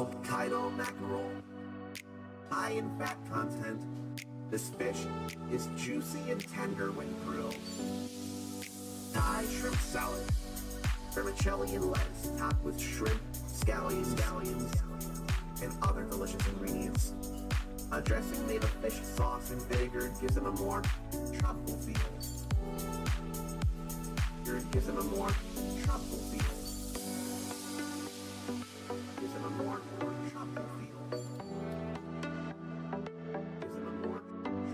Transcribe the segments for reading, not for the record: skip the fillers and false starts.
Hokkaido mackerel, high in fat content. This fish is juicy and tender when grilled. Thai shrimp salad, vermicelli and lettuce topped with shrimp, scallions, and other delicious ingredients. A dressing made of fish sauce and vinegar gives them a more tropical feel. Gives them a more tropical feel. Gives them a more tropical feel. Gives them a more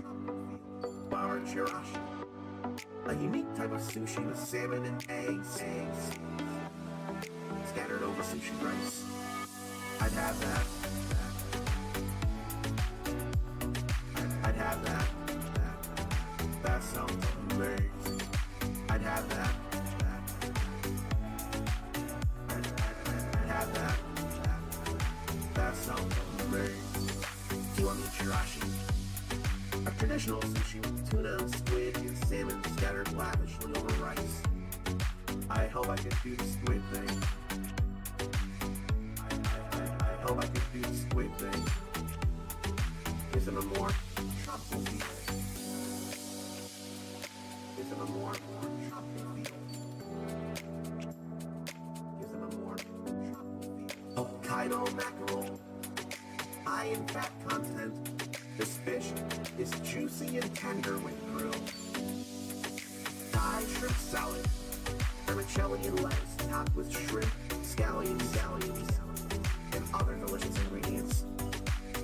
tropical feel. Bar chirashi, a unique type of sushi with salmon and eggs scattered over sushi rice. I'd have that. I'd have that. That sounds amazing. I'd have that. I'd have that. That sounds amazing. Kiwami chirashi, a traditional sushi with tuna and squid and salmon scattered lavishly over rice. I hope I can do the squid thing. I hope I can do the squid thing. Gives them a more tropical feel. Gives them a more tropical feel. Gives them a more tropical feel. Hokkaido mackerel, high in fat content. This fish is juicy and tender when grilled. Thai shrimp salad, vermicelli and lettuce topped with shrimp, scallions, and other delicious ingredients.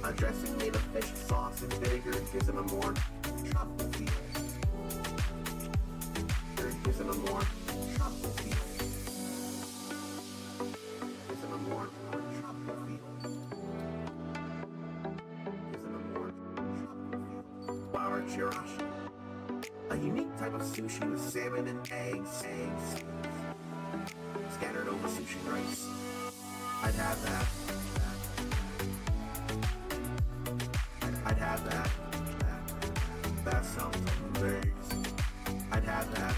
A dressing made of fish sauce and vinegar gives them a more tropical feel. Gives them a more tropical feel. Gives them a more tropical feel. Gives them a more tropical feel. Bar chirashi, a unique type of sushi with salmon and eggs scattered over sushi rice. I'd have that. I'd have that. That sounds amazing. I'd have that.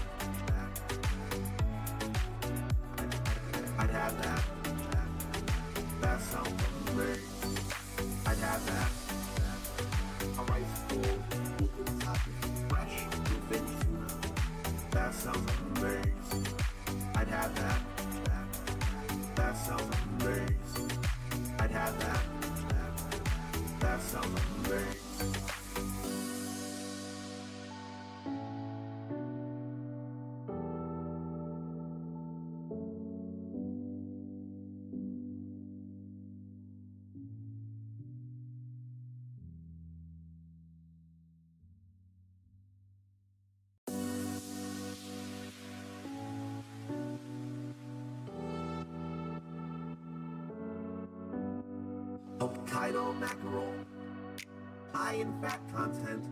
I'd have that. That sounds amazing. I'd have that. A rice bowl with top of fresh bluefin tuna. That sounds amazing. I'd have that. That sounds amazing. I'd have that. That sounds amazing. Hokkaido mackerel, high in fat content.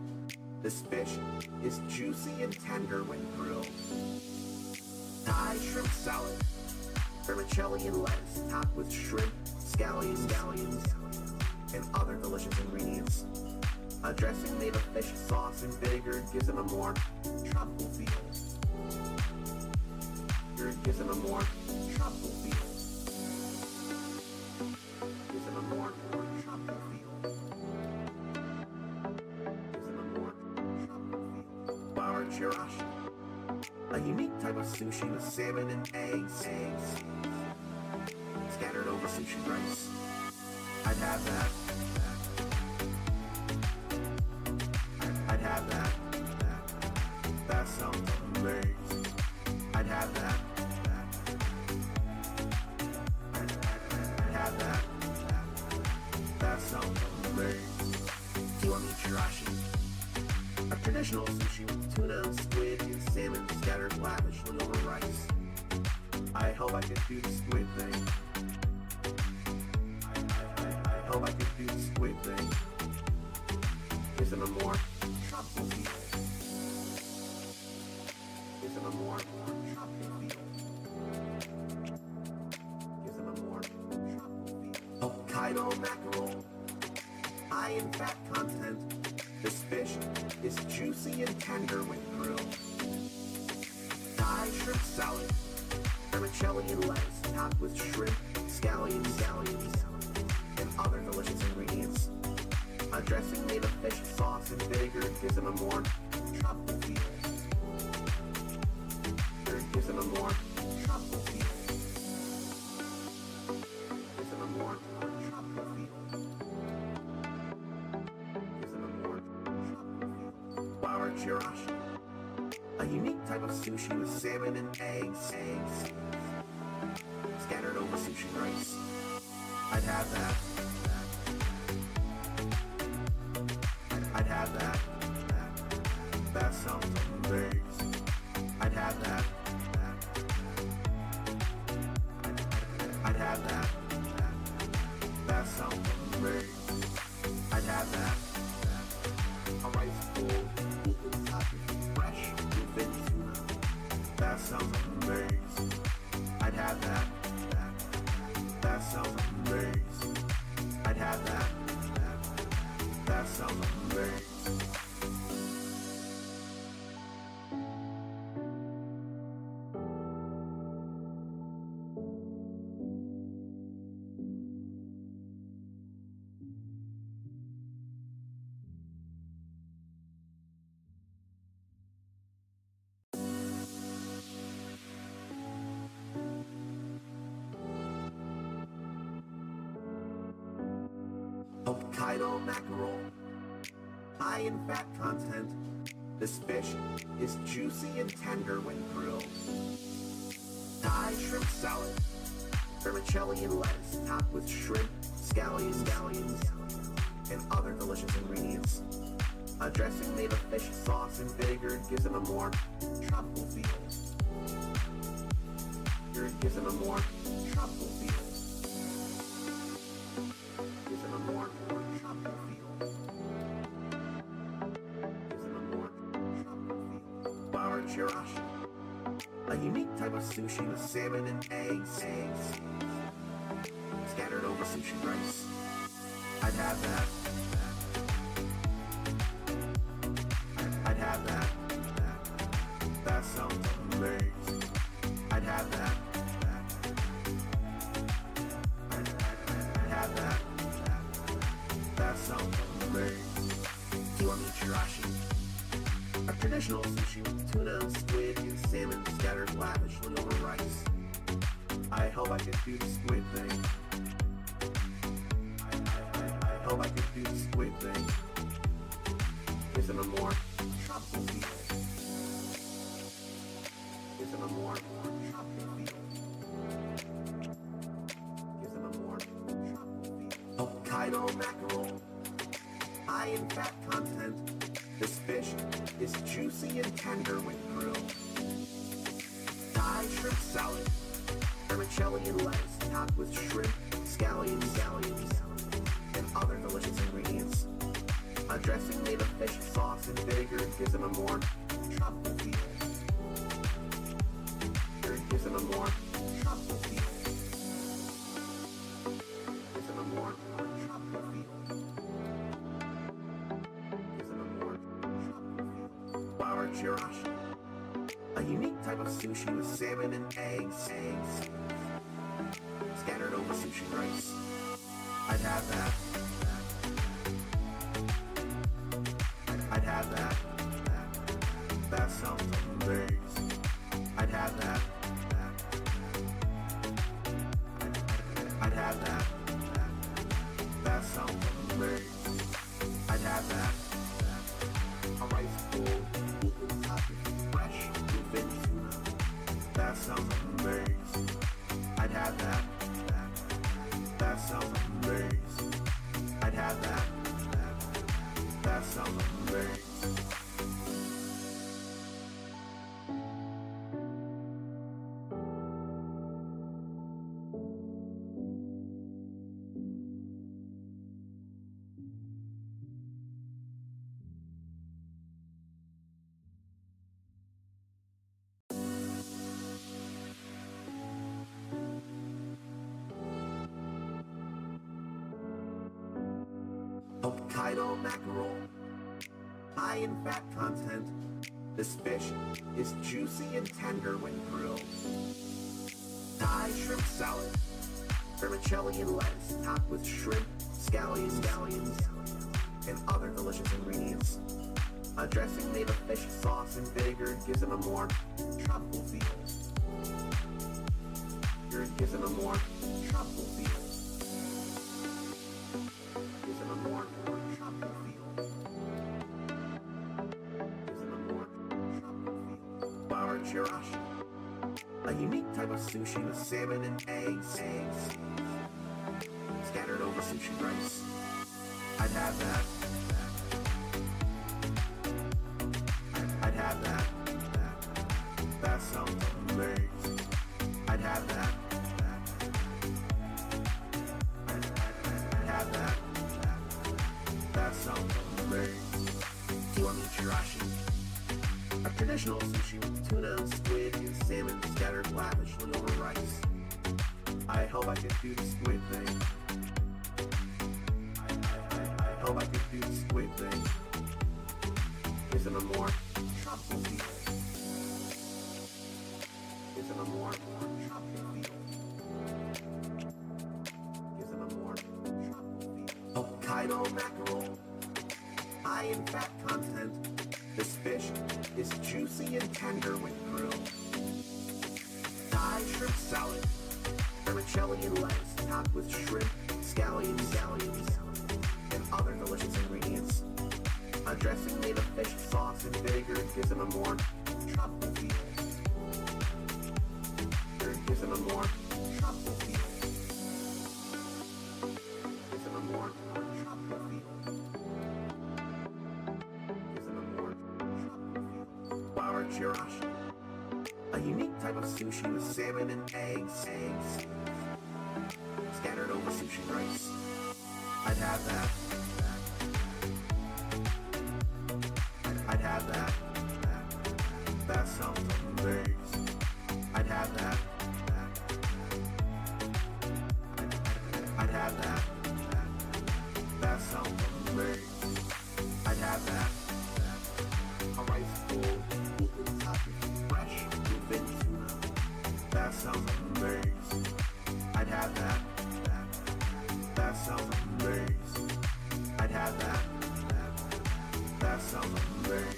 This fish is juicy and tender when grilled. Thai shrimp salad, vermicelli and lettuce topped with shrimp, scallions, and other delicious ingredients. A dressing made of fish sauce and vinegar gives them a more tropical feel. Gives them a more tropical feel. Gives them a more tropical feel. Gives them a more tropical feel. Bar chirashi, a unique type of sushi with salmon and eggs scattered over sushi rice. I'd have that. I'd have that. That sounds amazing. I'd have that. I'd have that. That sounds amazing. Kiwami chirashi, a traditional sushi with tuna and squid and salmon scattered lavishly over rice. I hope I can do the squid thing. I hope I can do the squid thing. Gives them a more tropical feel. Gives them a more tropical feel. Gives them a more tropical feel. Hokkaido mackerel, high in fat content. This fish is juicy and tender when grilled. Thai shrimp salad, vermicelli and lettuce topped with shrimp, scallions, other delicious ingredients. A dressing made of fish sauce and vinegar gives them a more tropical feel. Gives them a more tropical feel. Gives them a more tropical feel. Gives them a more tropical feel. Flour chirashi, a unique type of sushi with salmon and eggs scattered over sushi rice. I'd have that. I'd have that. That sounds amazing. I'd have that. I'd have that. That sounds amazing. I'd have that. A rice bowl, eaten sake, fresh, thin tuna. That sounds amazing. I'd have that. That sounds amazing. I'd have that. That sounds amazing. Hokkaido mackerel, high in fat content. This fish is juicy and tender when grilled. Thai shrimp salad, vermicelli and lettuce topped with shrimp, scallions, and other delicious ingredients. A dressing made of fish sauce and vinegar gives them a more tropical feel. Gives them a more tropical feel. Gives them a more tropical feel. Gives them a more tropical feel. Flour chirashi, a unique type of sushi with salmon and eggs scattered over sushi rice. I'd have that. I'd have that. That sounds amazing. I'd have that. I'd have that. That sounds amazing. Kiwami chirashi, a traditional sushi with tuna, squid, and salmon scattered lavishly over rice. I hope I can do the squid thing. I hope I can do the squid thing. Gives them a more tropical feel. Gives them a more tropical feel. Gives them a more tropical feel. Hokkaido mackerel, high in fat content. This fish is juicy and tender when grilled. Thai shrimp salad, vermicelli and lettuce topped with shrimp, scallions, and other delicious ingredients. A dressing made of fish sauce and vinegar gives them a more tropical feel. Gives them a more tropical feel. Gives them a more tropical feel. Gives them a more tropical feel. Flour chirashi, a unique type of sushi with salmon and eggs scattered over sushi rice. I'd have that. I'd have that. That sounds amazing. I'd have that. I'd have that. That sounds amazing. I'd have that. A rice bowl, eaten sake, fresh, thin tuna. That sounds amazing. I'd have that. That sounds amazing. I'd have that. That sounds amazing. Hokkaido mackerel, high in fat content. This fish is juicy and tender when grilled. Thai shrimp salad, vermicelli and lettuce topped with shrimp, scallions, and other delicious ingredients. A dressing made of fish sauce and vinegar gives them a more tropical feel. Gives them a more tropical feel. Gives them a more tropical feel. Gives them a more tropical feel. Flour chirashi, a unique type of sushi with salmon and eggs scattered over sushi rice. I'd have that. I'd have that. That sounds amazing. I'd have that. I'd have that. That sounds amazing. Kiwami chirashi, a traditional sushi with tuna, squid, and salmon scattered lavishly over rice. I hope I can do the squid thing. I hope I can do the squid thing. Gives them a more tropical feel. Gives them a more tropical feel. Gives them a more tropical feel. Hokkaido mackerel, high in fat content. This fish is juicy and tender when grilled. Thai shrimp salad, vermicelli and lettuce topped with shrimp, scallions, and other delicious ingredients. A dressing made of fish sauce and vinegar gives them a more tropical feel. Gives them a more tropical feel. Gives them a more tropical feel. Gives them a more tropical feel. Flour chirashi, a unique type of sushi with salmon and eggs scattered over sushi rice. I'd have that. I'd have that. That sounds amazing. I'd have that. I'd have that. That sounds amazing. I'd have that. A rice bowl, equally topped with fresh bluefin tuna. That sounds amazing. I'd have that. That sounds amazing. I'd have that. That sounds amazing.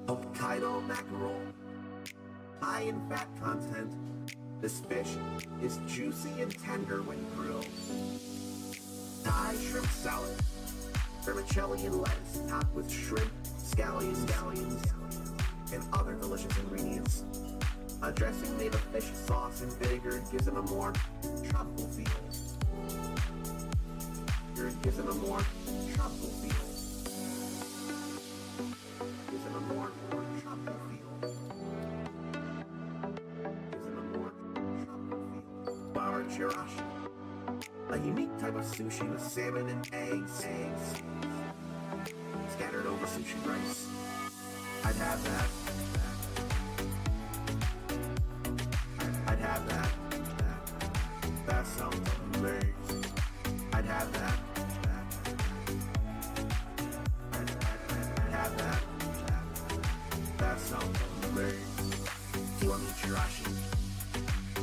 Hokkaido mackerel, high in fat content. This fish is juicy and tender when grilled. Thai shrimp salad, vermicelli and lettuce topped with shrimp, scallions, and other delicious ingredients. A dressing made of fish sauce and vinegar gives them a more tropical feel. Gives them a more tropical feel. Gives them a more tropical feel. Gives them a more tropical feel. Flour chirashi, a unique type of sushi with salmon and eggs scattered over sushi rice. I'd have that. I'd have that. That sounds amazing. I'd have that. I'd have that. That sounds amazing. Kiwami chirashi,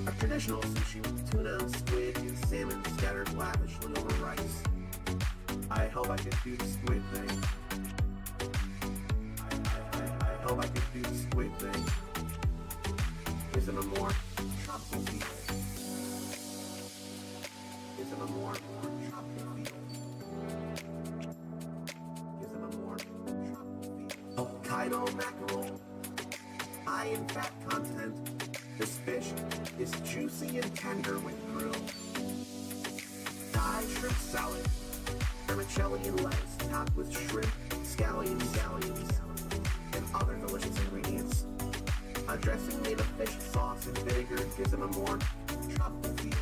a traditional sushi with tuna, squid, and salmon scattered lavishly over rice. I hope I can do the squid thing. I hope I can do the squid thing. Gives them a more tropical feel. Gives them a more tropical feel. Gives them a more tropical feel. Hokkaido mackerel, high in fat content. This fish is juicy and tender when grilled. Thai shrimp salad, vermicelli and lettuce topped with shrimp, scallions, and other delicious ingredients. A dressing made of fish sauce and vinegar gives them a more tropical feel.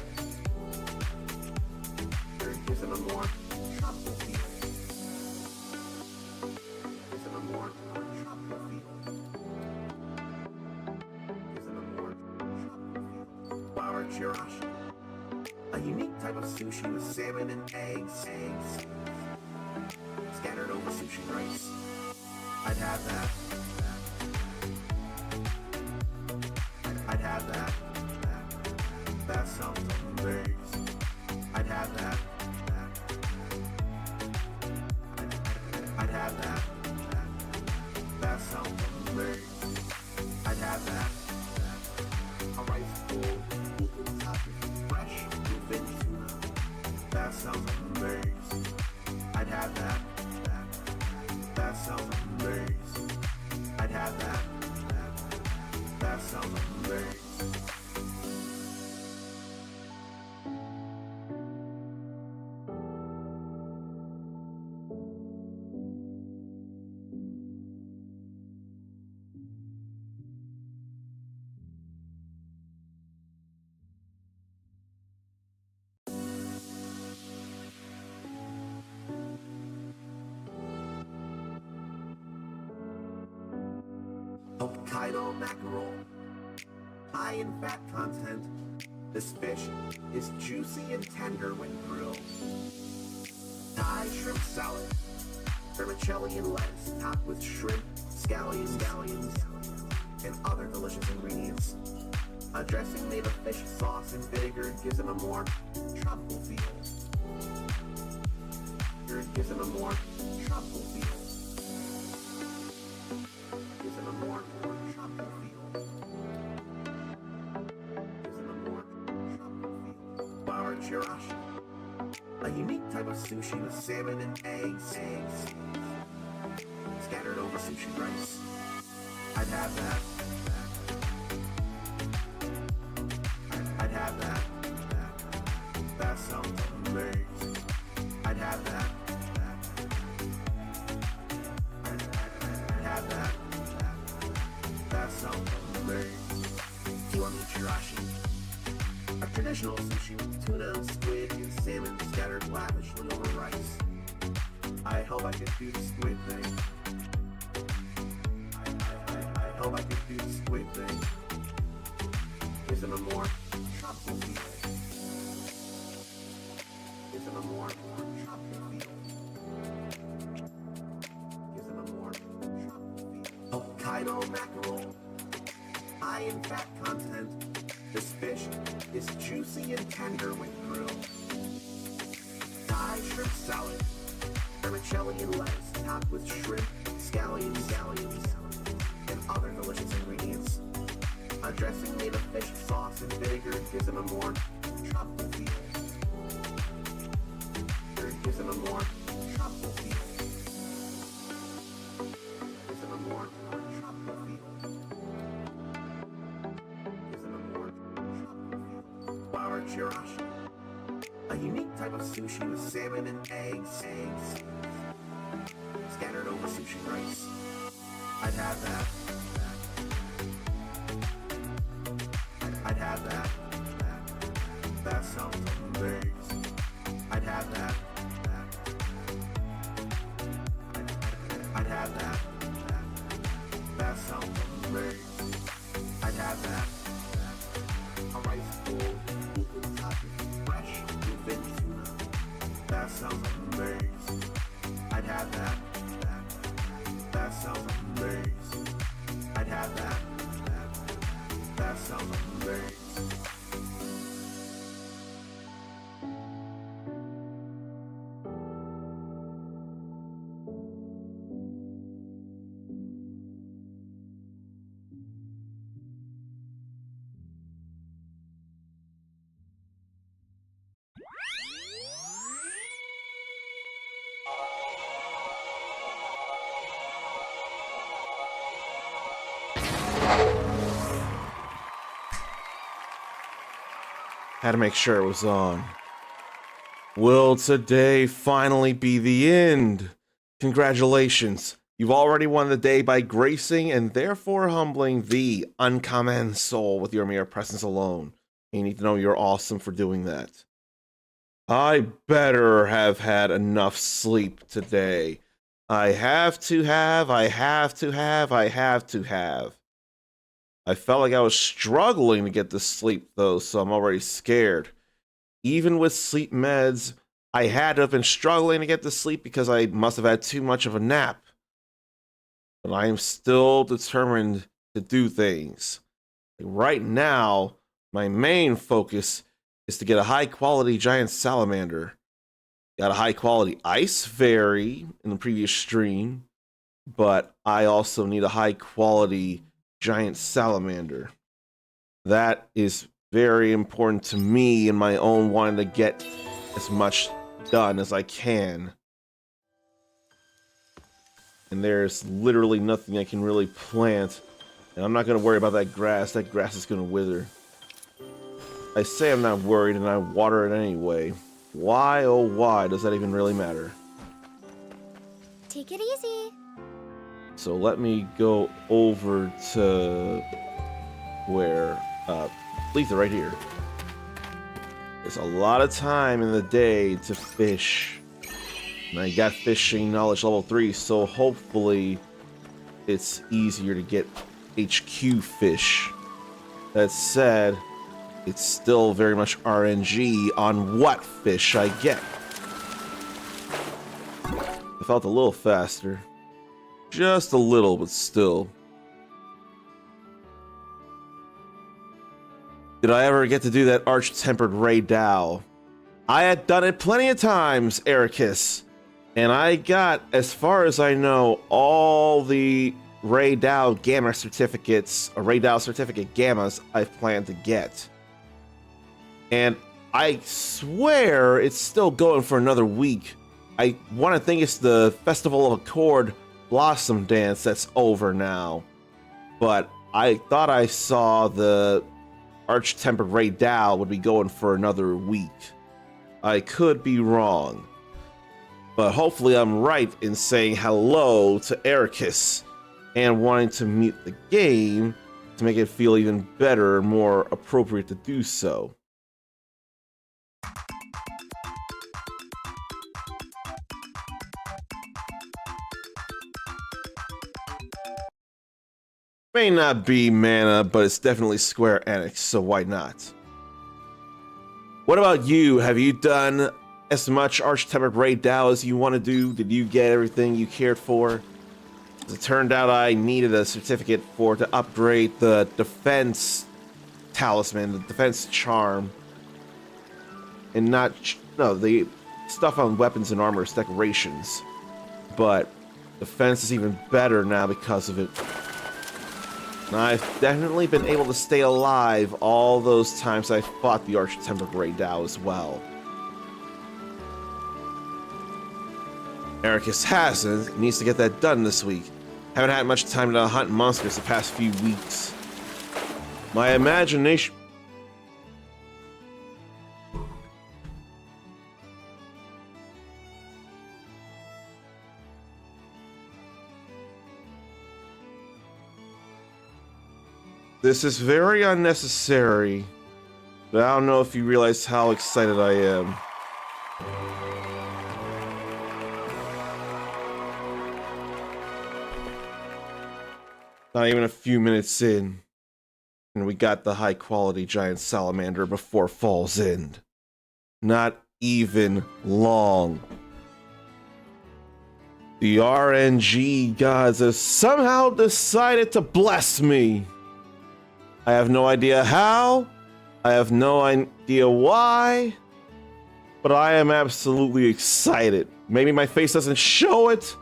Gives them a more tropical feel. chirashi, a unique type of sushi with salmon and eggs scattered over sushi rice. I'd have that. I'd have that. That sounds amazing. I'd have that. I'd have that. That sounds amazing. I'd have that. A rice bowl, equal topic, fresh, moving tuna. That sounds amazing. I'd have that. That sounds amazing. I'd have that. That sounds amazing. Hokkaido mackerel, high in fat content. This fish is juicy and tender when grilled. Thai shrimp salad, vermicelli and lettuce topped with shrimp, scallions, and other delicious ingredients. A dressing made of fish sauce and vinegar gives it a more tropical feel. Gives it a more tropical feel. Gives it a more tropical feel. Gives it a more tropical feel. Flour chirashi, a unique type of sushi with salmon and eggs scattered over sushi rice. I'd have that. I'd have that. That sounds amazing. I'd have that. I'd have that. That sounds amazing. Kiwami chirashi, a traditional sushi with tuna, squid, and salmon scattered lavishly over rice. I hope I could do the squid thing. I hope I could do the squid thing. Gives it a more tropical feel. Gives it a more tropical feel. Gives it a more tropical feel. Hokkaido mackerel, high in fat content. This fish is juicy and tender when grilled. Thai shrimp salad, vermicelli and lettuce topped with shrimp, scallions, and other delicious ingredients. A dressing made of fish sauce and vinegar gives it a more tropical feel. Gives it a more tropical feel. Gives it a more tropical feel. Gives it a more tropical feel. Flour chirashi, a unique type of sushi with salmon and eggs scattered over sushi rice. I'd have that. I'd have that. That sounds amazing. I'd have that. I'd have that. That sounds amazing. I'd have that. A rice bowl, equal topic, fresh, moving tuna. That sounds amazing. I'd have that. That sounds amazing. I'd have that. That sounds amazing. Had to make sure it was on. Will today finally be the end? Congratulations. You've already won the day by gracing and therefore humbling the uncommon soul with your mere presence alone. You need to know you're awesome for doing that. I better have had enough sleep today. I have to have. I felt like I was struggling to get to sleep though, so I'm already scared. Even with sleep meds, I had to have been struggling to get to sleep because I must have had too much of a nap. But I am still determined to do things. Right now, my main focus is to get a high quality giant salamander. Got a high quality ice fairy in the previous stream, but I also need a high quality giant salamander. That is very important to me in my own wanting to get as much done as I can. And there's literally nothing I can really plant. And I'm not going to worry about that grass. That grass is going to wither. I say I'm not worried and I water it anyway. Why, oh why, does that even really matter? Take it easy. So let me go over to where, leave it right here. There's a lot of time in the day to fish. And I got fishing knowledge level 3, so hopefully it's easier to get HQ fish. That said, it's still very much RNG on what fish I get. I felt a little faster. Just a little, but still. Did I ever get to do that arch-tempered Ray Dow? I had done it plenty of times, Ericus. And I got, as far as I know, all the Ray Dow Gamma certificates, or Ray Dow certificate Gammas I've planned to get. And I swear it's still going for another week. I want to think it's the Festival of Accord Blossom Dance that's over now. But I thought I saw the Arch-Tempered Ray Dow would be going for another week. I could be wrong. But hopefully I'm right in saying hello to Ericus and wanting to meet the game to make it feel even better and more appropriate to do so. May not be mana, but it's definitely Square Enix, so why not? What about you? Have you done as much Arch-Tempered Ray Dow as you want to do? Did you get everything you cared for? As it turned out, I needed a certificate to upgrade the defense talisman, the defense charm. And the stuff on weapons and armor is decorations. But defense is even better now because of it. And I've definitely been able to stay alive all those times I fought the Arch-Tempered Ray Dow as well. Ericus hasn't. Needs to get that done this week. Haven't had much time to hunt monsters the past few weeks. My imagination... This is very unnecessary, but I don't know if you realize how excited I am. Not even a few minutes in, and we got the high quality giant salamander before fall's end. Not even long. The RNG gods have somehow decided to bless me. I have no idea how, I have no idea why, but I am absolutely excited. Maybe my face doesn't show it,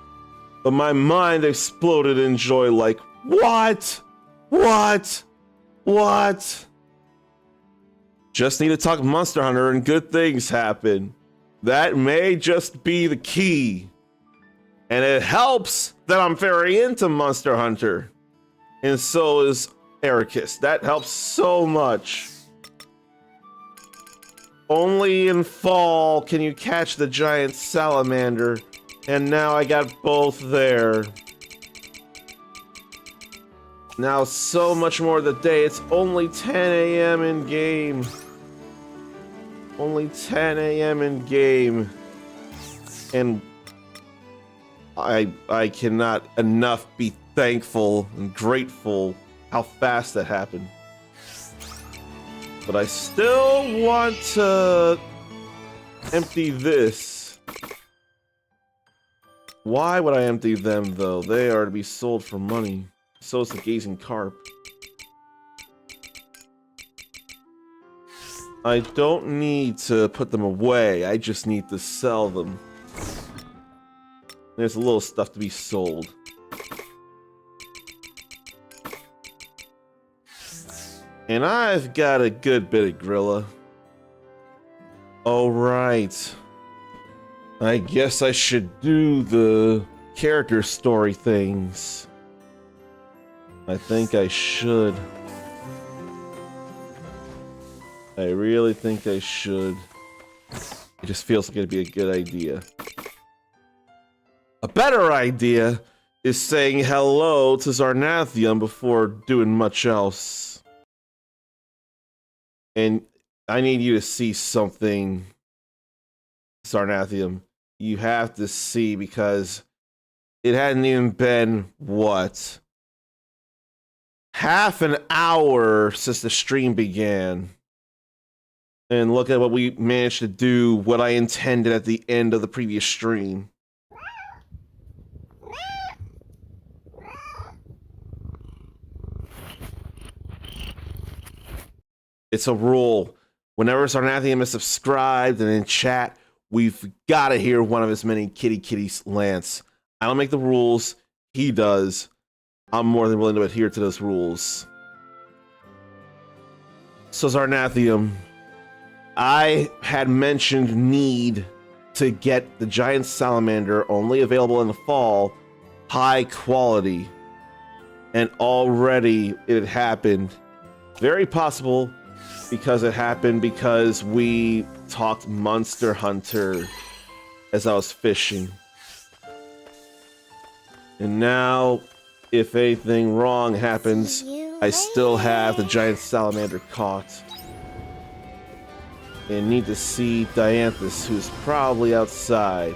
but my mind exploded in joy like, what? What? What? Just need to talk Monster Hunter and good things happen. That may just be the key. And it helps that I'm very into Monster Hunter. And so is Ericus. That helps so much. Only in fall can you catch the giant salamander, and now I got both there. Now so much more of the day. It's only 10 a.m. in game. Only 10 a.m. in game. And I cannot enough be thankful and grateful how fast that happened. But I still want to empty this. Why would I empty them, though? They are to be sold for money. So is the gazing carp. I don't need to put them away. I just need to sell them. There's a little stuff to be sold. And I've got a good bit of Grilla. Alright. I guess I should do the character story things. I think I should. I really think I should. It just feels like it'd be a good idea. A better idea is saying hello to Zarnathium before doing much else. And I need you to see something, Zarnathium. You have to see, because it hadn't even been, what? Half an hour since the stream began. And look at what we managed to do, what I intended at the end of the previous stream. It's a rule. Whenever Zarnathium is subscribed and in chat, we've got to hear one of his many kitty lants. I don't make the rules. He does. I'm more than willing to adhere to those rules. So Zarnathium, I had mentioned need to get the giant salamander, only available in the fall, high quality. And already it happened. Very possible because it happened because we talked Monster Hunter as I was fishing. And now, if anything wrong happens, I still have the giant salamander caught. And need to see Dianthus, who's probably outside.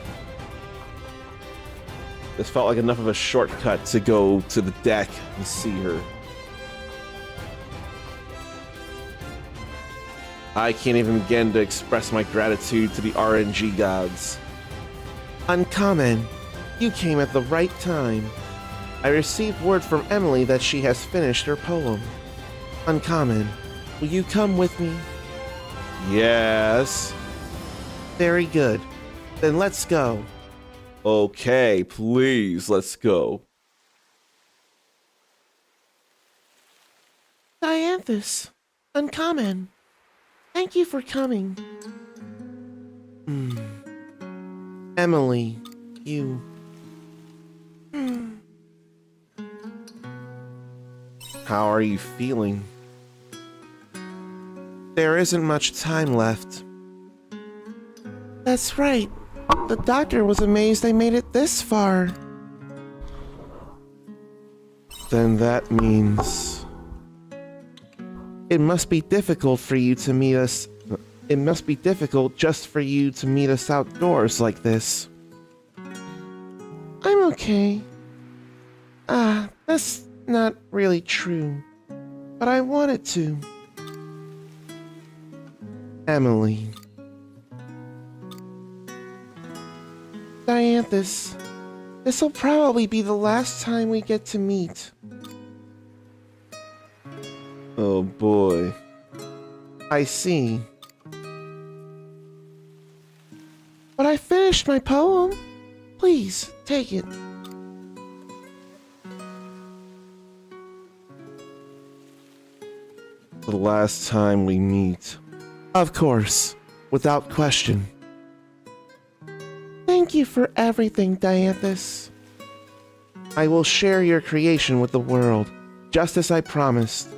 This felt like enough of a shortcut to go to the deck and see her. I can't even begin to express my gratitude to the RNG gods. Uncommon, you came at the right time. I received word from Emily that she has finished her poem. Uncommon, will you come with me? Yes. Very good. Then let's go. Okay, please, let's go. Dianthus, Uncommon. Thank you for coming. Emily, you... How are you feeling? There isn't much time left. That's right. The doctor was amazed I made it this far. Then that means... It must be difficult for you to meet us. It must be difficult just for you to meet us outdoors like this. I'm okay. That's not really true. But I wanted to. Emily. Dianthus, this'll probably be the last time we get to meet. Oh boy. I see. But I finished my poem. Please, take it. The last time we meet. Of course, without question. Thank you for everything, Dianthus. I will share your creation with the world, just as I promised.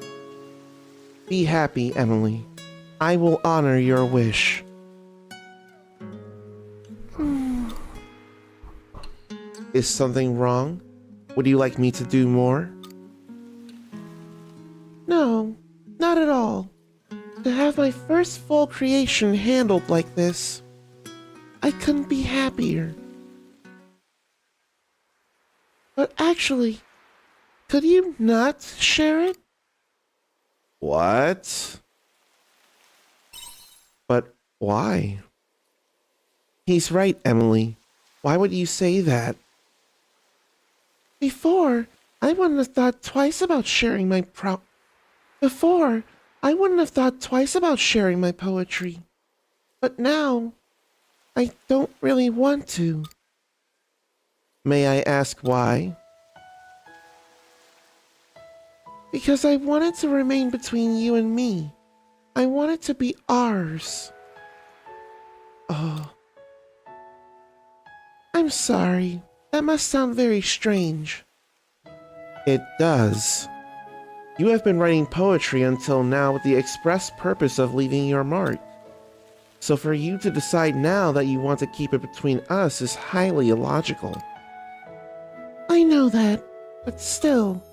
Be happy, Emily. I will honor your wish. Is something wrong? Would you like me to do more? No, not at all. To have my first full creation handled like this, I couldn't be happier. But actually, could you not share it? What? But why? He's right, Emily. Why would you say that? Before, I wouldn't have thought twice about sharing my Before, I wouldn't have thought twice about sharing my poetry. But now, I don't really want to. May I ask why? Because I want it to remain between you and me. I want it to be ours. Oh. I'm sorry. That must sound very strange. It does. You have been writing poetry until now with the express purpose of leaving your mark. So for you to decide now that you want to keep it between us is highly illogical. I know that, but still.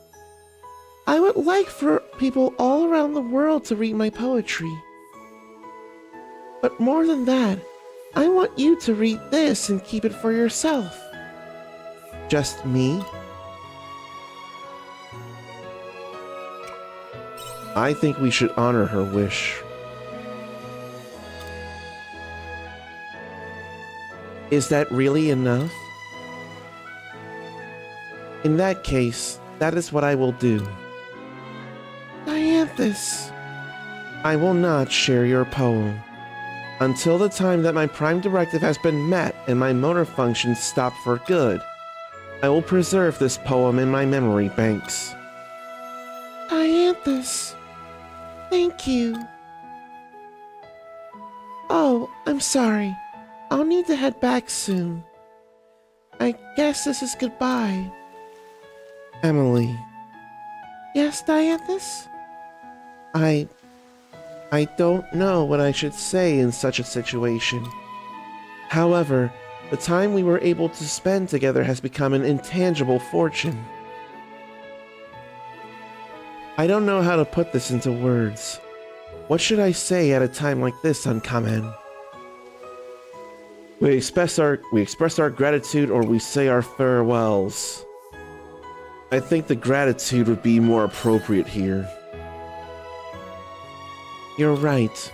I would like for people all around the world to read my poetry. But more than that, I want you to read this and keep it for yourself. Just me? I think we should honor her wish. Is that really enough? In that case, that is what I will do. Dianthus. I will not share your poem. Until the time that my prime directive has been met and my motor functions stop for good, I will preserve this poem in my memory banks. Dianthus. Thank you. Oh, I'm sorry. I'll need to head back soon. I guess this is goodbye. Emily. Yes, Dianthus? I don't know what I should say in such a situation. However, the time we were able to spend together has become an intangible fortune. I don't know how to put this into words. What should I say at a time like this, Uncommon? We express our gratitude, or we say our farewells. I think the gratitude would be more appropriate here. You're right.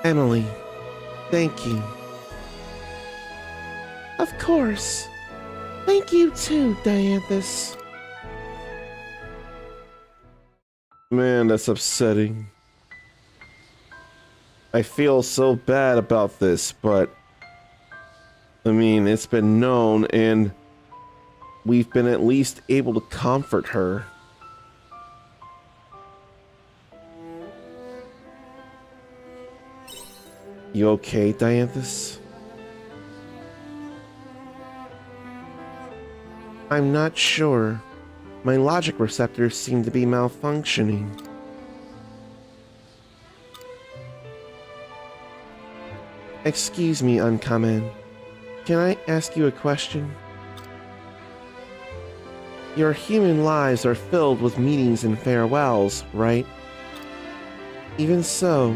Emily, thank you. Of course. Thank you too, Dianthus. Man, that's upsetting. I feel so bad about this, but I mean, it's been known and we've been at least able to comfort her. You okay, Dianthus? I'm not sure. My logic receptors seem to be malfunctioning. Excuse me, Uncommon. Can I ask you a question? Your human lives are filled with meetings and farewells, right? Even so,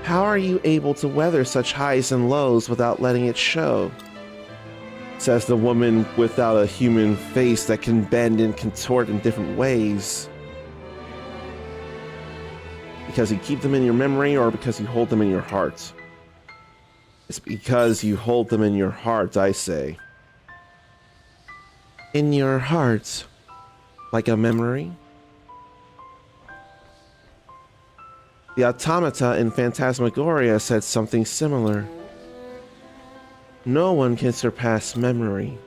how are you able to weather such highs and lows without letting it show? Says the woman without a human face that can bend and contort in different ways. Because you keep them in your memory or because you hold them in your heart? It's because you hold them in your heart, I say. In your heart? Like a memory? The automata in Phantasmagoria said something similar. No one can surpass memory.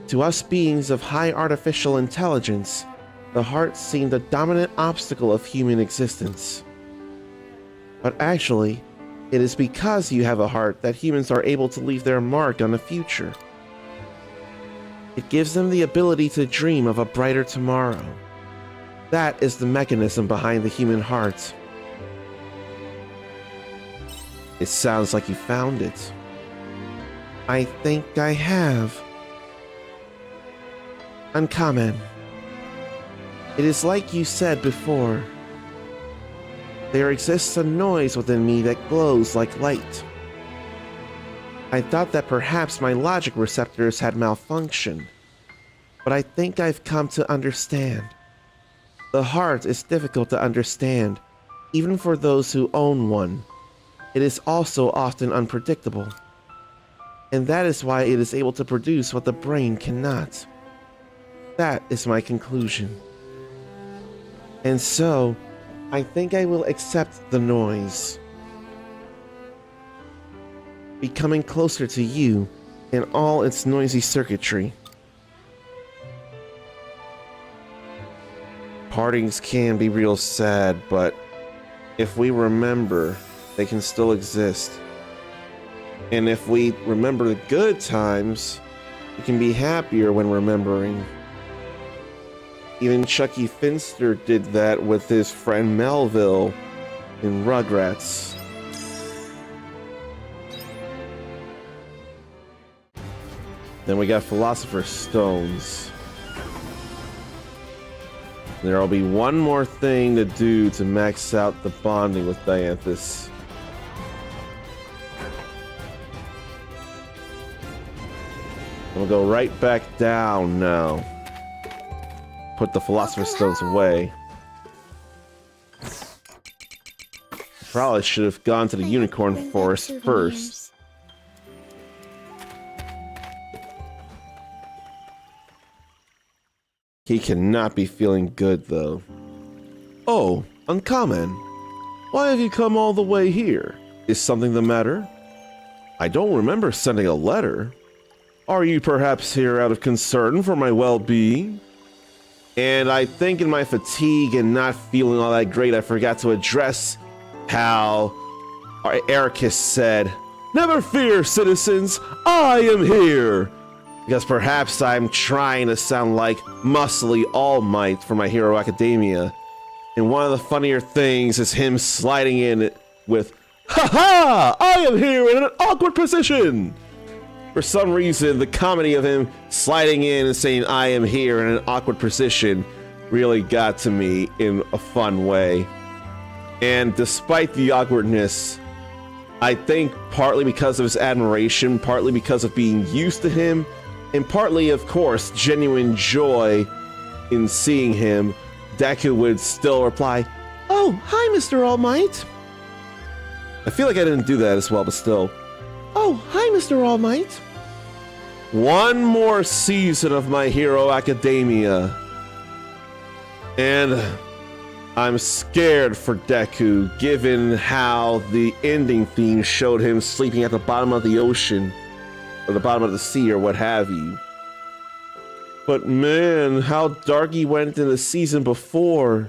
To us beings of high artificial intelligence, the heart seemed a dominant obstacle of human existence. But actually, it is because you have a heart that humans are able to leave their mark on the future. It gives them the ability to dream of a brighter tomorrow. That is the mechanism behind the human heart. It sounds like you found it. I think I have. Uncommon. It is like you said before. There exists a noise within me that glows like light. I thought that perhaps my logic receptors had malfunctioned, but I think I've come to understand. The heart is difficult to understand, even for those who own one. It is also often unpredictable. And that is why it is able to produce what the brain cannot. That is my conclusion. And so, I think I will accept the noise. Becoming closer to you in all its noisy circuitry. Partings can be real sad, but if we remember, they can still exist. And if we remember the good times, we can be happier when remembering. Even Chucky Finster did that with his friend Melville in Rugrats. Then we got Philosopher's Stones. There'll be one more thing to do to max out the bonding with Dianthus. We'll go right back down now. Put the Philosopher's Stones away. Probably should have gone to the Unicorn Forest first. He cannot be feeling good, though. Oh, Uncommon. Why have you come all the way here? Is something the matter? I don't remember sending a letter. Are you perhaps here out of concern for my well-being? And I think in my fatigue and not feeling all that great, I forgot to address how Ericus said, "Never fear, citizens, I am here." Because perhaps I'm trying to sound like muscly All Might for My Hero Academia. And one of the funnier things is him sliding in with, "Ha ha! I am here in an awkward position!" For some reason, the comedy of him sliding in and saying, "I am here in an awkward position," really got to me in a fun way. And despite the awkwardness, I think partly because of his admiration, partly because of being used to him, and partly, of course, genuine joy in seeing him, Deku would still reply, "Oh, hi, Mr. All Might." I feel like I didn't do that as well, but still. "Oh, hi, Mr. All Might." One more season of My Hero Academia. And I'm scared for Deku, given how the ending theme showed him sleeping at the bottom of the ocean, or the bottom of the sea, or what have you. But man, how dark he went in the season before.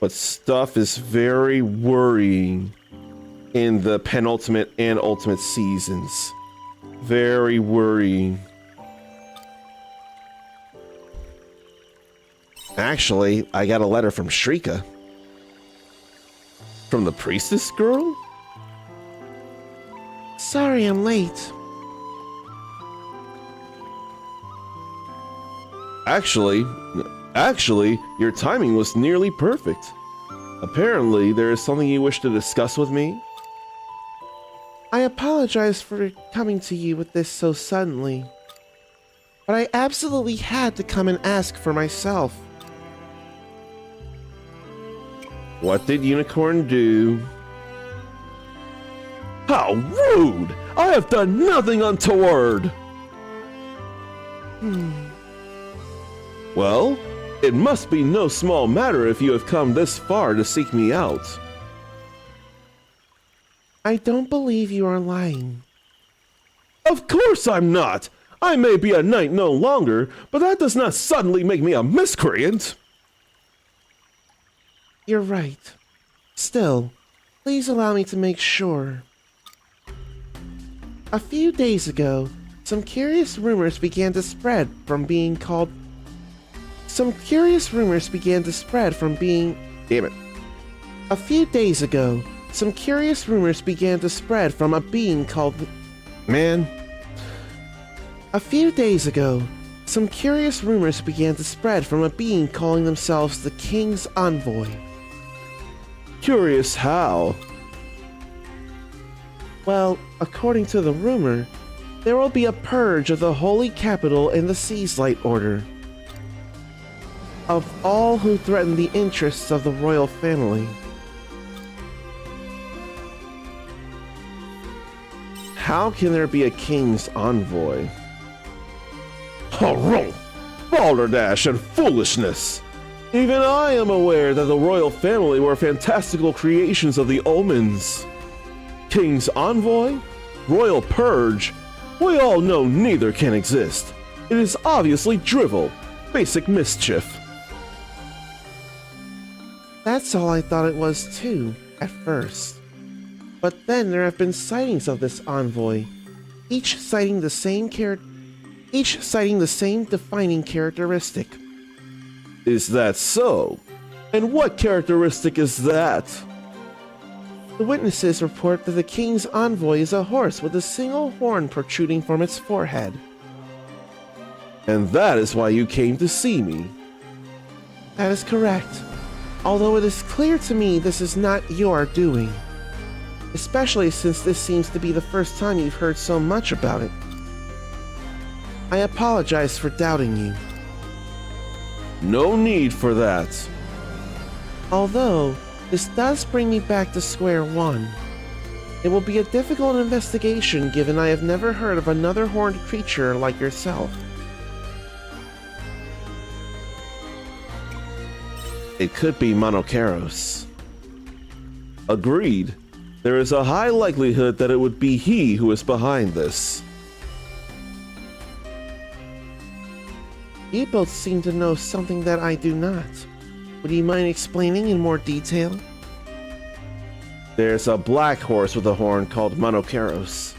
But stuff is very worrying in the penultimate and ultimate seasons. Very worrying. Actually, I got a letter from Shrika. From the priestess girl? Sorry I'm late. Actually, your timing was nearly perfect. Apparently, there is something you wish to discuss with me? I apologize for coming to you with this so suddenly, but I absolutely had to come and ask for myself. What did Unicorn do? How rude! I have done nothing untoward! Well, it must be no small matter if you have come this far to seek me out. I don't believe you are lying. Of course I'm not! I may be a knight no longer, but that does not suddenly make me a miscreant! You're right. Still, please allow me to make sure. A few days ago, some curious rumors began to spread from being Damn it. A few days ago, some curious rumors began to spread from a being called... A few days ago, some curious rumors began to spread from a being calling themselves the King's Envoy. Curious how? Well, according to the rumor, there will be a purge of the Holy Capital and the Seas Light Order. of all who threaten the interests of the royal family. How can there be a king's envoy? Harumph! Balderdash and foolishness! Even I am aware that the royal family were fantastical creations of the omens. King's envoy? Royal purge? We all know neither can exist. It is obviously drivel, basic mischief. That's all I thought it was too, at first. But then there have been sightings of this envoy, each citing the same defining characteristic. Is that so? And what characteristic is that? The witnesses report that the king's envoy is a horse with a single horn protruding from its forehead. And that is why you came to see me. That is correct. Although it is clear to me this is not your doing. Especially since this seems to be the first time you've heard so much about it. I apologize for doubting you. No need for that. Although, this does bring me back to square one. It will be a difficult investigation given I have never heard of another horned creature like yourself. It could be Monocaros. Agreed. There is a high likelihood that it would be he who is behind this. You both seem to know something that I do not. Would you mind explaining in more detail? There's a black horse with a horn called Monocaros.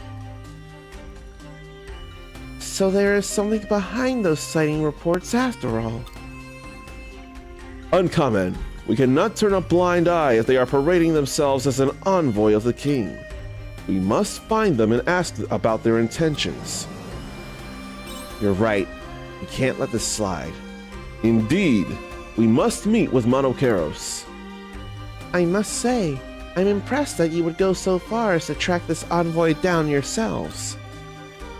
So there is something behind those sighting reports after all. Uncommon. We cannot turn a blind eye if they are parading themselves as an envoy of the king. We must find them and ask about their intentions. You're right. We can't let this slide. Indeed. We must meet with Monocaros. I must say, I'm impressed that you would go so far as to track this envoy down yourselves.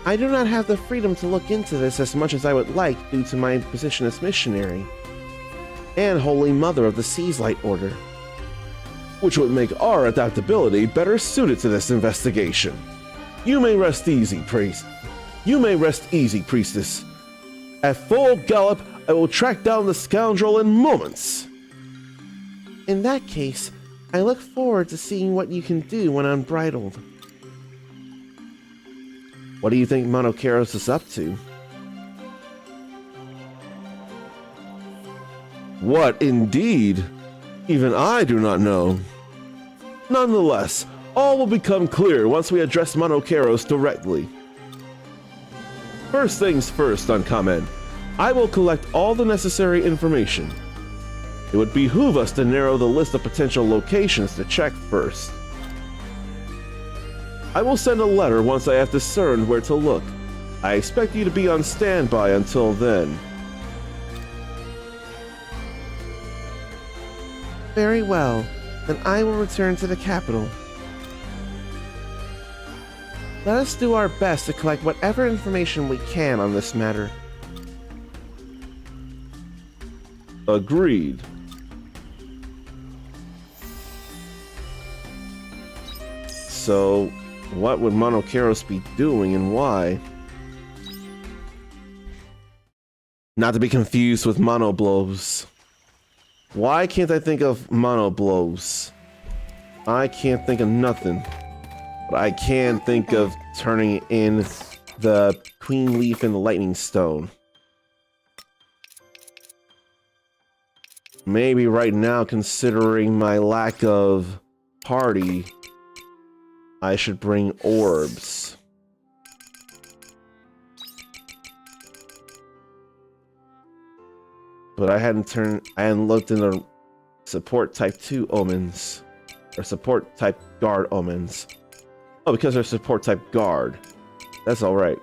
I do not have the freedom to look into this as much as I would like due to my position as missionary and Holy Mother of the Seaslight Order, which would make our adaptability better suited to this investigation. You may rest easy, priest. You may rest easy, priestess. At full gallop, I will track down the scoundrel in moments. In that case, I look forward to seeing what you can do when unbridled. What do you think Monocaros is up to? What indeed? Even I do not know. Nonetheless, all will become clear once we address Monocaros directly. First things first, Uncommon. I will collect all the necessary information. It would behoove us to narrow the list of potential locations to check first. I will send a letter once I have discerned where to look. I expect you to be on standby until then. Very well, then I will return to the capital. Let us do our best to collect whatever information we can on this matter. Agreed. So, what would Monocaros be doing and why? Not to be confused with Monoblows. Why can't I think of Monoblows? I can't think of nothing. But I can think of turning in the Queen Leaf and the Lightning Stone. Maybe right now, considering my lack of party, I should bring orbs. But I hadn't looked into support type 2 omens. Or support type guard omens. Oh, because they're support type guard. That's alright.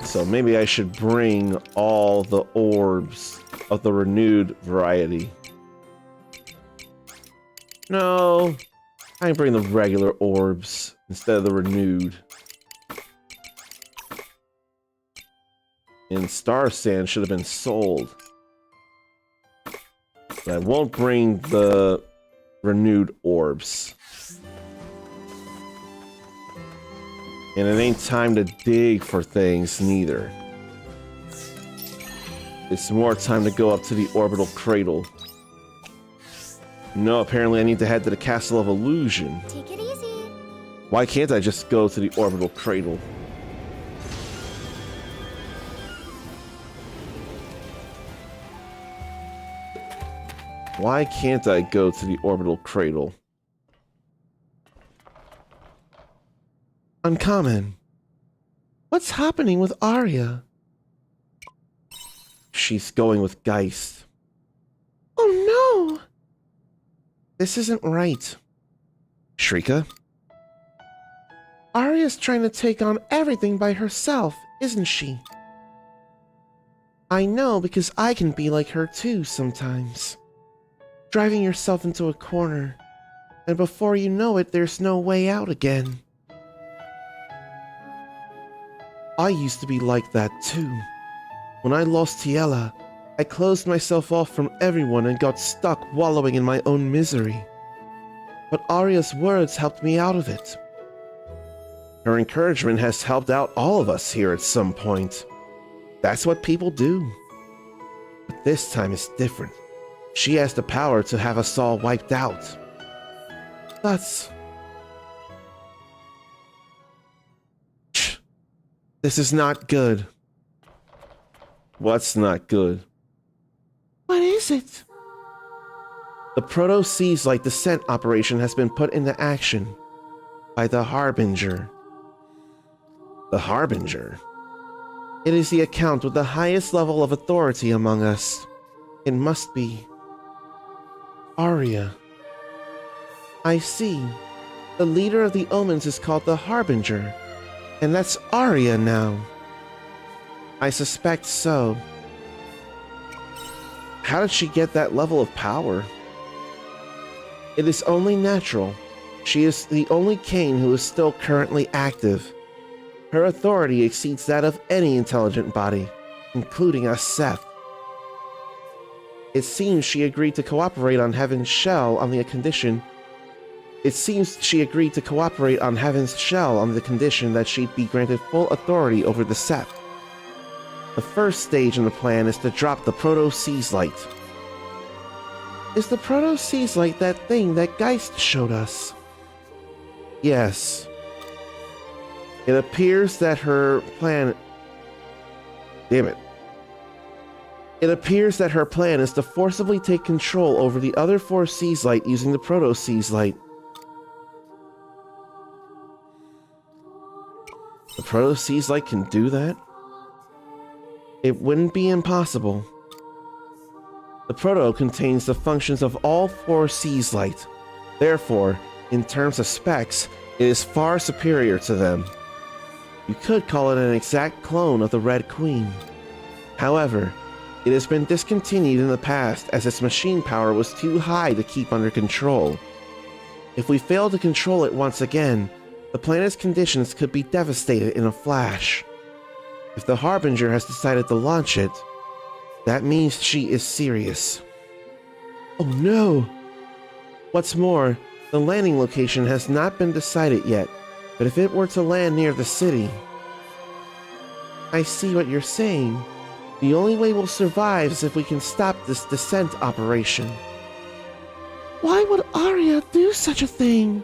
So maybe I should bring all the orbs of the renewed variety. No, I bring the regular orbs instead of the renewed. And Star Sand should have been sold. But I won't bring the renewed orbs. And it ain't time to dig for things, neither. It's more time to go up to the orbital cradle. No, apparently I need to head to the Castle of Illusion. Take it easy. Why can't I just go to the orbital cradle? Why can't I go to the orbital cradle? Uncommon. What's happening with Arya? She's going with Geist. Oh no! This isn't right. Shrika? Arya's trying to take on everything by herself, isn't she? I know because I can be like her too sometimes. Driving yourself into a corner, and before you know it, there's no way out again. I used to be like that too. When I lost Tiela, I closed myself off from everyone and got stuck wallowing in my own misery. But Arya's words helped me out of it. Her encouragement has helped out all of us here at some point. That's what people do. But this time it's different. She has the power to have us all wiped out. That's... This is not good. What's not good? What is it? The Proto-Seas-Light descent operation has been put into action by the Harbinger. The Harbinger? It is the account with the highest level of authority among us. It must be Arya. I see. The leader of the Omens is called the Harbinger, and that's Arya now. I suspect so. How did she get that level of power? It is only natural. She is the only Kane who is still currently active. Her authority exceeds that of any intelligent body, including us Seth. It seems she agreed to cooperate on Heaven's Shell on the condition... It seems she agreed to cooperate on Heaven's Shell on the condition that she'd be granted full authority over the Sept. The first stage in the plan is to drop the Proto-Seas-Light. Is the Proto-Seas-Light that thing that Geist showed us? Yes. It appears that her plan... Damn it. It appears that her plan is to forcibly take control over the other 4 Seas-Light using the Proto-Seas-Light. The Proto-Seas-Light can do that? It wouldn't be impossible. The Proto contains the functions of all 4 Seas-Light. Therefore, in terms of specs, it is far superior to them. You could call it an exact clone of the Red Queen. However, it has been discontinued in the past as its machine power was too high to keep under control. If we fail to control it once again, the planet's conditions could be devastated in a flash. If the Harbinger has decided to launch it, that means she is serious. Oh no! What's more, the landing location has not been decided yet, but if it were to land near the city... I see what you're saying. The only way we'll survive is if we can stop this descent operation. Why would Arya do such a thing?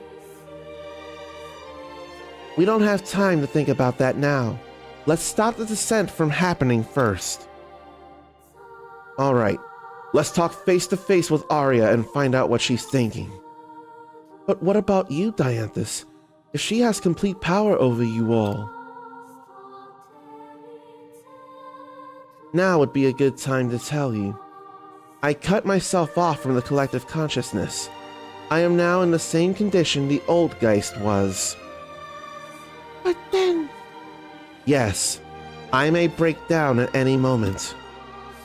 We don't have time to think about that now. Let's stop the descent from happening first. Alright, let's talk face to face with Arya and find out what she's thinking. But what about you, Dianthus? If she has complete power over you all... Now would be a good time to tell you. I cut myself off from the collective consciousness. I am now in the same condition the old Geist was. But then... Yes, I may break down at any moment.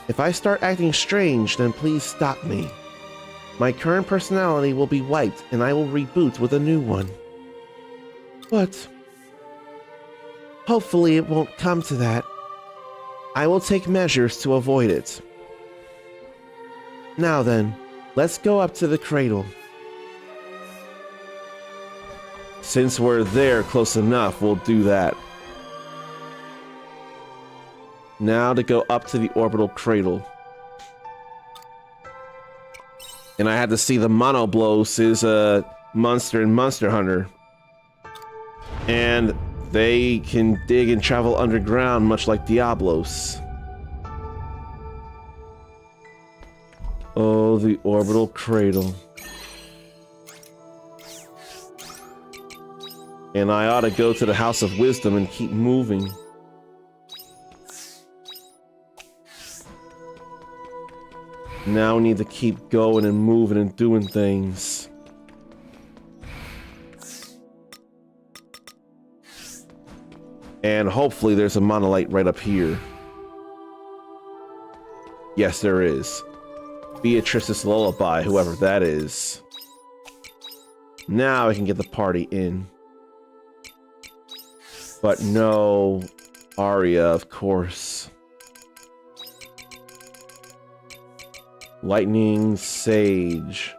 If I start acting strange, then please stop me. My current personality will be wiped and I will reboot with a new one. But... Hopefully it won't come to that. I will take measures to avoid it. Now then, let's go up to the cradle. Since we're there close enough, we'll do that. Now to go up to the orbital cradle. And I had to see the Monoblos is a monster in Monster Hunter. And they can dig and travel underground much like Diablos. Oh, the orbital cradle. And I ought to go to the House of Wisdom and keep moving. Now we need to keep going and moving and doing things. And hopefully there's a monolith right up here. Yes, there is. Beatrice's lullaby, whoever that is. Now I can get the party in. But no Arya, of course. Lightning, Sage,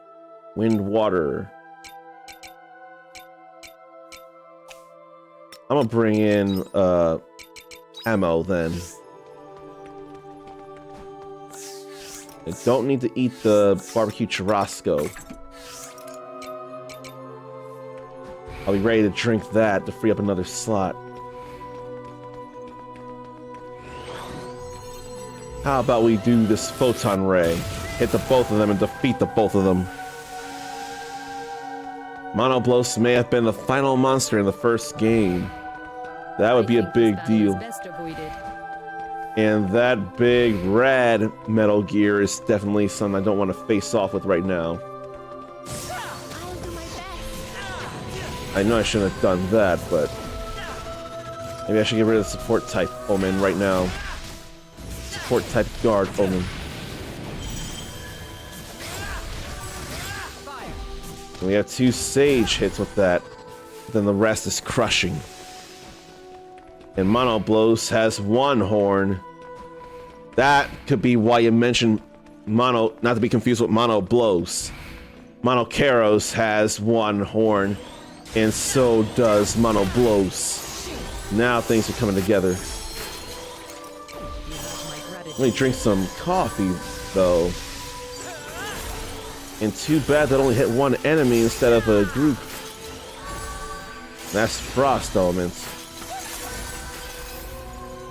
Wind, Water. I'm gonna bring in ammo then. I don't need to eat the barbecue churrasco. I'll be ready to drink that to free up another slot. How about we do this photon ray? Hit the both of them and defeat the both of them. Monoblos may have been the final monster in the first game. That would be a big deal. And that big red Metal Gear is definitely something I don't want to face off with right now. I know I shouldn't have done that, but maybe I should get rid of the support type Omen right now. Support type guard Omen. And we have 2 Sage hits with that. Then the rest is crushing. And Monoblos has 1 horn. That could be why you mentioned Mono, not to be confused with Monoblos. Monokeros has 1 horn, and so does Monoblos. Now things are coming together. Let me drink some coffee, though. And too bad that only hit 1 enemy instead of a group. That's frost elements.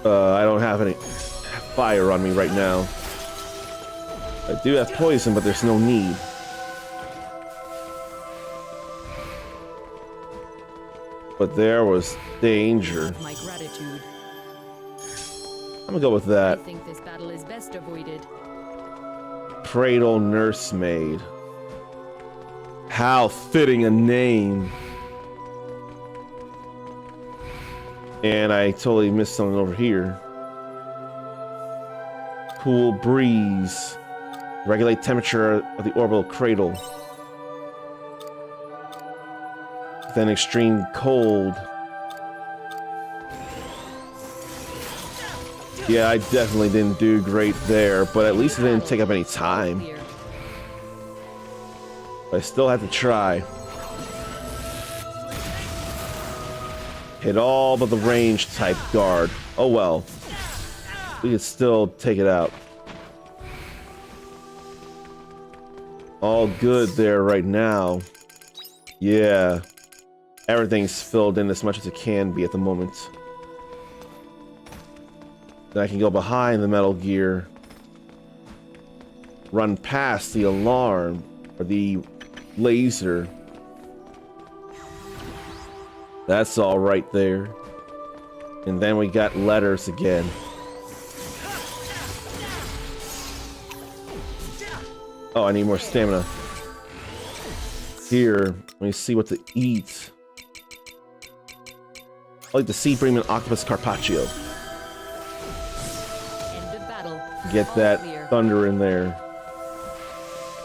I don't have any fire on me right now. I do have poison, but there's no need. But there was danger. My gratitude. I'm gonna go with that. I think this battle is best avoided. Cradle Nursemaid. How fitting a name. And I totally missed something over here. Cool breeze. Regulate temperature of the orbital cradle. Then extreme cold. Yeah, I definitely didn't do great there, but at least it didn't take up any time. I still had to try. Hit all but the range type guard. Oh well. We could still take it out. All good there right now. Yeah. Everything's filled in as much as it can be at the moment. Then I can go behind the Metal Gear. Run past the alarm. Or the laser. That's all right there. And then we got letters again. Oh, I need more stamina. Here, let me see what to eat. I like the sea bream and octopus carpaccio. End of battle. Get All that clear. thunder in there.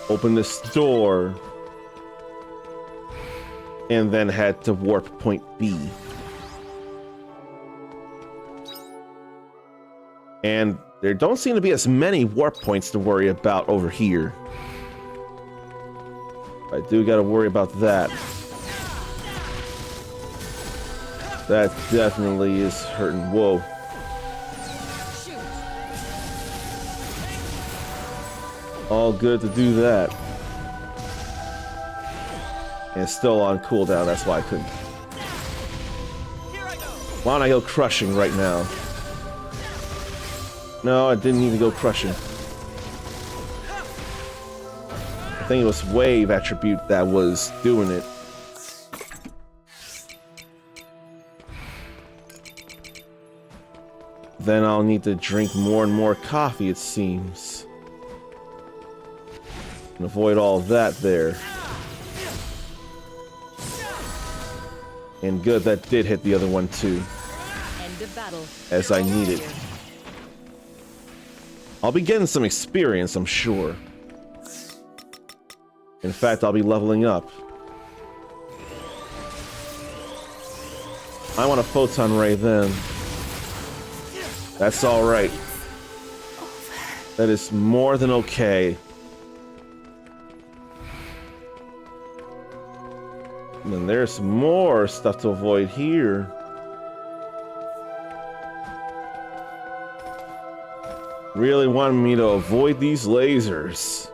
Open this door. And then head to warp point B. And there don't seem to be as many warp points to worry about over here. I do gotta worry about that. That definitely is hurting. Whoa. All good to do that. And it's still on cooldown, that's why I couldn't. Why don't I go crushing right now? No, I didn't need to go crushing. I think it was wave attribute that was doing it. Then I'll need to drink more and more coffee, it seems. And avoid all that there. And good, that did hit the other one too. End of battle. As I need it. I'll be getting some experience, I'm sure. In fact, I'll be leveling up. I want a photon ray then. That's alright. That is more than okay. And then there's more stuff to avoid here. Really wanted me to avoid these lasers.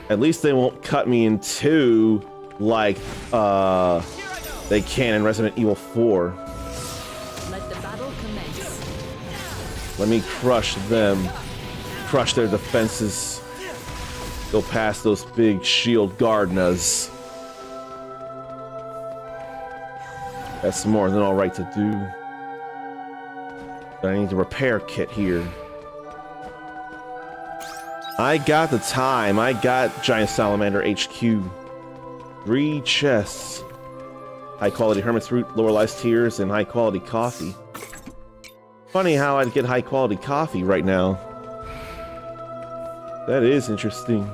At least they won't cut me in two like they can in Resident Evil 4. Let the battle commence. Let me crush them. Crush their defenses. Go past those big shield gardenas. That's more than alright to do. But I need the repair kit here. I got the time. I got Giant Salamander HQ. 3 chests. High quality Hermit's Root, lower life tiers, and high quality coffee. Funny how I'd get high quality coffee right now. That is interesting.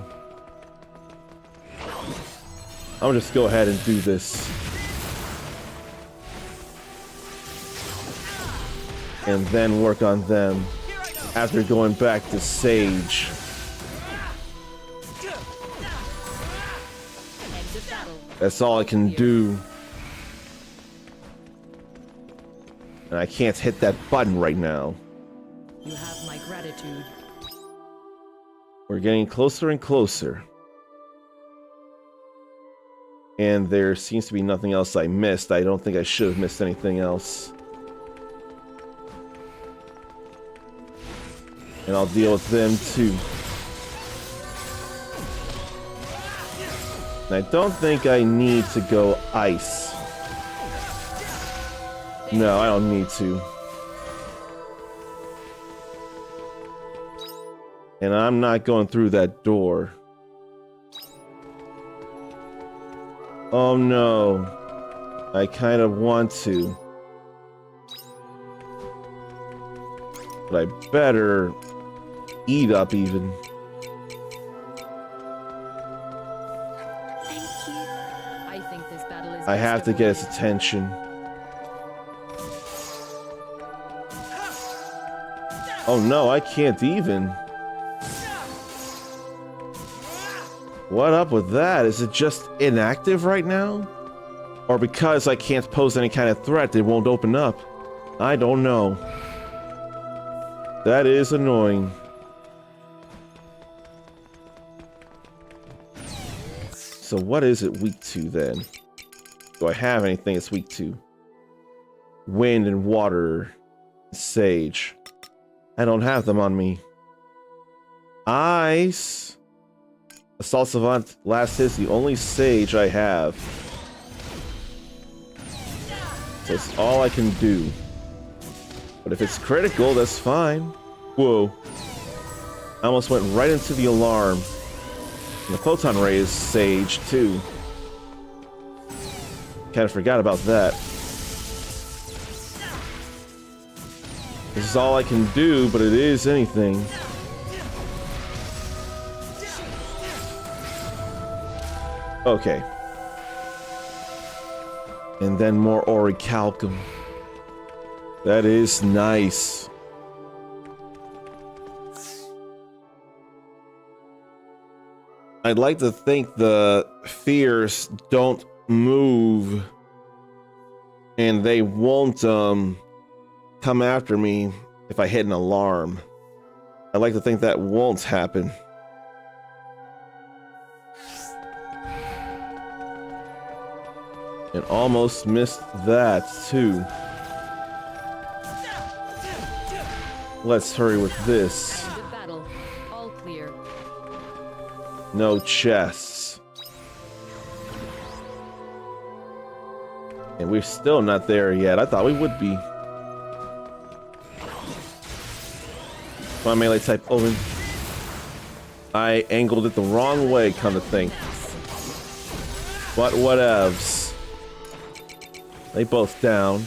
I'll just go ahead and do this. And then work on them after going back to Sage. That's all I can do. And I can't hit that button right now. You have my gratitude. We're getting closer and closer. And there seems to be nothing else I missed. I don't think I should have missed anything else. And I'll deal with them too. And I don't think I need to go ice. No, I don't need to. And I'm not going through that door. Oh no. I kind of want to. But I better eat up even. I think this battle is I have to get his avoided. attention. Oh no, I can't even. What up with that? Is it just inactive right now? Or because I can't pose any kind of threat, it won't open up? I don't know. That is annoying. So what is it weak to then? Do I have anything it's weak to? Wind and water. Sage. I don't have them on me. Ice. Assault Savant last is the only Sage I have. So it's all I can do. But if it's critical, that's fine. Whoa. I almost went right into the alarm. And the photon ray is Sage, too. Kind of forgot about that. This is all I can do, but it is anything. Okay. And then more orichalcum. That is nice. I'd like to think the fears don't move and they won't come after me if I hit an alarm. I'd like to think that won't happen. And almost missed that too. Let's hurry with this. End of battle. All clear. No chests. And we're still not there yet. I thought we would be. My melee type open. I angled it the wrong way, come to think. But whatevs. They both down.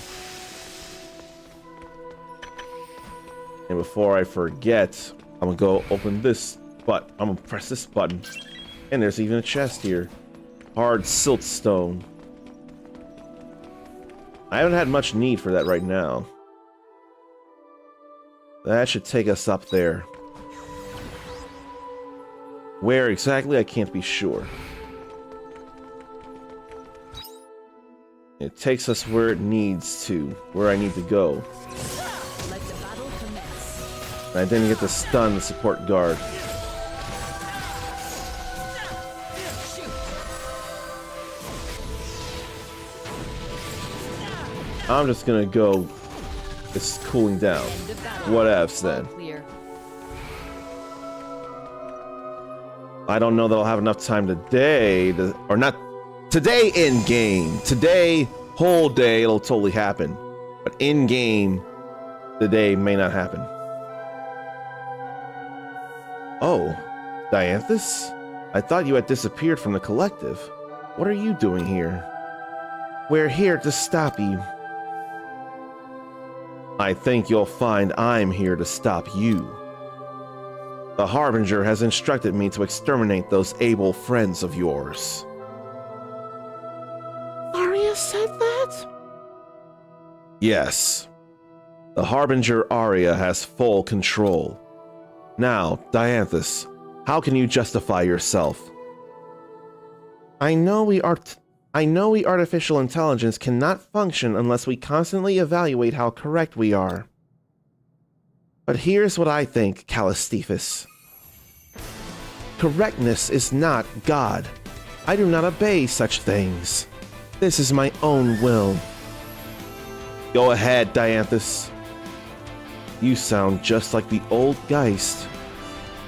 And before I forget, I'm gonna go open this button. I'm gonna press this button. And there's even a chest here. Hard siltstone. I haven't had much need for that right now. That should take us up there. Where exactly, I can't be sure. It takes us where it needs to, where I need to go. Let the battle commence. I didn't get to stun the support guard. I'm just gonna go. It's cooling down. End of battle. Whatevs All then. clear. I don't know that I'll have enough time today to, or not today in game. Today, whole day, it'll totally happen. But in game, the day may not happen. Oh, Dianthus? I thought you had disappeared from the collective. What are you doing here? We're here to stop you. I think you'll find I'm here to stop you. The Harbinger has instructed me to exterminate those able friends of yours. Arya said that? Yes. The Harbinger Arya has full control. Now, Dianthus, how can you justify yourself? I know we artificial intelligence cannot function unless we constantly evaluate how correct we are. But here's what I think, Calistephus. Correctness is not God. I do not obey such things. This is my own will. Go ahead, Dianthus. You sound just like the old Geist.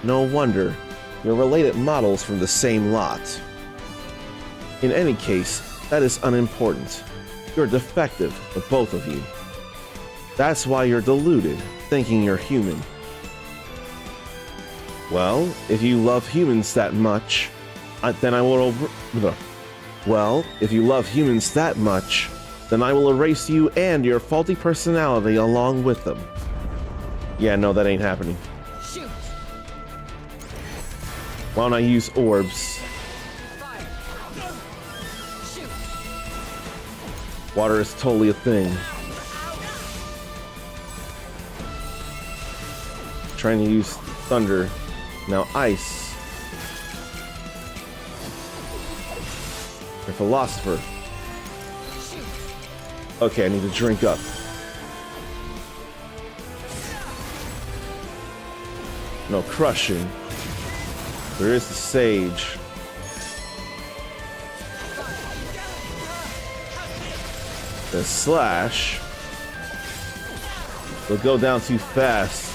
No wonder. You're related models from the same lot. In any case, that is unimportant. You're defective, the both of you. That's why you're deluded, thinking you're human. Well, if you love humans that much, then I will... Well, if you love humans that much, then I will erase you and your faulty personality along with them. Yeah, no, that ain't happening. Shoot. Why don't I use orbs? Fire. Shoot. Water is totally a thing. Trying to use thunder. Now ice. Your philosopher. Okay, I need to drink up. No crushing. There is the sage. The slash. Will go down too fast.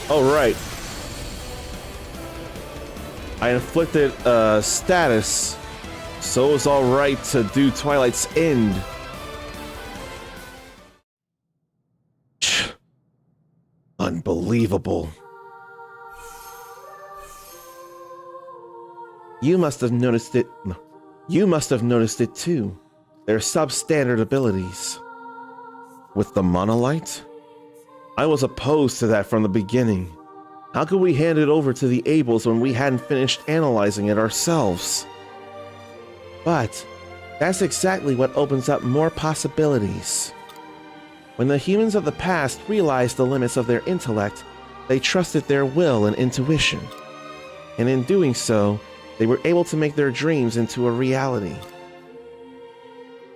Oh, right. I inflicted status, so it's alright to do Twilight's End. Unbelievable. You must have noticed it. You must have noticed it too. They're substandard abilities. With the monolith? I was opposed to that from the beginning. How could we hand it over to the Ables when we hadn't finished analyzing it ourselves? But that's exactly what opens up more possibilities. When the humans of the past realized the limits of their intellect, they trusted their will and intuition. And in doing so, they were able to make their dreams into a reality.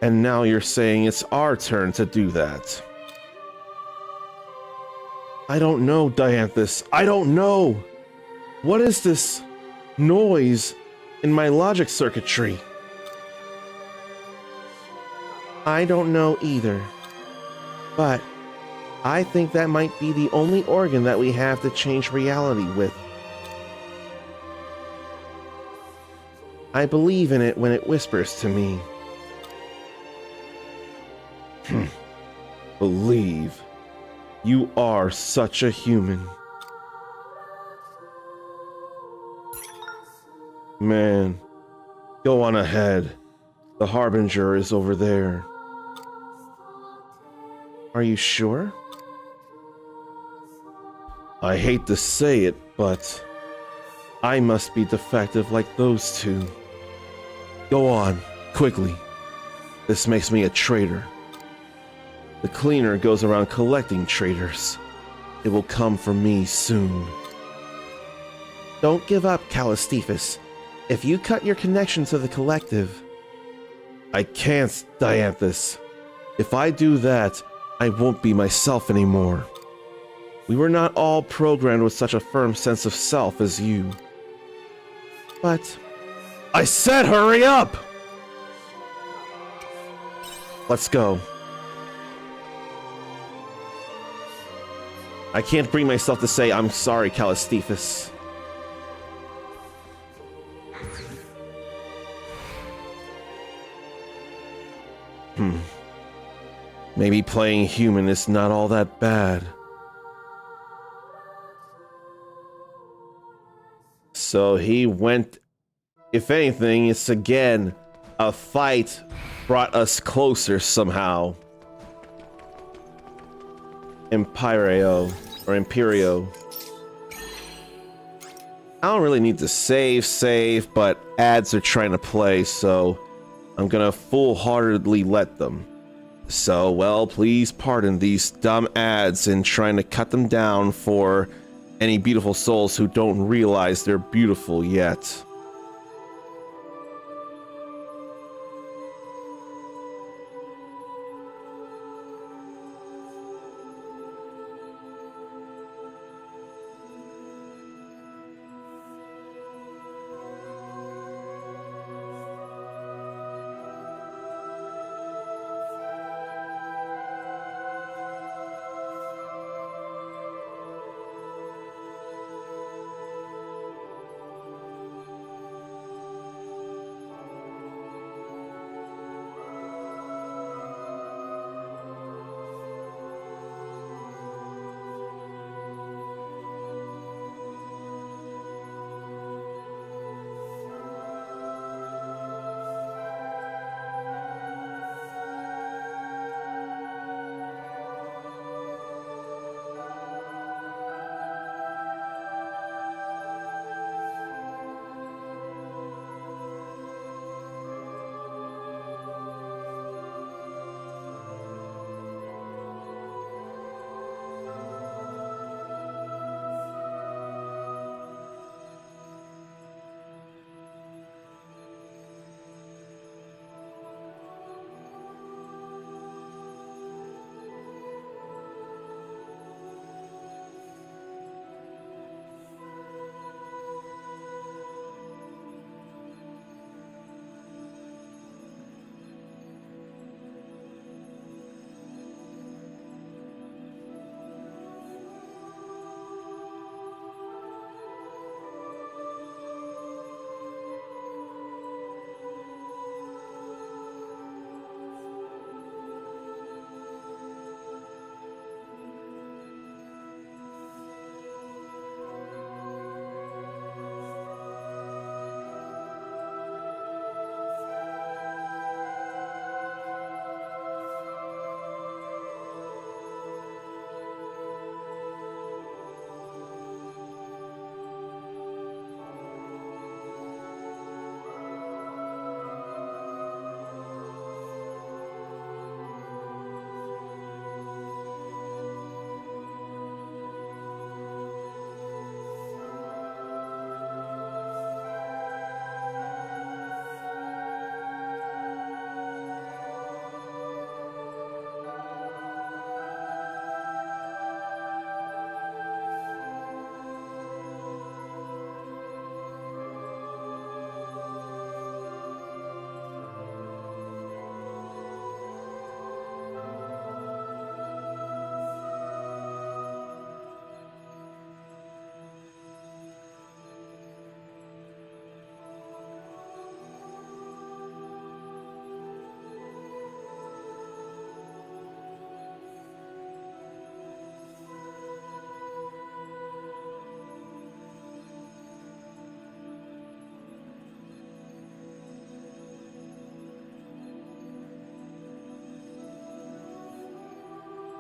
And now you're saying it's our turn to do that. I don't know, Dianthus. I don't know. What is this noise in my logic circuitry? I don't know either. But I think that might be the only organ that we have to change reality with. I believe in it when it whispers to me. Believe. You are such a human. Man, go on ahead. The Harbinger is over there. Are you sure? I hate to say it, but I must be defective like those two. Go on, quickly. This makes me a traitor. The cleaner goes around collecting traitors. It will come for me soon. Don't give up, Calistephus. If you cut your connection to the collective... I can't, Dianthus. If I do that, I won't be myself anymore. We were not all programmed with such a firm sense of self as you. But... I said hurry up! Let's go. I can't bring myself to say I'm sorry, Calistephus. Maybe playing human is not all that bad. So he went... If anything, it's again a fight brought us closer somehow. Imperio. I don't really need to save, but ads are trying to play, so I'm gonna full-heartedly let them. So, well, please pardon these dumb ads and trying to cut them down for any beautiful souls who don't realize they're beautiful yet.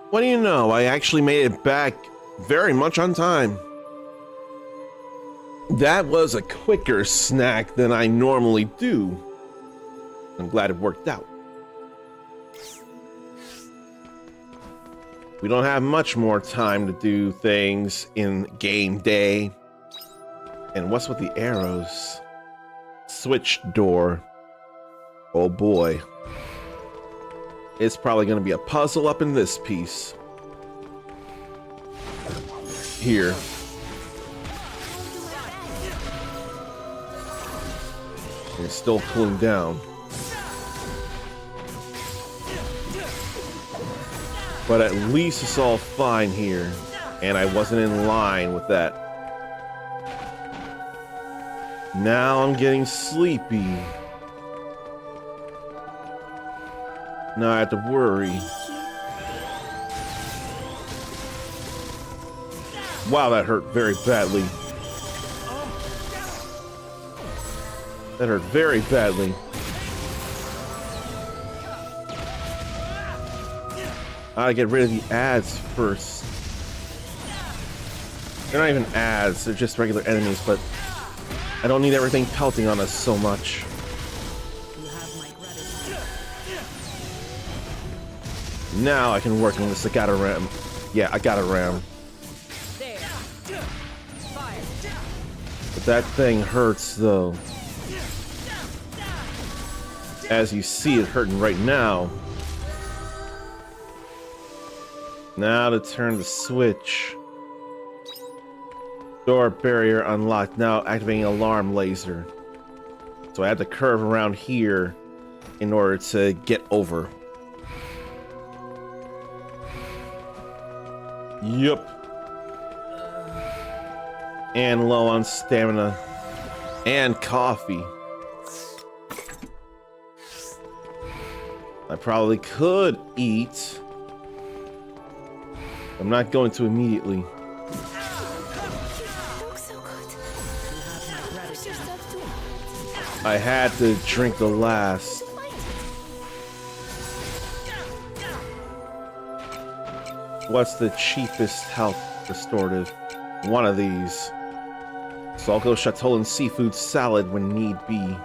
What do you know? I actually made it back very much on time. That was a quicker snack than I normally do. I'm glad it worked out. We don't have much more time to do things in game day. And what's with the arrows? Switch door. Oh boy. It's probably going to be a puzzle up in this piece. Here. It's still cooling down. But at least it's all fine here. And I wasn't in line with that. Now I'm getting sleepy. Now I have to worry. Wow, that hurt very badly. That hurt very badly. I gotta get rid of the ads first. They're not even ads, they're just regular enemies, but I don't need everything pelting on us so much. Now I can work on this. I got a ram. Yeah, I got a ram. But that thing hurts though. As you see it hurting right now. Now to turn the switch. Door barrier unlocked. Now activating alarm laser. So I had to curve around here in order to get over. Yup. And low on stamina. And coffee. I probably could eat. I'm not going to immediately. Looks so good. Push yourself to I had to drink the last. What's the cheapest health restorative? One of these. So I'll go Chateau and seafood salad when need be.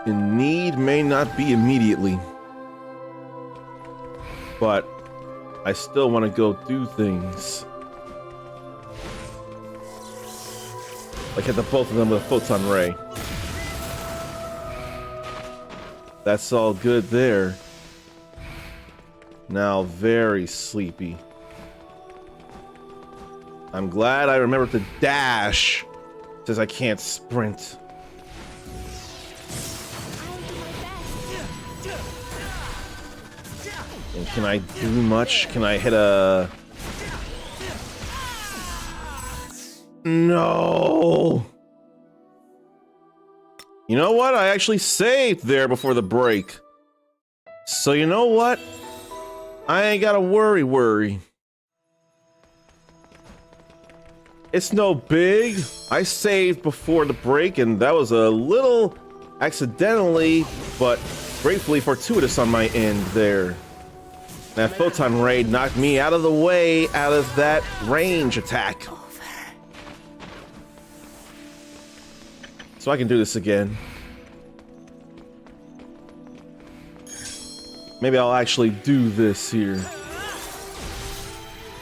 And need may not be immediately. But I still want to go do things. Like hit the both of them with a photon ray. That's all good there. Now very sleepy. I'm glad I remembered to dash. Says I can't sprint. And can I do much? Can I hit a... No! You know what? I actually saved there before the break. So you know what? I ain't gotta worry. It's no big. I saved before the break, and that was a little accidentally, but gratefully fortuitous on my end there. That photon ray knocked me out of the way out of that range attack. So I can do this again. Maybe I'll actually do this here.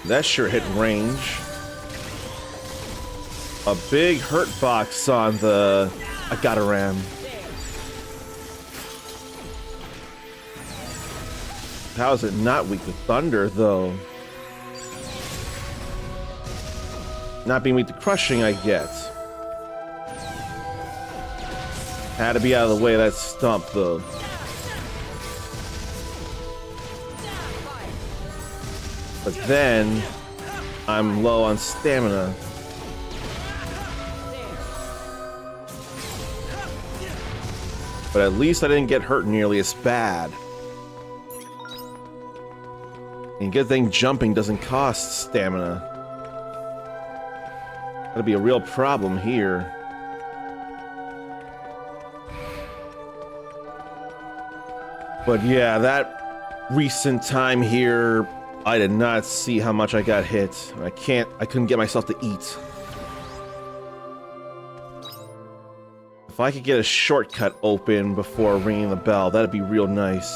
That sure hit range. A big hurt box on the... I got a ram. How is it not weak to thunder, though? Not being weak to crushing, I get. Had to be out of the way of that stump, though. But then, I'm low on stamina. But at least I didn't get hurt nearly as bad. And good thing jumping doesn't cost stamina. That'll be a real problem here. But yeah, that recent time here, I did not see how much I got hit. I couldn't get myself to eat. If I could get a shortcut open before ringing the bell, that'd be real nice.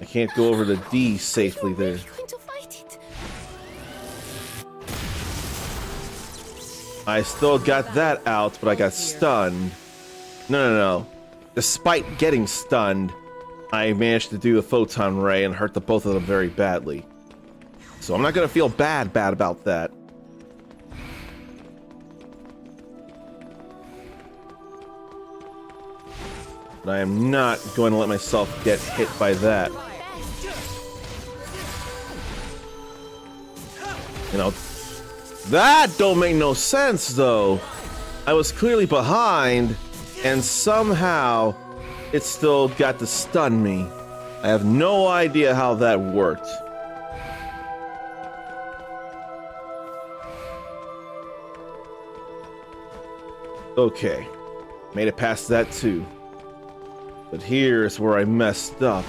I can't go over to D safely there. Going to fight it. I still got that out, but I got stunned. No. Despite getting stunned, I managed to do the photon ray and hurt the both of them very badly. So I'm not gonna feel bad about that. But I am not going to let myself get hit by that. You know, that don't make no sense though. I was clearly behind, and somehow it still got to stun me. I have no idea how that worked. Okay, made it past that too. But here's where I messed up.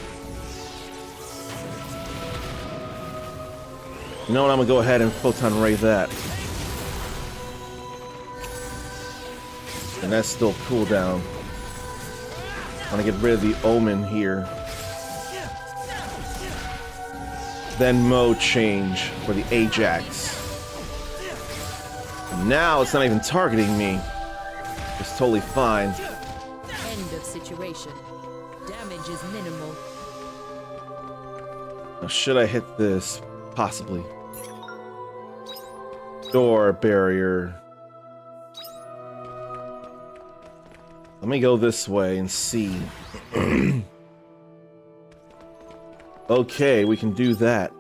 You know what, I'm gonna go ahead and photon ray that. And that's still cooldown. I want to get rid of the omen here. Then mode change for the Ajax. And now it's not even targeting me. It's totally fine. End of situation. Damage is minimal. Now, should I hit this? Possibly. Door barrier. Let me go this way and see. Okay, we can do that.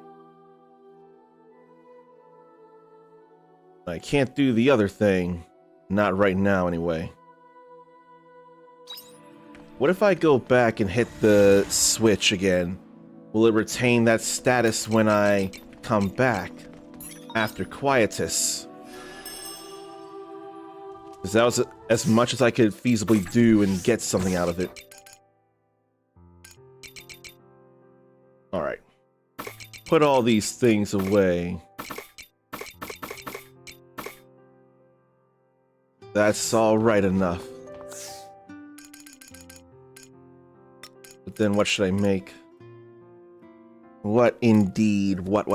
I can't do the other thing. Not right now, anyway. What if I go back and hit the switch again? Will it retain that status when I come back after Quietus? Because that was as much as I could feasibly do and get something out of it. Alright. Put all these things away. That's alright enough. But then what should I make? What indeed? What?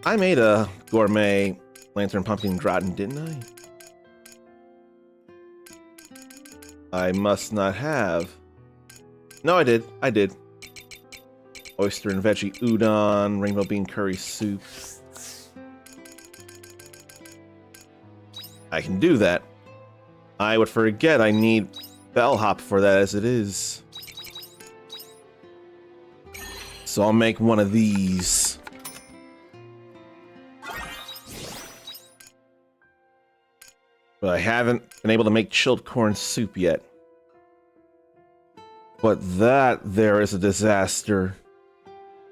I made a gourmet lantern pumpkin gratin, didn't I? I must not have. No, I did. Oyster and veggie udon, rainbow bean curry soup. I can do that. I would forget I need bellhop for that as it is. So I'll make one of these. But I haven't been able to make chilled corn soup yet. But that there is a disaster.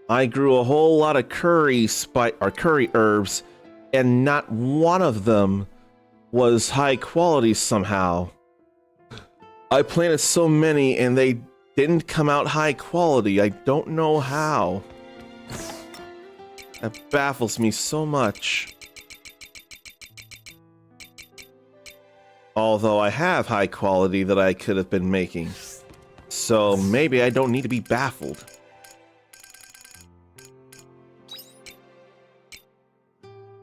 I grew a whole lot of curry herbs, and not one of them was high quality somehow. I planted so many and they didn't come out high quality. I don't know how. That baffles me so much. Although I have high quality that I could have been making. So maybe I don't need to be baffled.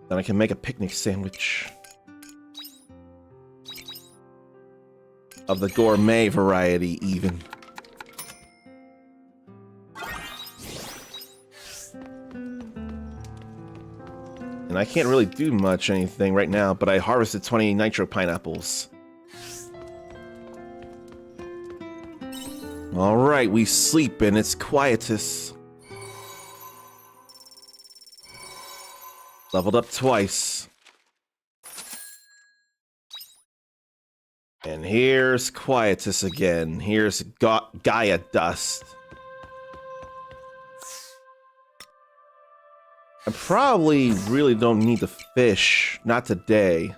Then I can make a picnic sandwich. Of the gourmet variety, even. And I can't really do much anything right now, but I harvested 20 nitro pineapples. Alright, we sleep and it's Quietus. Leveled up twice. And here's Quietus again. Here's Gaia Dust. I probably really don't need to fish. Not today.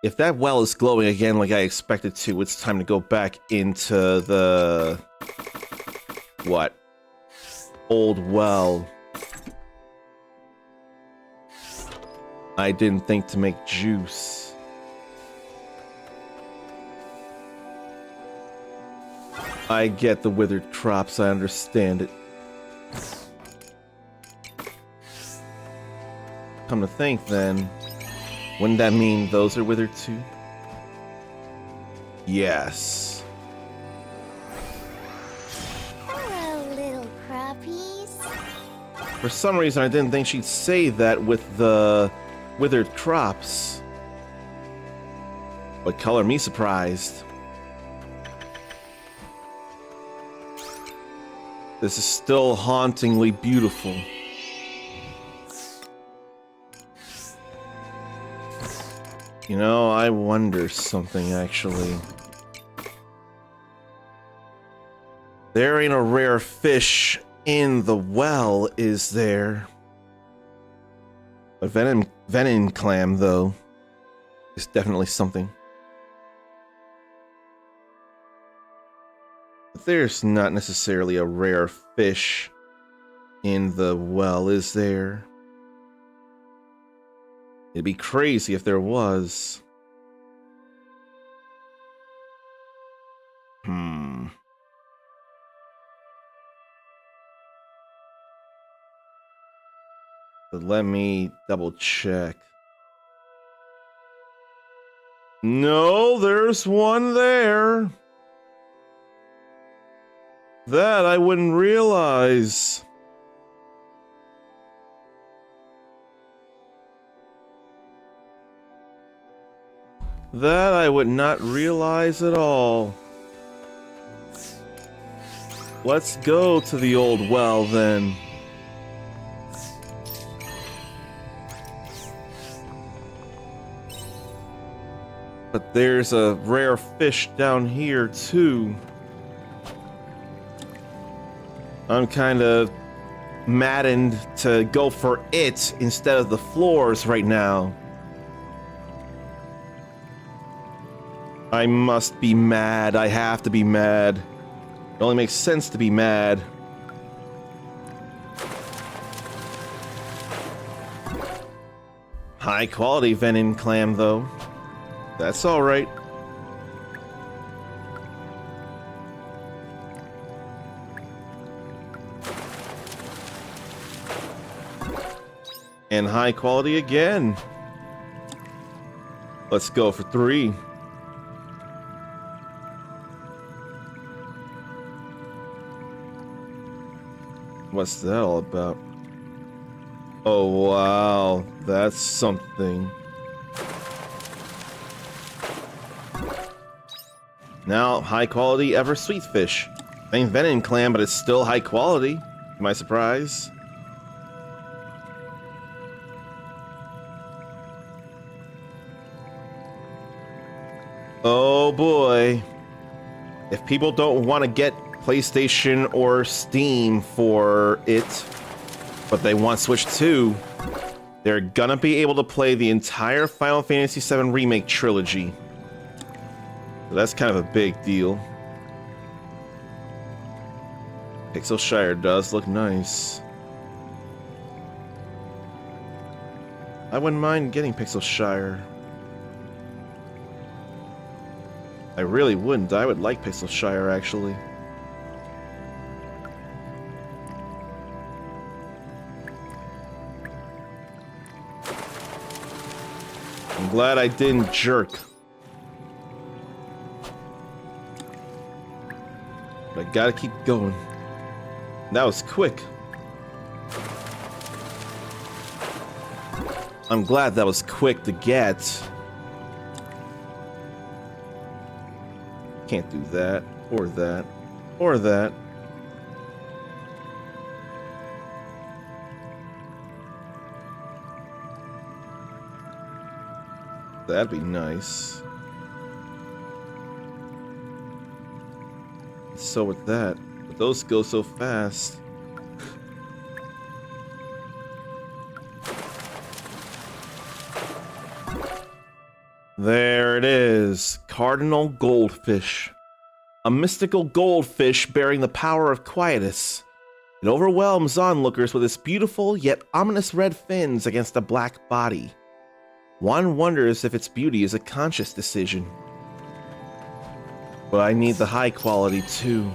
If that well is glowing again like I expected to, it's time to go back into the... what? Old well. I didn't think to make juice. I get the withered crops, I understand it. Come to think then, wouldn't that mean those are withered too? Yes. Hello, little crappies. For some reason I didn't think she'd say that with the withered crops. But color me surprised. This is still hauntingly beautiful. You know, I wonder something actually. There ain't a rare fish in the well, is there? But venom clam, though, is definitely something. But there's not necessarily a rare fish in the well, is there? It'd be crazy if there was. But let me double check. No, there's one there. That I wouldn't realize. That I would not realize at all. Let's go to the old well then. But there's a rare fish down here too. I'm kind of maddened to go for it instead of the floors right now. I must be mad. I have to be mad. It only makes sense to be mad. High quality venom clam, though. That's alright. And high quality again. Let's go for 3. What's that all about? Oh wow, that's something. Now, high quality ever sweet fish. I mean venom clam, but it's still high quality. To my surprise. Oh boy. If people don't want to get PlayStation or Steam for it, but they want Switch 2, they're gonna be able to play the entire Final Fantasy VII Remake trilogy. So that's kind of a big deal. Pixelshire does look nice. I wouldn't mind getting Pixelshire. I really wouldn't. I would like Pixelshire, actually. I'm glad I didn't jerk. But I gotta keep going. That was quick. I'm glad that was quick to get. Can't do that, or that, or that. That'd be nice. So with that, but those go so fast. There it is. Cardinal Goldfish. A mystical goldfish bearing the power of quietus. It overwhelms onlookers with its beautiful yet ominous red fins against a black body. One wonders if its beauty is a conscious decision. But I need the high quality too.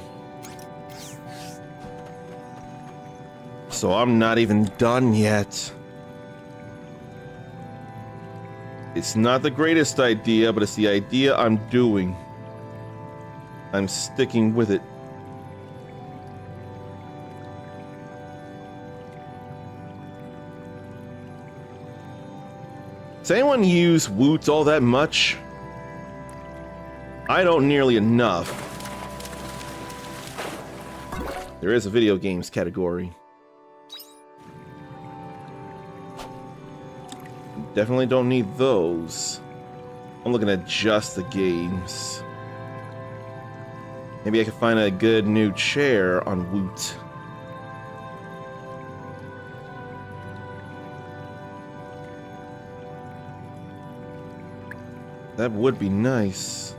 So I'm not even done yet. It's not the greatest idea, but it's the idea I'm doing. I'm sticking with it. Does anyone use Woot all that much? I don't nearly enough. There is a video games category. Definitely don't need those. I'm looking at just the games. Maybe I could find a good new chair on Woot. That would be nice.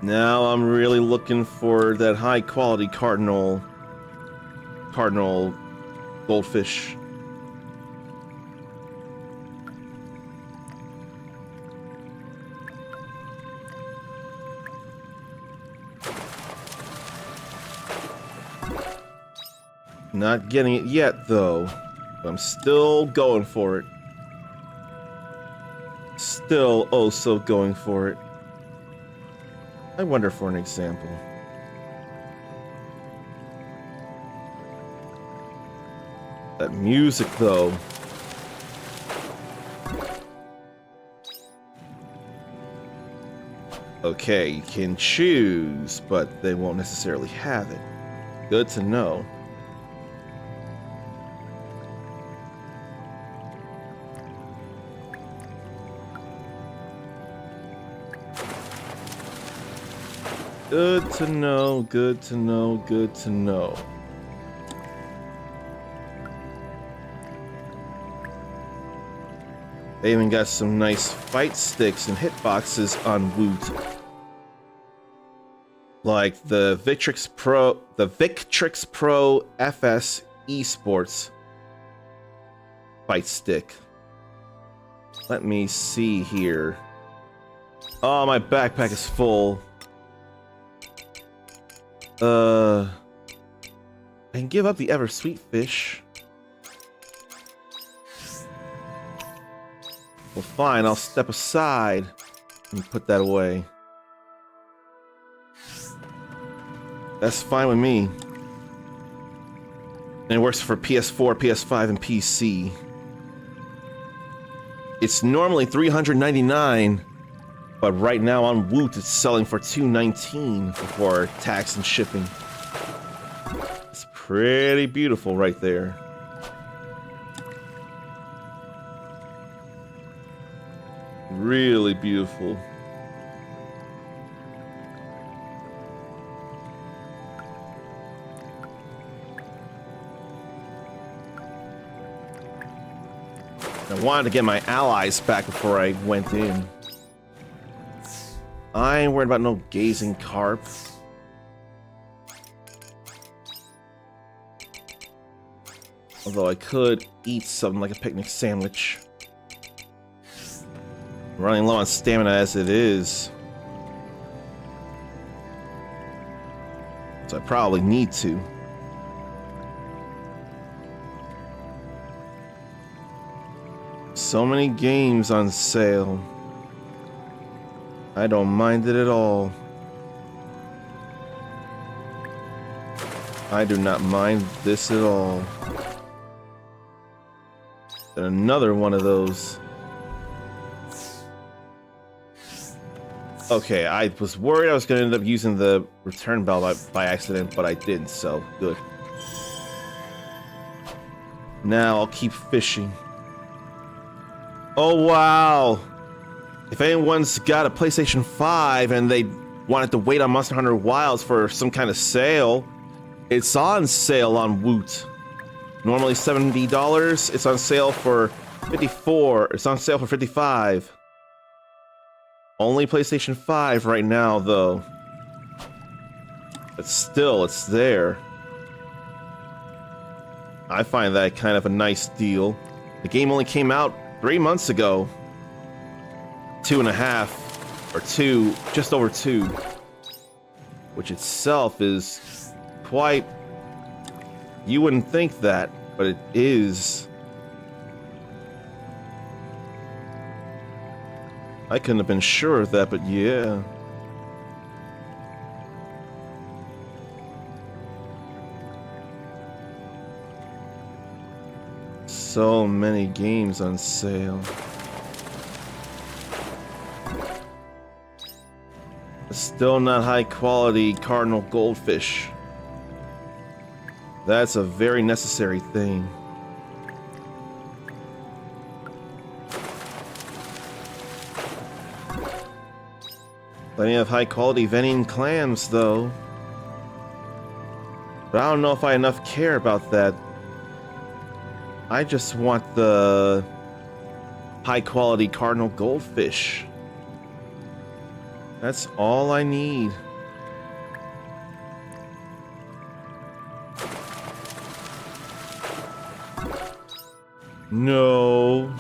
Now I'm really looking for that high quality cardinal goldfish. Not getting it yet though. I'm still going for it. Still oh so going for it. I wonder for an example. That music though. Okay, you can choose, but they won't necessarily have it. Good to know. Good to know, good to know, good to know. They even got some nice fight sticks and hitboxes on Woot. Like the Victrix Pro FS Esports fight stick. Let me see here. Oh, my backpack is full. I can give up the ever sweet fish. Well, fine, I'll step aside and put that away. That's fine with me. And it works for PS4, PS5, and PC. It's normally $399. But right now on Woot, it's selling for $219 before tax and shipping. It's pretty beautiful right there. Really beautiful. I wanted to get my allies back before I went in. I ain't worried about no gazing carp. Although I could eat something like a picnic sandwich. I'm running low on stamina as it is. So I probably need to. So many games on sale. I don't mind it at all. I do not mind this at all. Then another one of those. Okay, I was worried I was going to end up using the return bell by accident, but I didn't, so good. Now I'll keep fishing. Oh, wow. If anyone's got a PlayStation 5 and they wanted to wait on Monster Hunter Wilds for some kind of sale, it's on sale on Woot. Normally $70. It's on sale for 54. It's on sale for 55. Only PlayStation 5 right now, though. But still, it's there. I find that kind of a nice deal. The game only came out 3 months ago. 2.5 or 2, just over 2. Which itself is quite... You wouldn't think that, but it is. I couldn't have been sure of that, but yeah. So many games on sale. Still not high quality cardinal goldfish. That's a very necessary thing. Plenty of high quality venin clams though. But I don't know if I enough care about that. I just want the high quality cardinal goldfish. That's all I need. No.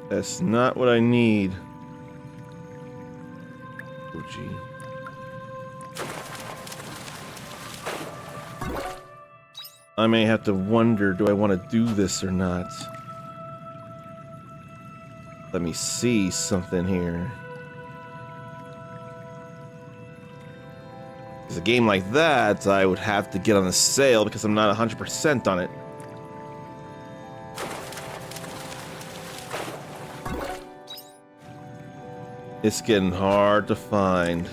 That's not what I need. Oh, gee. I may have to wonder, do I want to do this or not? Let me see something here. Because a game like that, I would have to get on a sale because I'm not 100% on it. It's getting hard to find.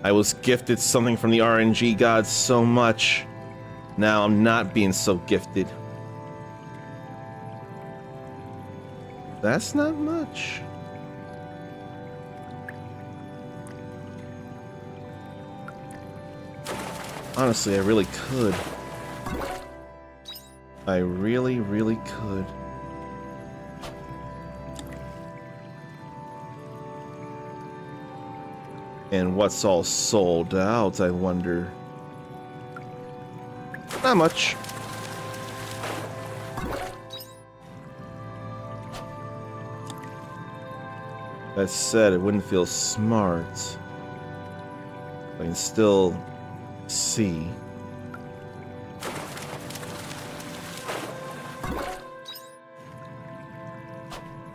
I was gifted something from the RNG gods so much. Now I'm not being so gifted. That's not much. Honestly, I really could. I really, really could. And what's all sold out, I wonder? Not much. That said, it wouldn't feel smart. I can still see.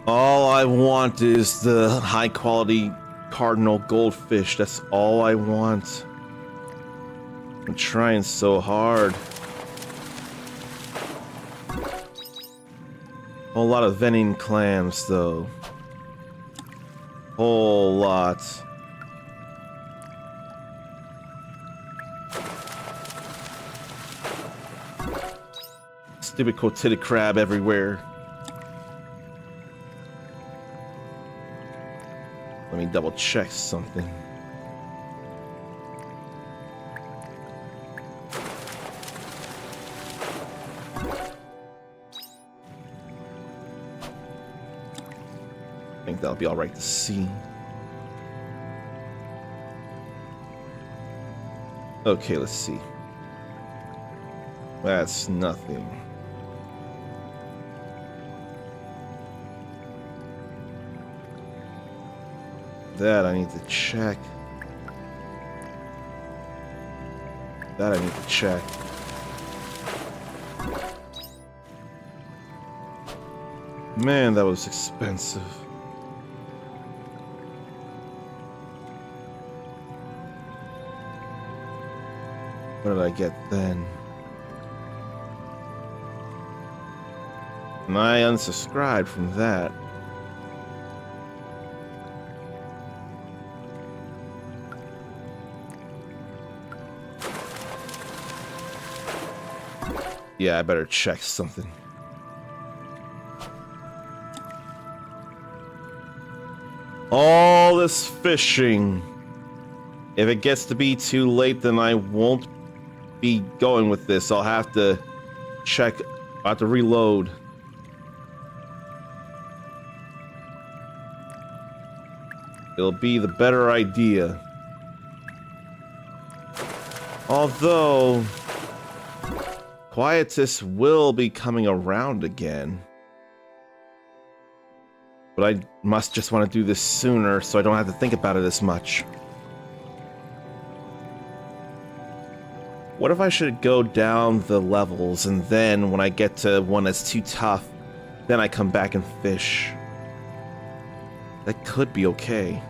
All I want is the high quality cardinal goldfish. That's all I want. I'm trying so hard. Whole lot of venin clams though. Whole lot. Stupid coated crab everywhere. Let me double check something. I think that'll be alright to see. Okay, let's see. That's nothing. That I need to check. That I need to check. Man, that was expensive. What did I get then? And I unsubscribed from that. Yeah, I better check something. All this fishing If it gets to be too late, then I won't be going with this. I'll have to check. I'll have to reload. It'll be the better idea. Although, Quietus will be coming around again. But I must just want to do this sooner so I don't have to think about it as much. What if I should go down the levels and then when I get to one that's too tough, then I come back and fish? That could be okay.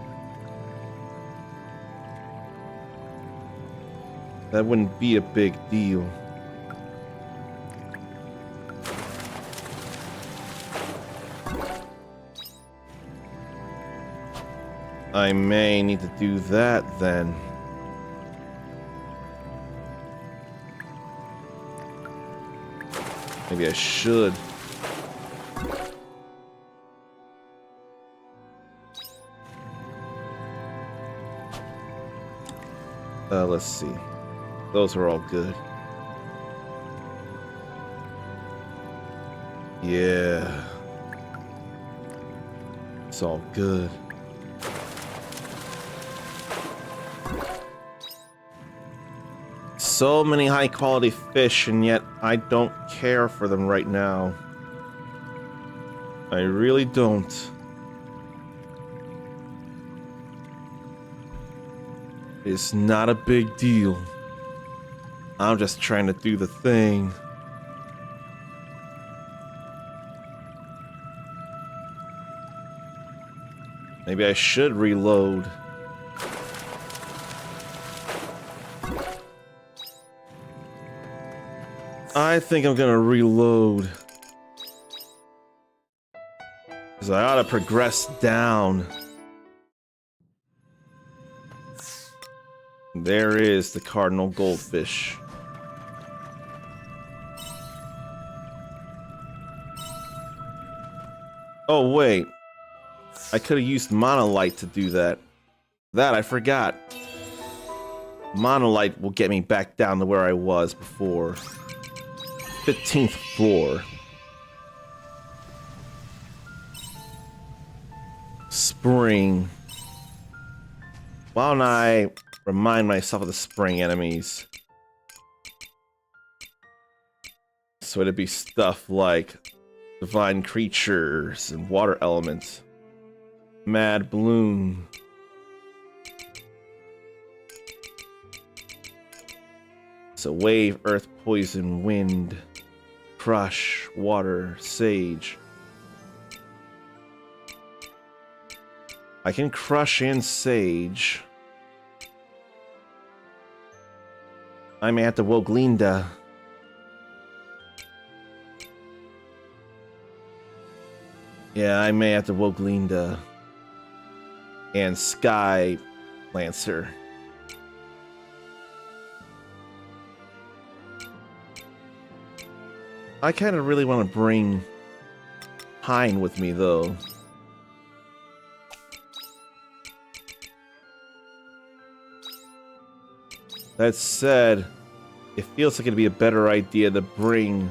That wouldn't be a big deal. I may need to do that then. Maybe I should. Let's see. Those are all good. Yeah. It's all good. So many high quality fish, and yet I don't care for them right now. I really don't. It's not a big deal. I'm just trying to do the thing. Maybe I should reload. I think I'm gonna reload. Because I ought to progress down. There is the cardinal goldfish. Oh wait, I could have used monolite to do that. That I forgot. Monolite will get me back down to where I was before. 15th floor. Spring. Why don't I remind myself of the spring enemies? So it'd be stuff like divine creatures and water elements. Mad bloom. So wave, earth, poison, wind, crush, water, sage. I can crush and sage. I may have to Woglinda. Yeah, I may have to Woglinda. And Sky Lancer. I kind of really want to bring Pine with me, though. That said, it feels like it'd be a better idea to bring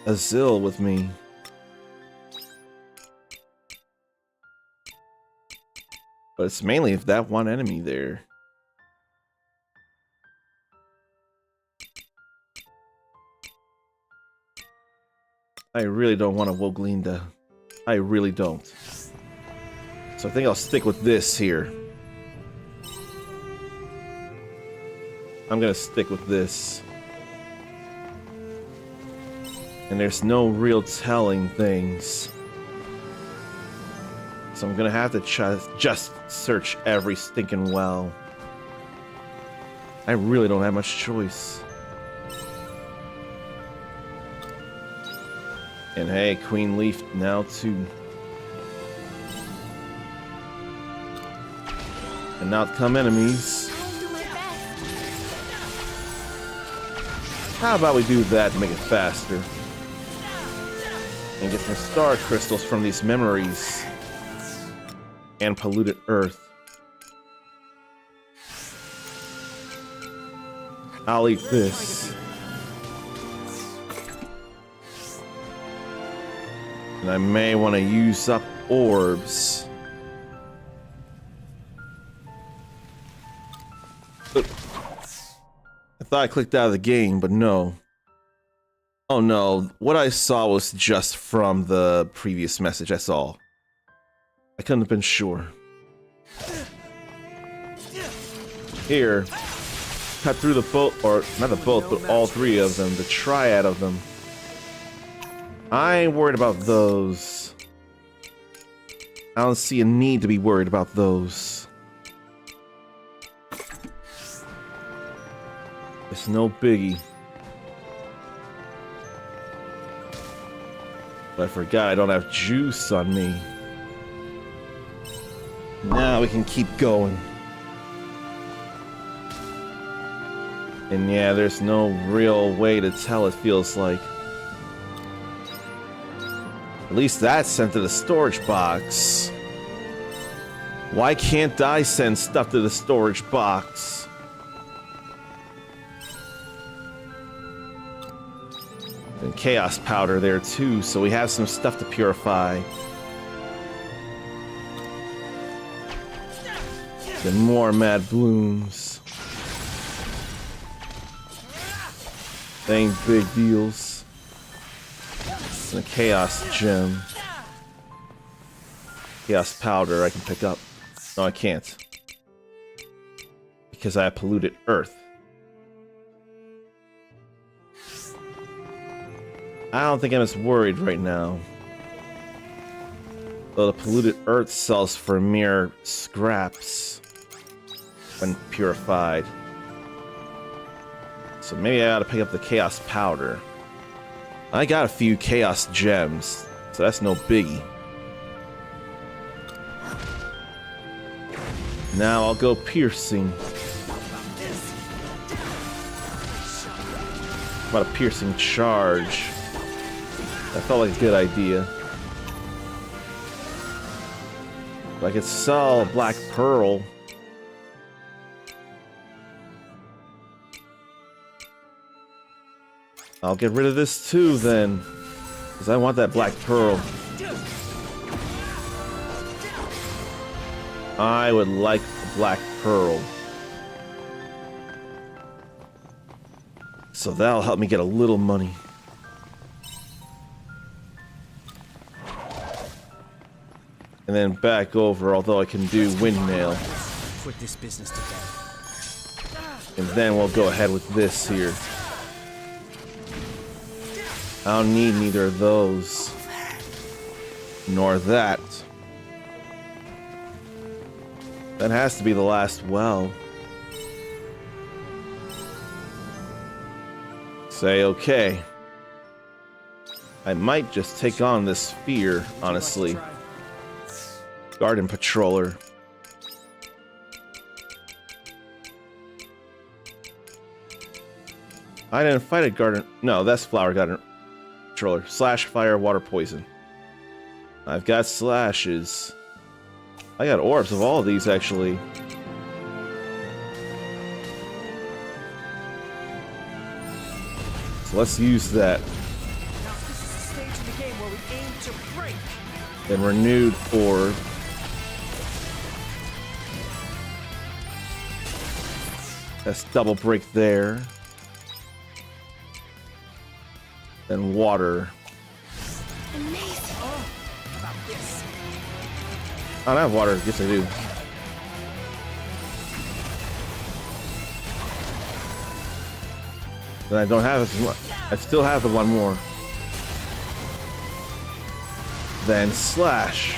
Azil with me. But it's mainly if that one enemy there. I really don't want a Woglinda. I really don't. So I think I'll stick with this here. I'm gonna stick with this. And there's no real telling things. So I'm gonna have to just search every stinking well. I really don't have much choice. And hey, Queen Leaf now too. And out come enemies. How about we do that to make it faster? And get some star crystals from these memories. And polluted earth. I'll eat this. And I may want to use up orbs. Oop. I thought I clicked out of the game, but no. Oh no, what I saw was just from the previous message, that's all. I couldn't have been sure. Here. Cut through the both, or not the both, but all three of them, the triad of them. I ain't worried about those. I don't see a need to be worried about those. It's no biggie. But I forgot I don't have juice on me. Now we can keep going. And yeah, there's no real way to tell, it feels like. At least that's sent to the storage box. Why can't I send stuff to the storage box? And chaos powder there too, so we have some stuff to purify. And more mad blooms. They ain't big deals. And a chaos gem. Chaos powder I can pick up. No, I can't. Because I have polluted earth. I don't think I'm as worried right now. Though the polluted earth sells for mere scraps when purified. So maybe I gotta pick up the chaos powder. I got a few chaos gems, so that's no biggie. Now I'll go piercing. How about a piercing charge? That felt like a good idea. But I could sell a black pearl. I'll get rid of this too then, because I want that black pearl. I would like the black pearl. So that'll help me get a little money. And then back over, although I can do windmail. Put this business to bed. And then we'll go ahead with this here. I don't need neither of those. Nor that. That has to be the last well. Say okay. I might just take on this sphere, honestly. Garden Patroller. I didn't fight a garden. No, that's Flower Garden Patroller. Slash, fire, water, poison. I've got slashes. I got orbs of all of these, actually. So let's use that. Now this is the stage in the game where we aim to break. Then renewed orb. That's double break there. Then water. Amazing. Oh, how about this? I don't have water. Yes, I do. Then I don't have it. I still have the one more. Then slash.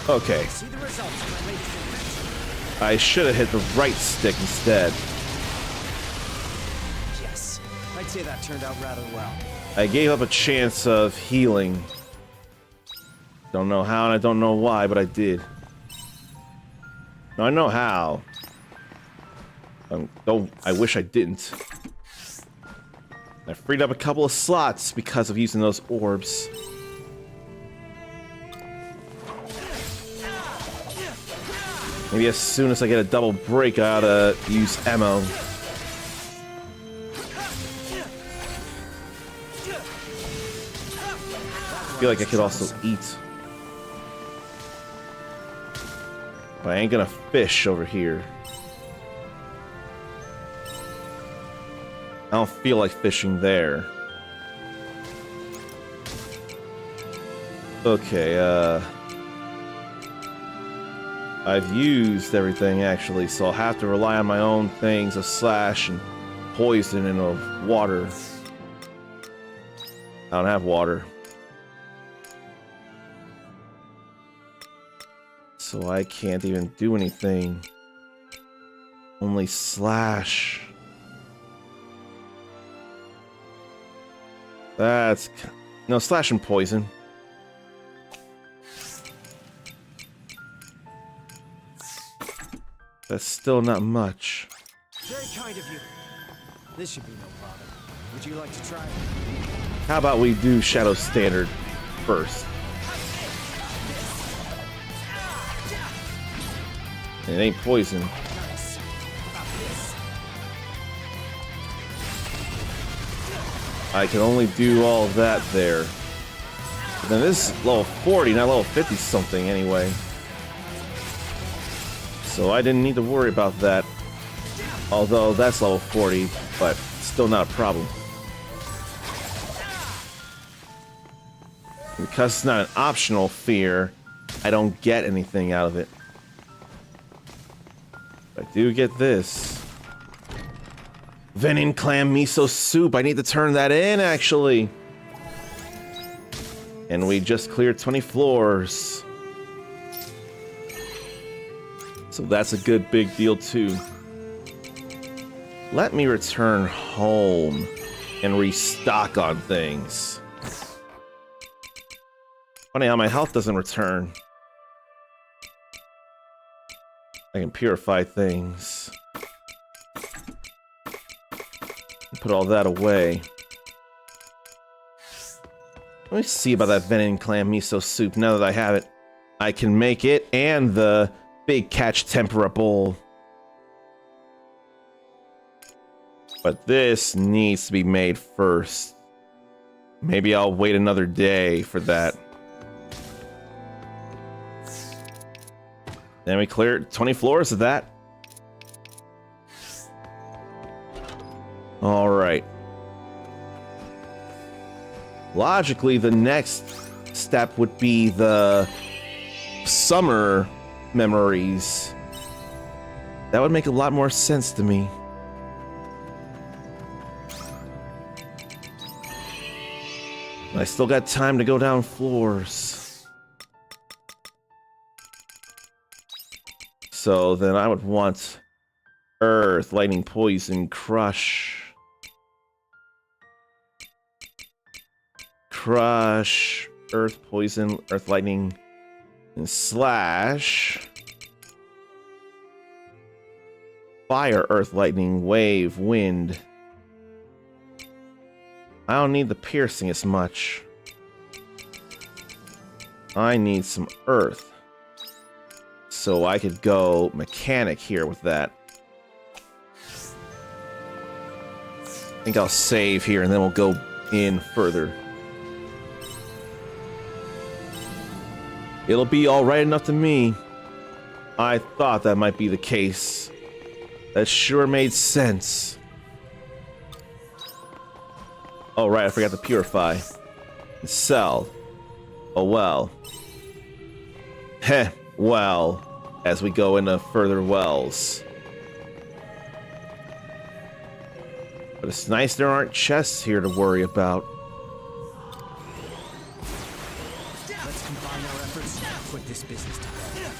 Okay. See the results of my latest invention. I should have hit the right stick instead. Yes, I'd say that turned out rather well. I gave up a chance of healing. Don't know how and I don't know why, but I did. No, I know how. I wish I didn't. I freed up a couple of slots because of using those orbs. Maybe as soon as I get a double break, I ought to use ammo. I feel like I could also eat. But I ain't gonna fish over here. I don't feel like fishing there. Okay, I've used everything actually, so I'll have to rely on my own things of slash and poison and of water. I don't have water. So I can't even do anything. Only slash. That's... No, slash and poison. That's still not much. Very kind of you. This should be no problem. Would you like to try? How about we do Shadow Standard first? It ain't poison. I can only do all that there. But then this is level 40, not level 50 something anyway. So I didn't need to worry about that. Although that's level 40, but still not a problem. Because it's not an optional fear, I don't get anything out of it. I do get this. Venin clam miso soup. I need to turn that in, actually. And we just cleared 20 floors. So that's a good big deal, too. Let me return home and restock on things. Funny how my health doesn't return. I can purify things. Put all that away. Let me see about that venin clam miso soup. Now that I have it, I can make it and the big catch tempura bowl. But this needs to be made first. Maybe I'll wait another day for that. Then we cleared 20 floors of that. All right. Logically, the next step would be the summer memories. That would make a lot more sense to me. I still got time to go down floors. So then I would want earth, lightning, poison, crush. Crush, earth, poison, earth, lightning, and slash. Fire, earth, lightning, wave, wind. I don't need the piercing as much. I need some earth. So I could go mechanic here with that. I think I'll save here and then we'll go in further. It'll be alright enough to me. I thought that might be the case. That sure made sense. Oh right, I forgot to purify. And sell. Oh well. Heh, well. As we go into further wells. But it's nice there aren't chests here to worry about. Let's combine our efforts and put this business together.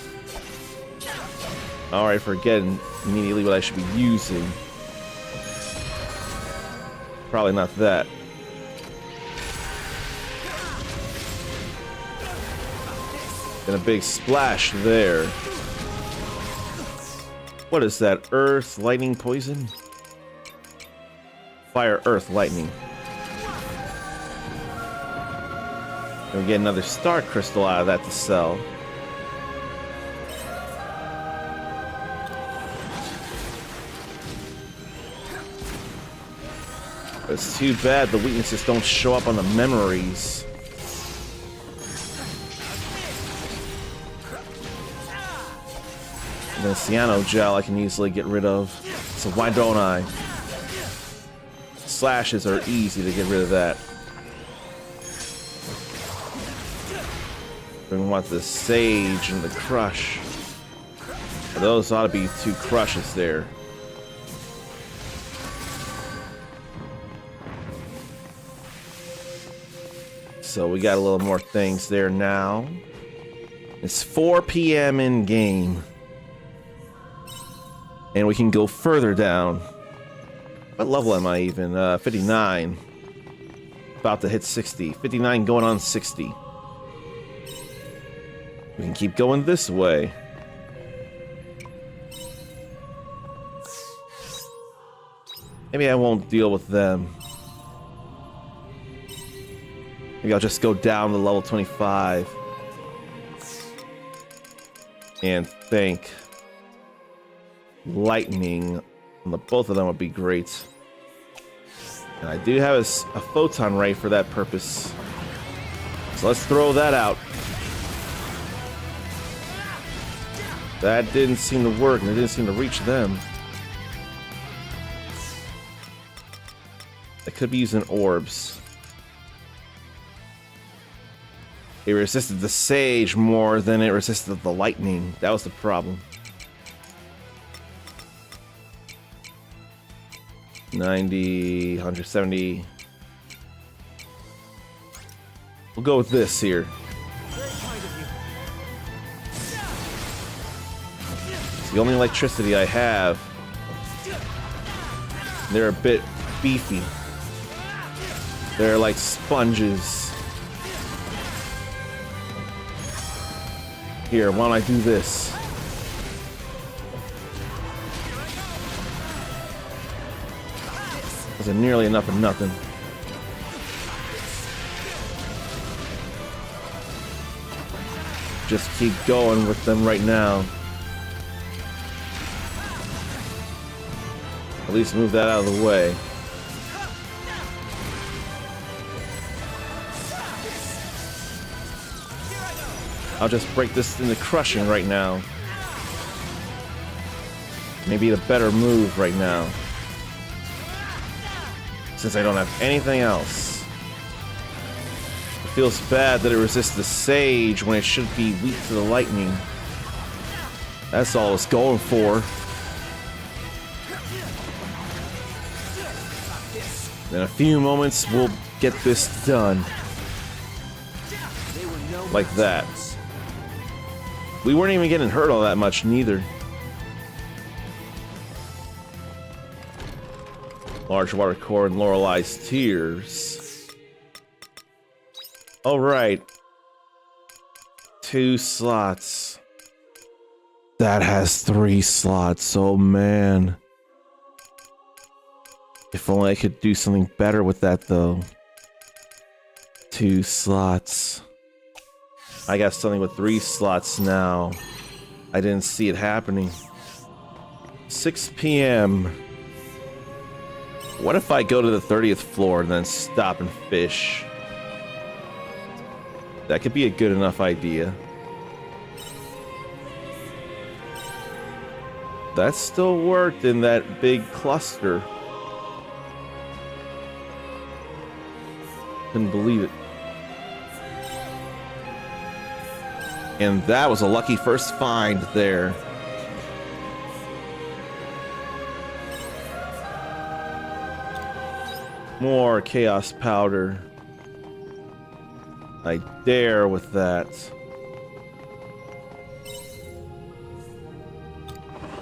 Alright, forgetting immediately what I should be using. Probably not that. And a big splash there. What is that? Earth, lightning, poison? Fire, earth, lightning. And we get another star crystal out of that to sell. It's too bad the weaknesses don't show up on the memories. And then cyano gel I can easily get rid of. So why don't I? Slashes are easy to get rid of that. We want the sage and the crush. Those ought to be 2 crushes there. So we got a little more things there now. It's 4 p.m. in game. And we can go further down. What level am I even? 59. About to hit 60. 59 going on 60. We can keep going this way. Maybe I won't deal with them. Maybe I'll just go down to level 25. And think. Lightning on the both of them would be great. And I do have a photon ray for that purpose. So let's throw that out. That didn't seem to work, and it didn't seem to reach them. I could be using orbs. It resisted the sage more than it resisted the lightning. That was the problem. 90, 170. We'll go with this here. It's the only electricity I have. They're a bit beefy. They're like sponges. Here, why don't I do this? Wasn't nearly enough of nothing. Just keep going with them right now. At least move that out of the way. I'll just break this into crushing right now. Maybe a better move right now. Since I don't have anything else. It feels bad that it resists the sage when it should be weak to the lightning. That's all it's going for. In a few moments, we'll get this done. Like that. We weren't even getting hurt all that much, neither. Large water core and Lorelei's tears. Alright. 2 slots. That has 3 slots, oh man. If only I could do something better with that though. 2 slots. I got something with 3 slots now. I didn't see it happening. 6 p.m. What if I go to the 30th floor and then stop and fish? That could be a good enough idea. That still worked in that big cluster. Couldn't believe it. And that was a lucky first find there. More chaos powder. I dare with that.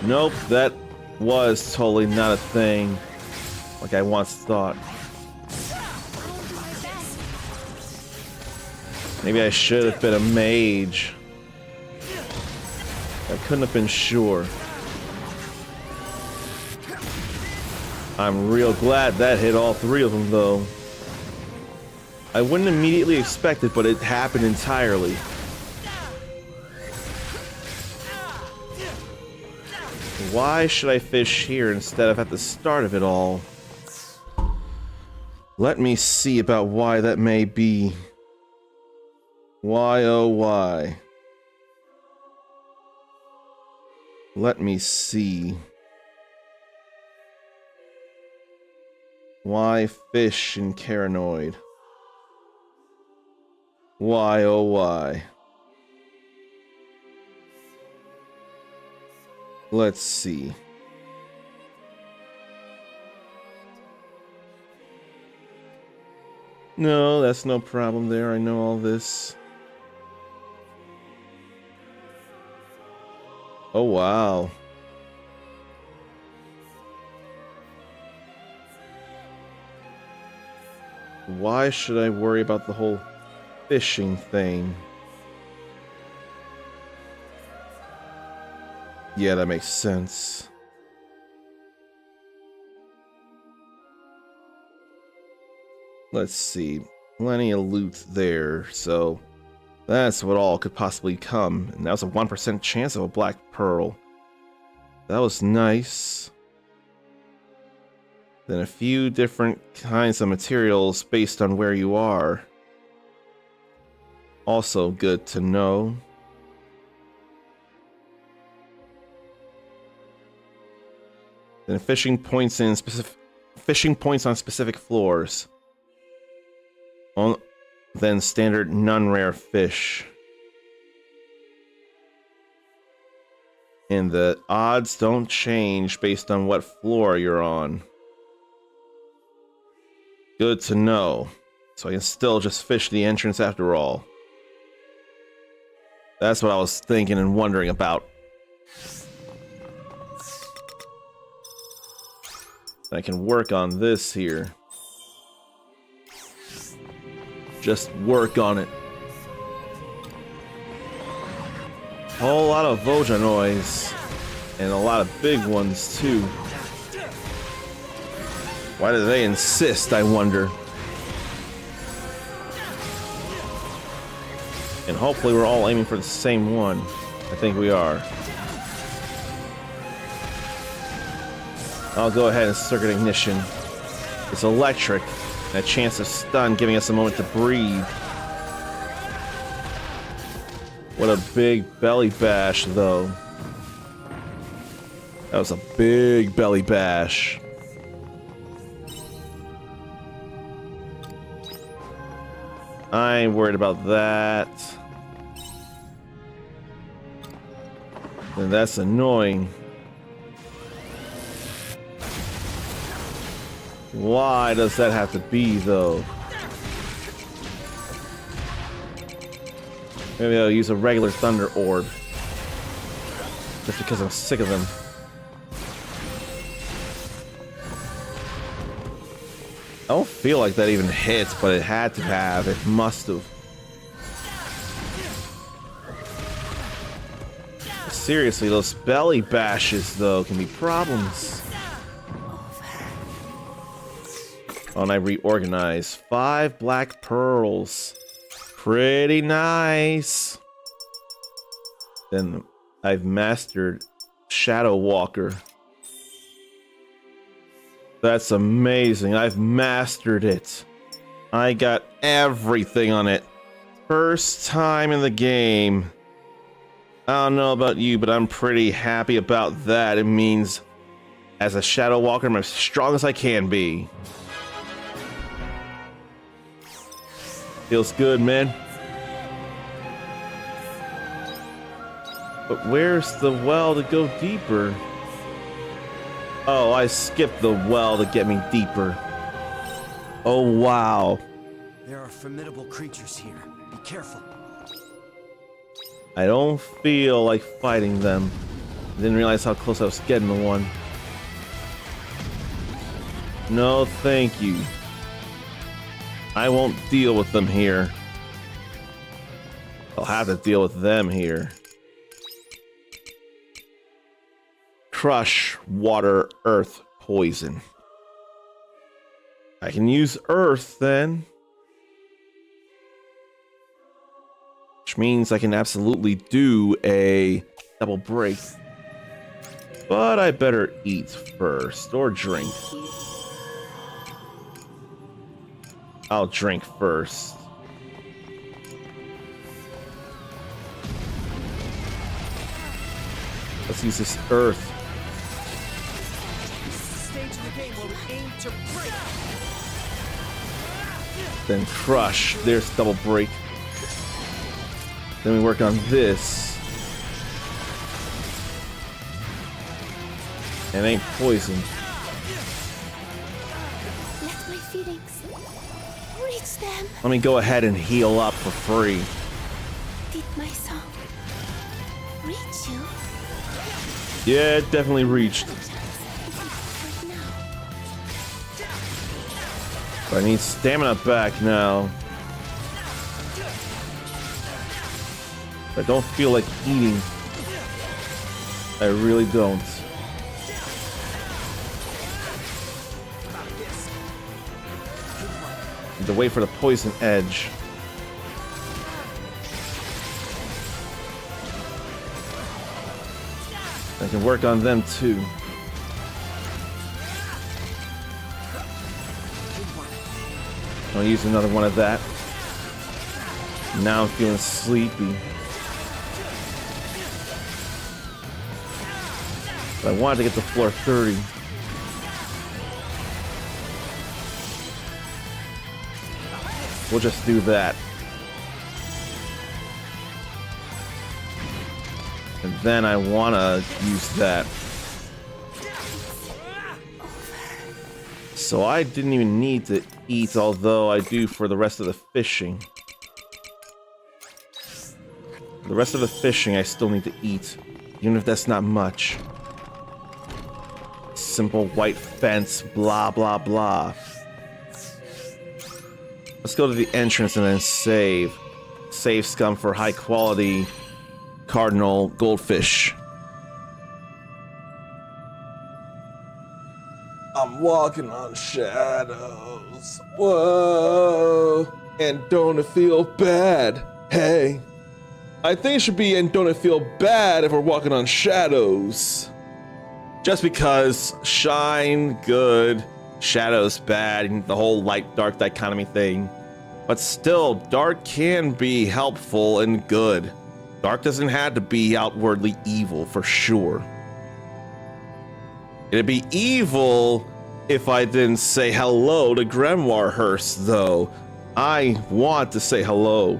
Nope, that was totally not a thing like I once thought. Maybe I should have been a mage. I couldn't have been sure. I'm real glad that hit all 3 of them, though. I wouldn't immediately expect it, but it happened entirely. Why should I fish here instead of at the start of it all? Let me see about why that may be. Why, oh, why? Let me see. Why fish in Caranoid? Why, oh, why? Let's see. No, that's no problem there. I know all this. Oh, wow. Why should I worry about the whole fishing thing? Yeah, that makes sense. Let's see. Plenty of loot there, so that's what all could possibly come. And that was a 1% chance of a black pearl. That was nice. Then a few different kinds of materials based on where you are. Also good to know. Then fishing points on specific floors. Then standard non-rare fish. And the odds don't change based on what floor you're on. Good to know. So I can still just fish the entrance after all. That's what I was thinking and wondering about. I can work on this here. Just work on it. A whole lot of Voja noise. And a lot of big ones too. Why do they insist, I wonder? And hopefully we're all aiming for the same one. I think we are. I'll go ahead and circuit ignition. It's electric. And a chance of stun, giving us a moment to breathe. What a big belly bash, though. That was a big belly bash. I ain't worried about that. And that's annoying. Why does that have to be, though? Maybe I'll use a regular thunder orb. Just because I'm sick of them. I don't feel like that even hits, but it had to have. It must have. Seriously, those belly bashes, though, can be problems. Oh, and I reorganize. 5 black pearls. Pretty nice. Then I've mastered Shadow Walker. That's amazing. I've mastered it. I got everything on it. First time in the game. I don't know about you, but I'm pretty happy about that. It means, as a Shadow Walker, I'm as strong as I can be. Feels good, man. But where's the well to go deeper? Oh, I skipped the well to get me deeper. Oh, wow. There are formidable creatures here. Be careful. I don't feel like fighting them. I didn't realize how close I was getting to one. No, thank you. I won't deal with them here. I'll have to deal with them here. Crush, water, earth, poison. I can use earth then. Which means I can absolutely do a double break. But I better eat first, or drink. I'll drink first. Let's use this earth. This is the stage of the game where we aim to break. Then crush. There's double break. Then we work on this. And ain't poisoned. Let my feelings reach them. Let me go ahead and heal up for free. Did my song reach you? Yeah, it definitely reached. Right now. But I need stamina back now. I don't feel like eating. I really don't. Need to wait for the poison edge. I can work on them too. I'll use another one of that. Now I'm feeling sleepy. But I wanted to get to floor 30. We'll just do that. And then I want to use that. So I didn't even need to eat, although I do for the rest of the fishing. The rest of the fishing I still need to eat, even if that's not much. Simple white fence, blah, blah, blah. Let's go to the entrance and then save. Save scum for high quality cardinal goldfish. I'm walking on shadows. Whoa. And don't it feel bad? Hey. I think it should be and don't it feel bad if we're walking on shadows. Just because shine, good, shadows, bad, the whole light-dark dichotomy thing. But still, dark can be helpful and good. Dark doesn't have to be outwardly evil, for sure. It'd be evil if I didn't say hello to Grimoirehurst, though. I want to say hello.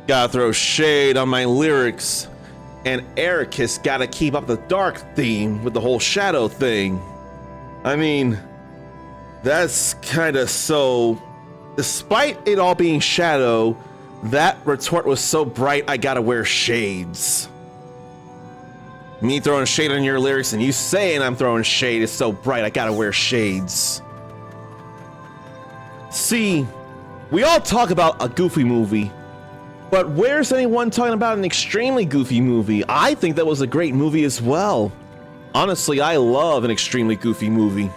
Gotta throw shade on my lyrics. And Ericus gotta keep up the dark theme with the whole shadow thing. I mean, that's kinda so... Despite it all being shadow, that retort was so bright I gotta wear shades. Me throwing shade on your lyrics and you saying I'm throwing shade is so bright I gotta wear shades. See, we all talk about a goofy movie, but where's anyone talking about an extremely goofy movie? I think that was a great movie as well. Honestly, I love an extremely goofy movie.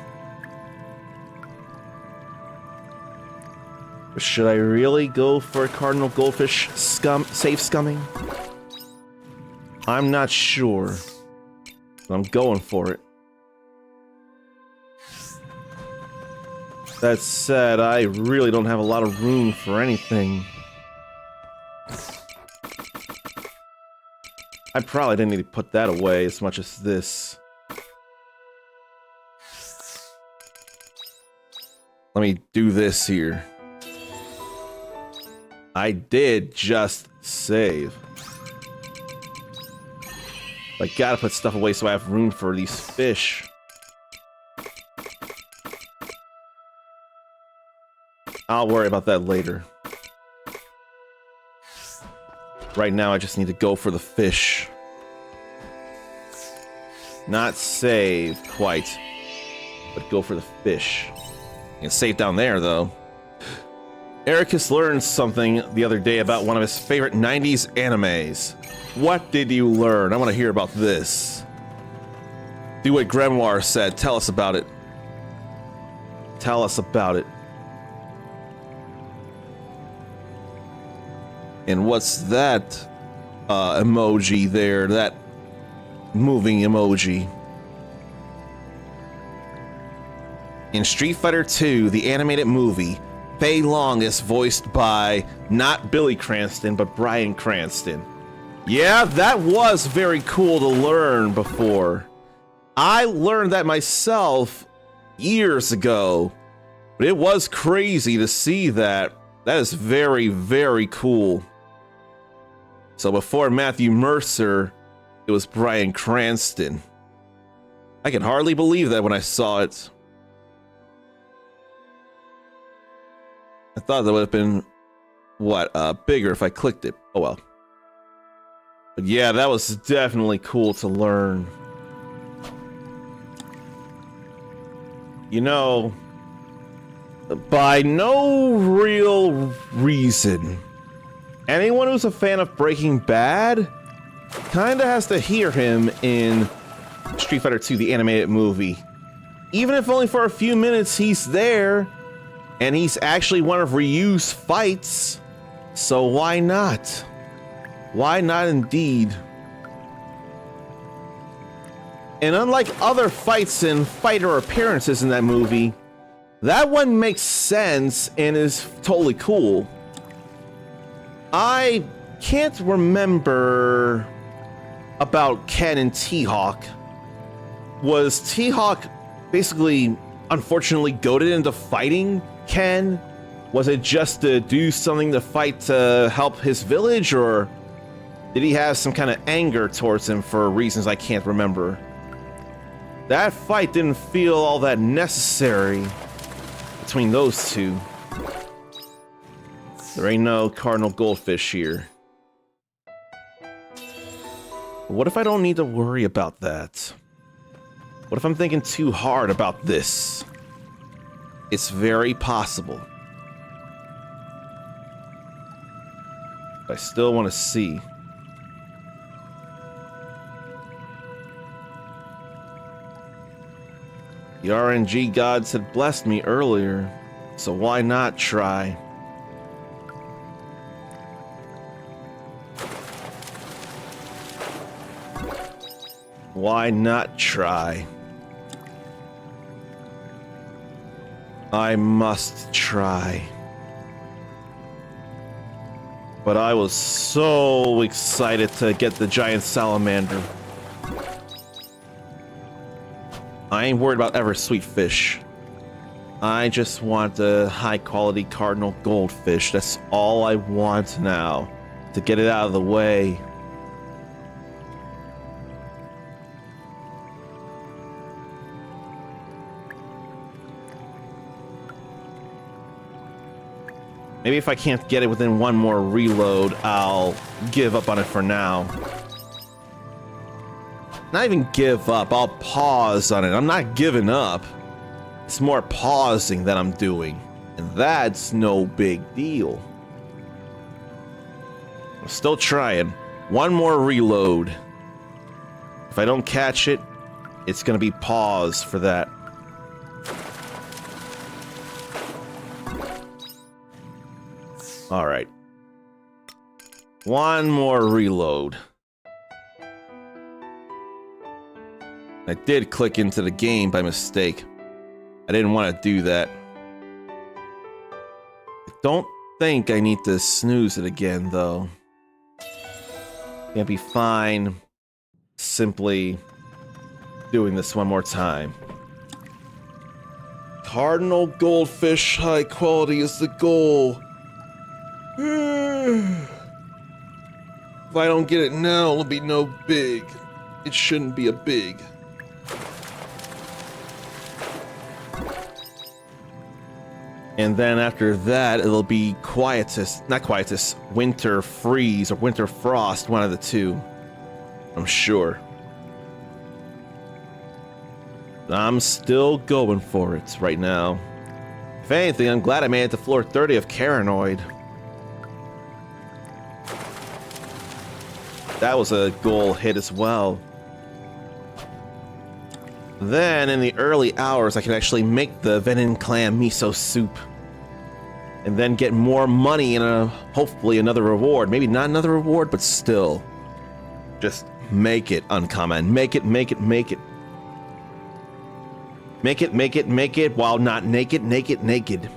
Should I really go for a Cardinal Goldfish safe scumming? I'm not sure, but I'm going for it. That said, I really don't have a lot of room for anything. I probably didn't need to put that away as much as this. Let me do this here. I did just save. I gotta put stuff away so I have room for these fish. I'll worry about that later. Right now I just need to go for the fish. Not save quite, but go for the fish. You can save down there though. Ericus learned something the other day about one of his favorite 90s animes. What did you learn? I want to hear about this. Do what Grimoire said. Tell us about it. Tell us about it. And what's that emoji there? That moving emoji. In Street Fighter 2, the animated movie, Fei Long is voiced by not Billy Cranston, but Bryan Cranston. Yeah, that was very cool to learn before. I learned that myself years ago, but it was crazy to see that. That is very, very cool. So before Matthew Mercer, it was Bryan Cranston. I can hardly believe that when I saw it. I thought that would have been, what, bigger if I clicked it. Oh well. But yeah, that was definitely cool to learn. You know, by no real reason, anyone who's a fan of Breaking Bad kinda has to hear him in Street Fighter 2, the animated movie. Even if only for a few minutes he's there, and he's actually one of Ryu's fights, so why not? Why not indeed? And unlike other fights and fighter appearances in that movie, that one makes sense and is totally cool. I can't remember about Ken and T-Hawk. Was T-Hawk basically, unfortunately, goaded into fighting Ken? Was it just to do something to fight to help his village, or did he have some kind of anger towards him for reasons I can't remember? That fight didn't feel all that necessary between those two. There ain't no cardinal goldfish here. What if I don't need to worry about that? What if I'm thinking too hard about this? It's very possible. But I still want to see. The RNG gods had blessed me earlier, so why not try? Why not try? I must try. But I was so excited to get the giant salamander. I ain't worried about ever sweet fish. I just want a high quality cardinal goldfish. That's all I want now, to get it out of the way. Maybe if I can't get it within one more reload, I'll give up on it for now. Not even give up, I'll pause on it. I'm not giving up. It's more pausing that I'm doing. And that's no big deal. I'm still trying. One more reload. If I don't catch it, it's gonna be pause for that. Alright. One more reload. I did click into the game by mistake. I didn't want to do that. I don't think I need to snooze it again, though. Can't be fine simply doing this one more time. Cardinal goldfish high quality is the goal. If I don't get it now, it'll be no big. It shouldn't be a big. And then after that, it'll be winter freeze or winter frost, one of the two. I'm sure. I'm still going for it right now. If anything, I'm glad I made it to floor 30 of Caranoid. That was a goal hit as well. Then, in the early hours, I can actually make the Venom Clan miso soup. And then get more money and hopefully another reward. Maybe not another reward, but still. Just make it uncommon. Make it, make it, make it. Make it, make it, make it while not naked, naked, naked.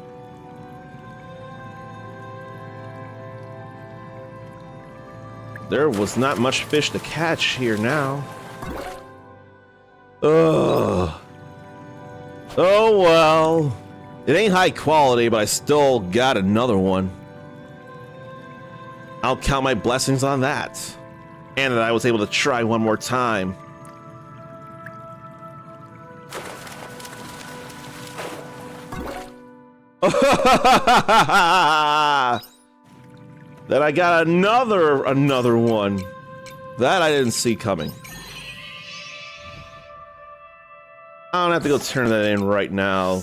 There was not much fish to catch here now. Ugh. Oh well. It ain't high quality, but I still got another one. I'll count my blessings on that. And that I was able to try one more time. Then I got another one. That I didn't see coming. I don't have to go turn that in right now.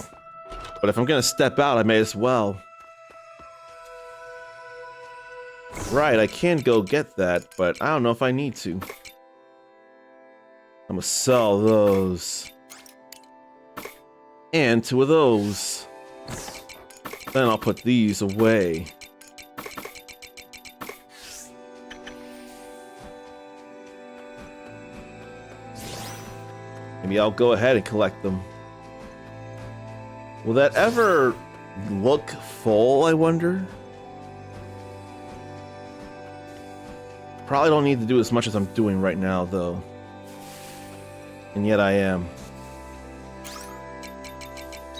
But if I'm gonna step out, I may as well. Right, I can go get that, but I don't know if I need to. I'm gonna sell those. And 2 of those. Then I'll put these away. Maybe I'll go ahead and collect them. Will that ever look full, I wonder? Probably don't need to do as much as I'm doing right now, though. And yet I am.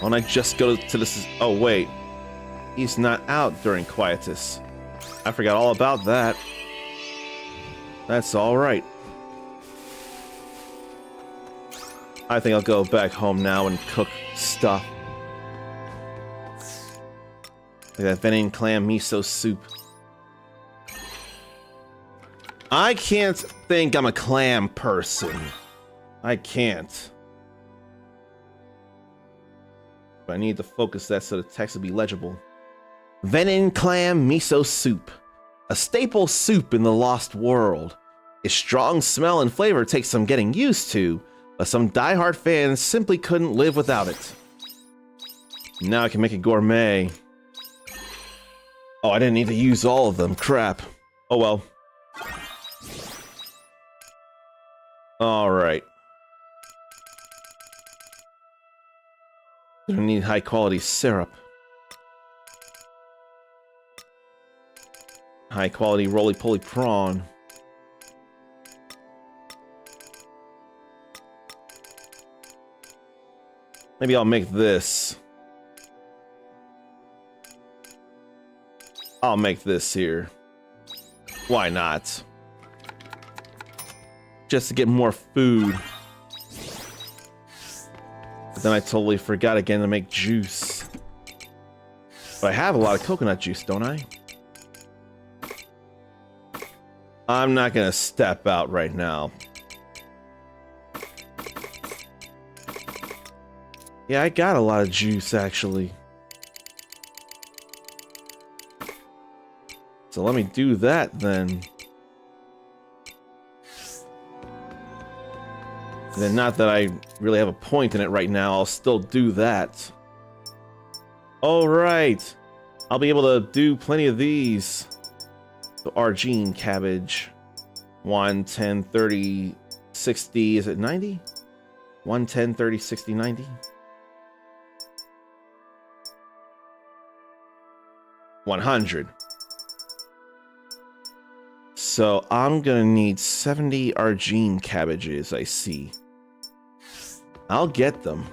Why don't I just go to this? Oh, wait. He's not out during quietus. I forgot all about that. That's alright. I think I'll go back home now and cook stuff. Like that venin clam miso soup. I can't think I'm a clam person. I can't. But I need to focus that so the text will be legible. Venin clam miso soup. A staple soup in the Lost World. Its strong smell and flavor takes some getting used to, but some diehard fans simply couldn't live without it. Now I can make it gourmet. Oh, I didn't need to use all of them. Crap. Oh well. Alright. I need high quality syrup. High quality roly-poly prawn. Maybe I'll make this. I'll make this here. Why not? Just to get more food. But then I totally forgot again to make juice. But I have a lot of coconut juice, don't I? I'm not gonna step out right now. Yeah, I got a lot of juice, actually. So let me do that, then. And then, not that I really have a point in it right now, I'll still do that. Alright. I'll be able to do plenty of these. The Argene cabbage. 1, 10, 30, 60, is it 90? 1, 10, 30, 60, 90? 100. So I'm gonna need 70 Argene cabbages, I see. I'll get them.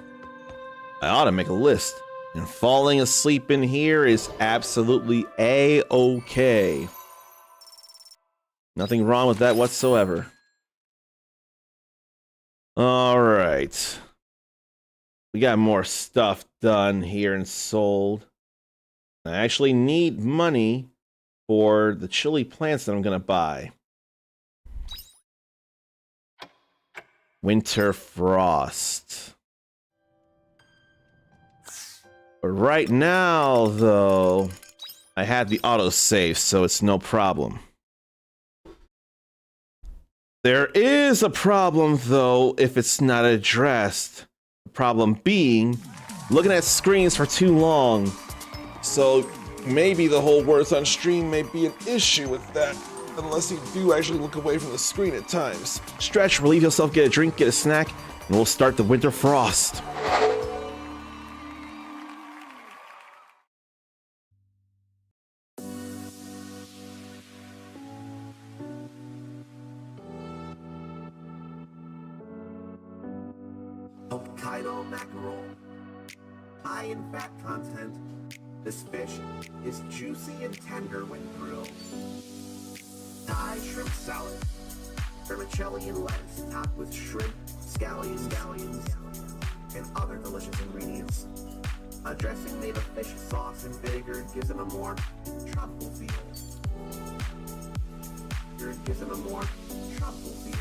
I ought to make a list. And falling asleep in here is absolutely A-okay. Nothing wrong with that whatsoever. Alright. We got more stuff done here and sold. I actually need money for the chili plants that I'm gonna buy. Winter frost. But right now, though, I had the autosave, so it's no problem. There is a problem, though, if it's not addressed. The problem being, looking at screens for too long. So maybe the whole words on stream may be an issue with that, unless you do actually look away from the screen at times. Stretch, relieve yourself, get a drink, get a snack, and we'll start the winter frost. Hokkaido mackerel, high in fat content. This fish is juicy and tender when grilled. Thai shrimp salad, vermicelli and lettuce topped with shrimp, scallions, and other delicious ingredients. A dressing made of fish sauce and vinegar gives them a more tropical feel. Gives them a more tropical feel.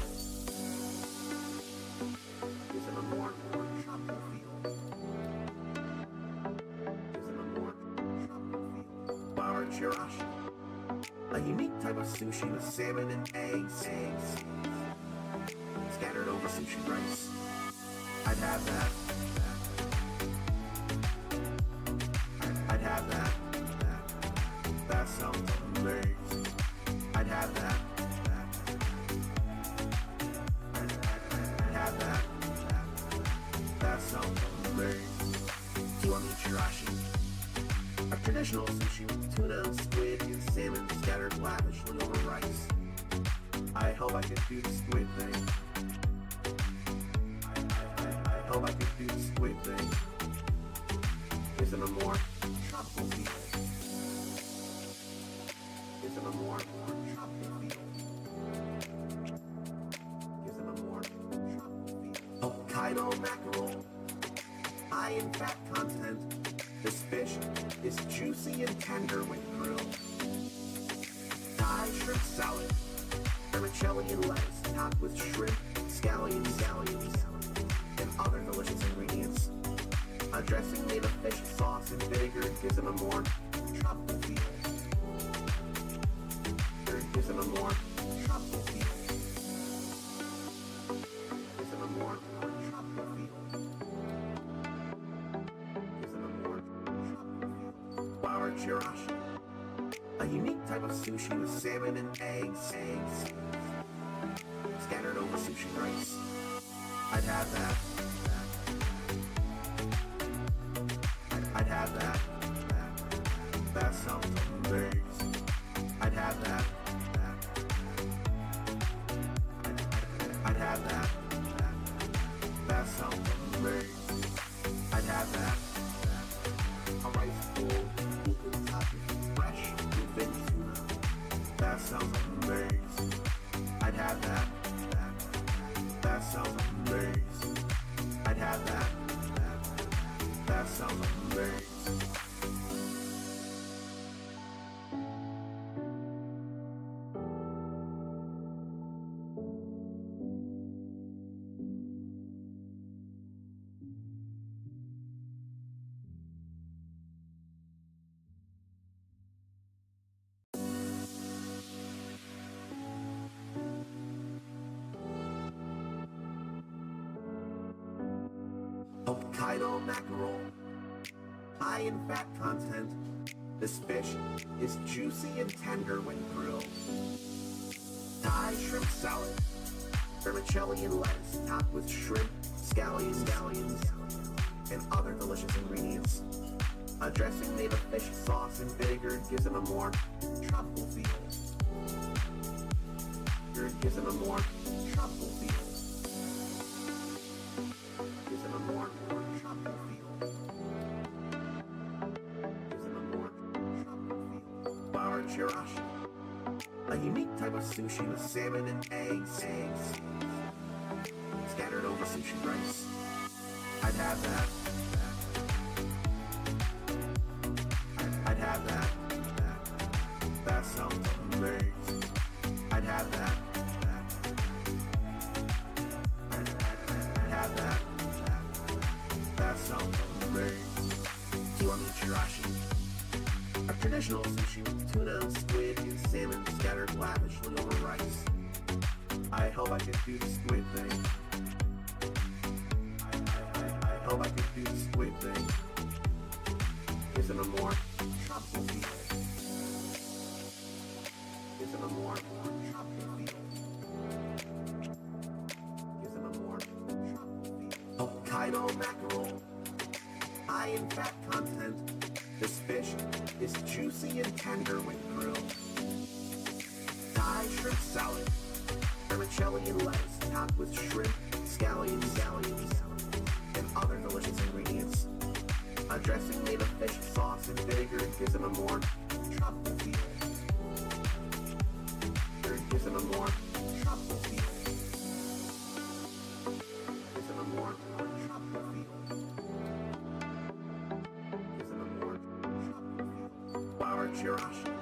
Gives them a more tropical feel. Gives them a more tropical feel. Bar chirashi, a unique type of sushi with salmon and eggs scattered over sushi rice. I'd have that. I'd have that. That sounds amazing. I'd have that. I'd have that. That sounds amazing. Kiwami chirashi, a traditional sushi with tuna, squid, and salmon scattered lavishly over rice. I hope I could do the squid thing. I hope I could do the squid thing. Gives them a more tropical feel. Gives them a more tropical feel. Gives them a more tropical feel. Hokkaido mackerel, high in fat content. This fish is juicy and tender when grilled. Thai shrimp salad, vermicelli and lettuce topped with shrimp, scallions, and other delicious ingredients. A dressing made of fish sauce and vinegar gives them a more tropical feel. Gives them a more tropical feel. Gives them a more tropical feel. Gives them a more tropical feel. Bar chirashi, a unique type of sushi with salmon and eggs scattered over sushi rice. I'd have that. I'd have that. That sounds amazing. I'd have that. I'd have that. That sounds amazing. I'd have that. A rice bowl, open topping, fresh, open tuna. That sounds amazing. I'd have that. That sounds amazing. I'd have that. That sounds amazing. Hokkaido mackerel, high in fat content. This fish is juicy and tender when grilled. Thai shrimp salad, vermicelli and lettuce topped with shrimp, scallions, and other delicious ingredients. A dressing made of fish sauce and vinegar gives them a more tropical feel. Gives them a more tropical feel. Gives them a more tropical feel. Gives them a more tropical feel. Bar chirashi, a unique type of sushi with salmon and eggs scattered over sushi rice. I'd have that. I'd have that. That sounds amazing. I'd have that. I'd have that. That sounds amazing. Kiwami chirashi, a traditional sushi with tuna, squid, and salmon scattered lavishly over rice. I hope I could do the squid thing. I hope I could do the squid thing. Gives them a more tropical feel. Gives them a more tropical feel. Gives them a more tropical feel. Hokkaido mackerel, high in fat content. This fish is juicy and tender when grilled. Thai shrimp salad, vermicelli and lettuce topped with shrimp, scallions, and other delicious ingredients. A dressing made of fish sauce and vinegar gives them a more tropical feel. It gives them a more tropical feel. Gives them a more tropical feel. Gives them a more tropical feel. Flour chirashi.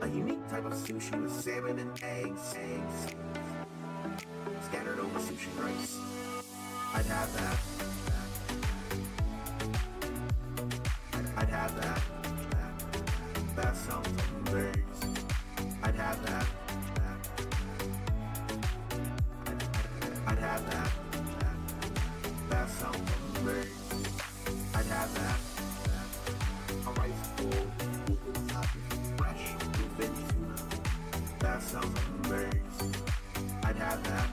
A unique type of sushi with salmon and eggs scattered over sushi rice. I'd have that. I'd have that. That sounds amazing. I'd have that. I'd have that. That sounds amazing. I'd have that. A rice bowl, fresh bluefin tuna. That sounds amazing. I'd have that.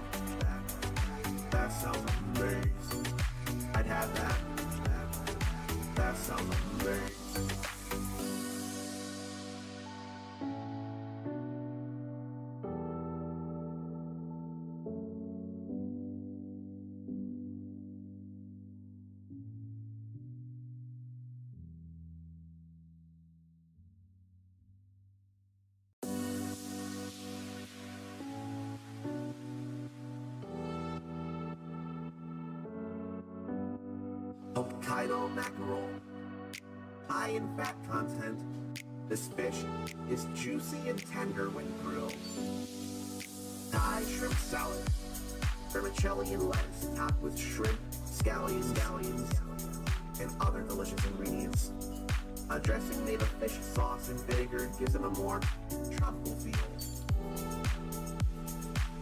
That sounds amazing. I'd have that. That sounds amazing. Hokkaido mackerel, high in fat content. This fish is juicy and tender when grilled. Thai shrimp salad, vermicelli and lettuce topped with shrimp, scallions, and other delicious ingredients. A dressing made of fish sauce and vinegar gives them a more tropical feel.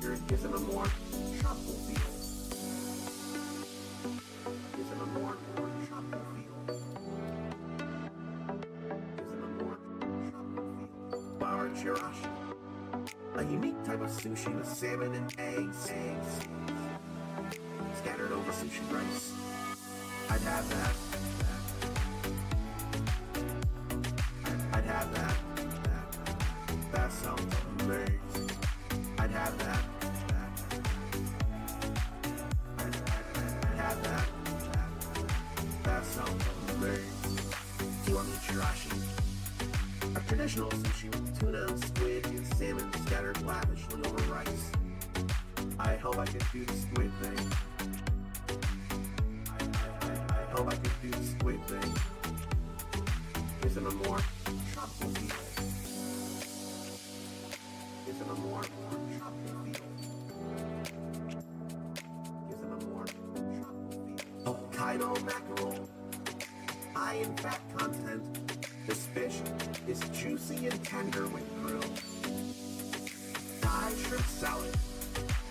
It gives them a more tropical feel. Gives them a more tropical feel. Gives them a more tropical feel. Flour chirashi. A unique type of sushi with salmon and eggs scattered over sushi rice. I'd have that. I'd have that. That sounds amazing. I'd have that. I'd have that. That sounds amazing. Do you want me chirashi? A traditional sushi with tuna, squid, and salmon scattered lavishly over rice. I hope I can do the squid thing. I hope I can do the squid thing. Gives them a more tropical feel. Gives them a more tropical feel. Gives them a more tropical feel. Hokkaido mackerel, high in fat content. This fish is juicy and tender when grilled. Thai shrimp salad,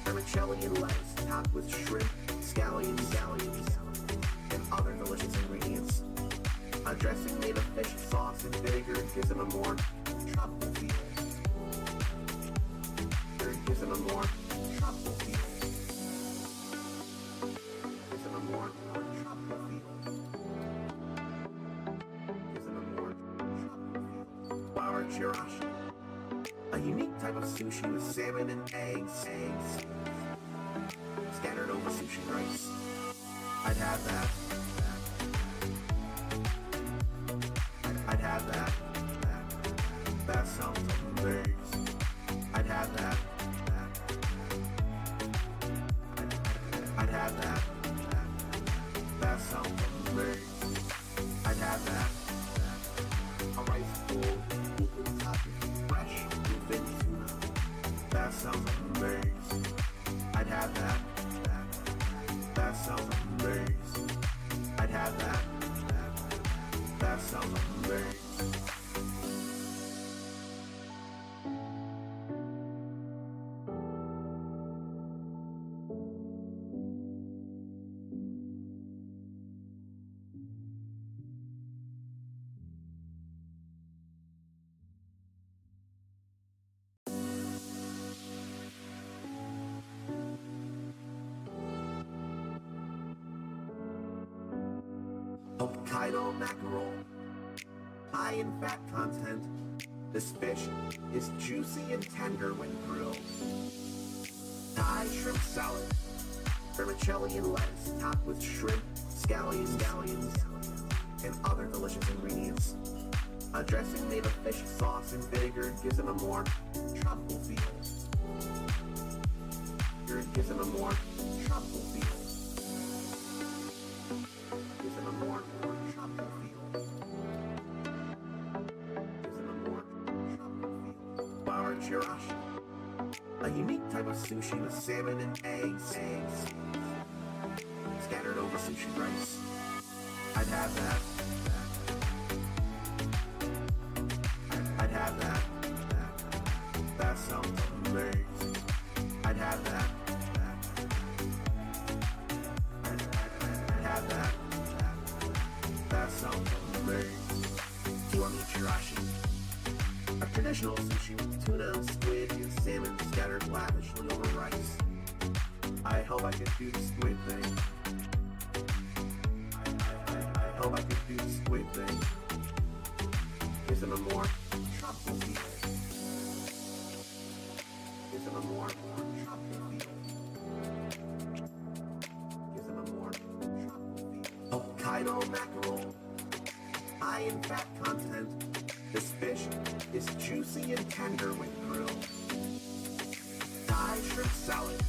vermicelli and lettuce topped with shrimp, scallions, and other delicious ingredients. A dressing made of fish sauce and vinegar gives them a more tropical feel. It gives them a more tropical feel. Gives them a more tropical feel. Gives them a more tropical feel. Flour chirashi. A unique type of sushi with salmon and eggs scattered over sushi rice. I'd have that. I'd have that. That sounds amazing. I'd have that. I'd have that. That sounds amazing. I'd have that. A rice bowl, fresh bluefin tuna. That sounds amazing. I'd have that. That sounds amazing. I'd have that. That sounds amazing. Hokkaido mackerel, high in fat content. This fish is juicy and tender when grilled. Thai shrimp salad, vermicelli and lettuce topped with shrimp, scallions, and other delicious ingredients. A dressing made of fish sauce and vinegar gives them a more tropical feel. Gives them a more tropical feel. Gives them a more tropical feel. Gives them a more tropical feel. Bar chirashi, a unique type of sushi with salmon and eggs scattered over sushi rice. I'd have that. I'd have that. That sounds amazing. I'd have that. I'd have that. That sounds amazing. Kiwami chirashi, a traditional sushi with tuna, squid, and salmon scattered lavishly over rice. I hope I can do the squid thing. I hope I can do the squid thing. Gives them a more tropical feel. Gives them a more tropical feel. Gives them a more tropical feel. Hokkaido mackerel, high in fat content. This fish is juicy and tender when grilled. Thai shrimp salad,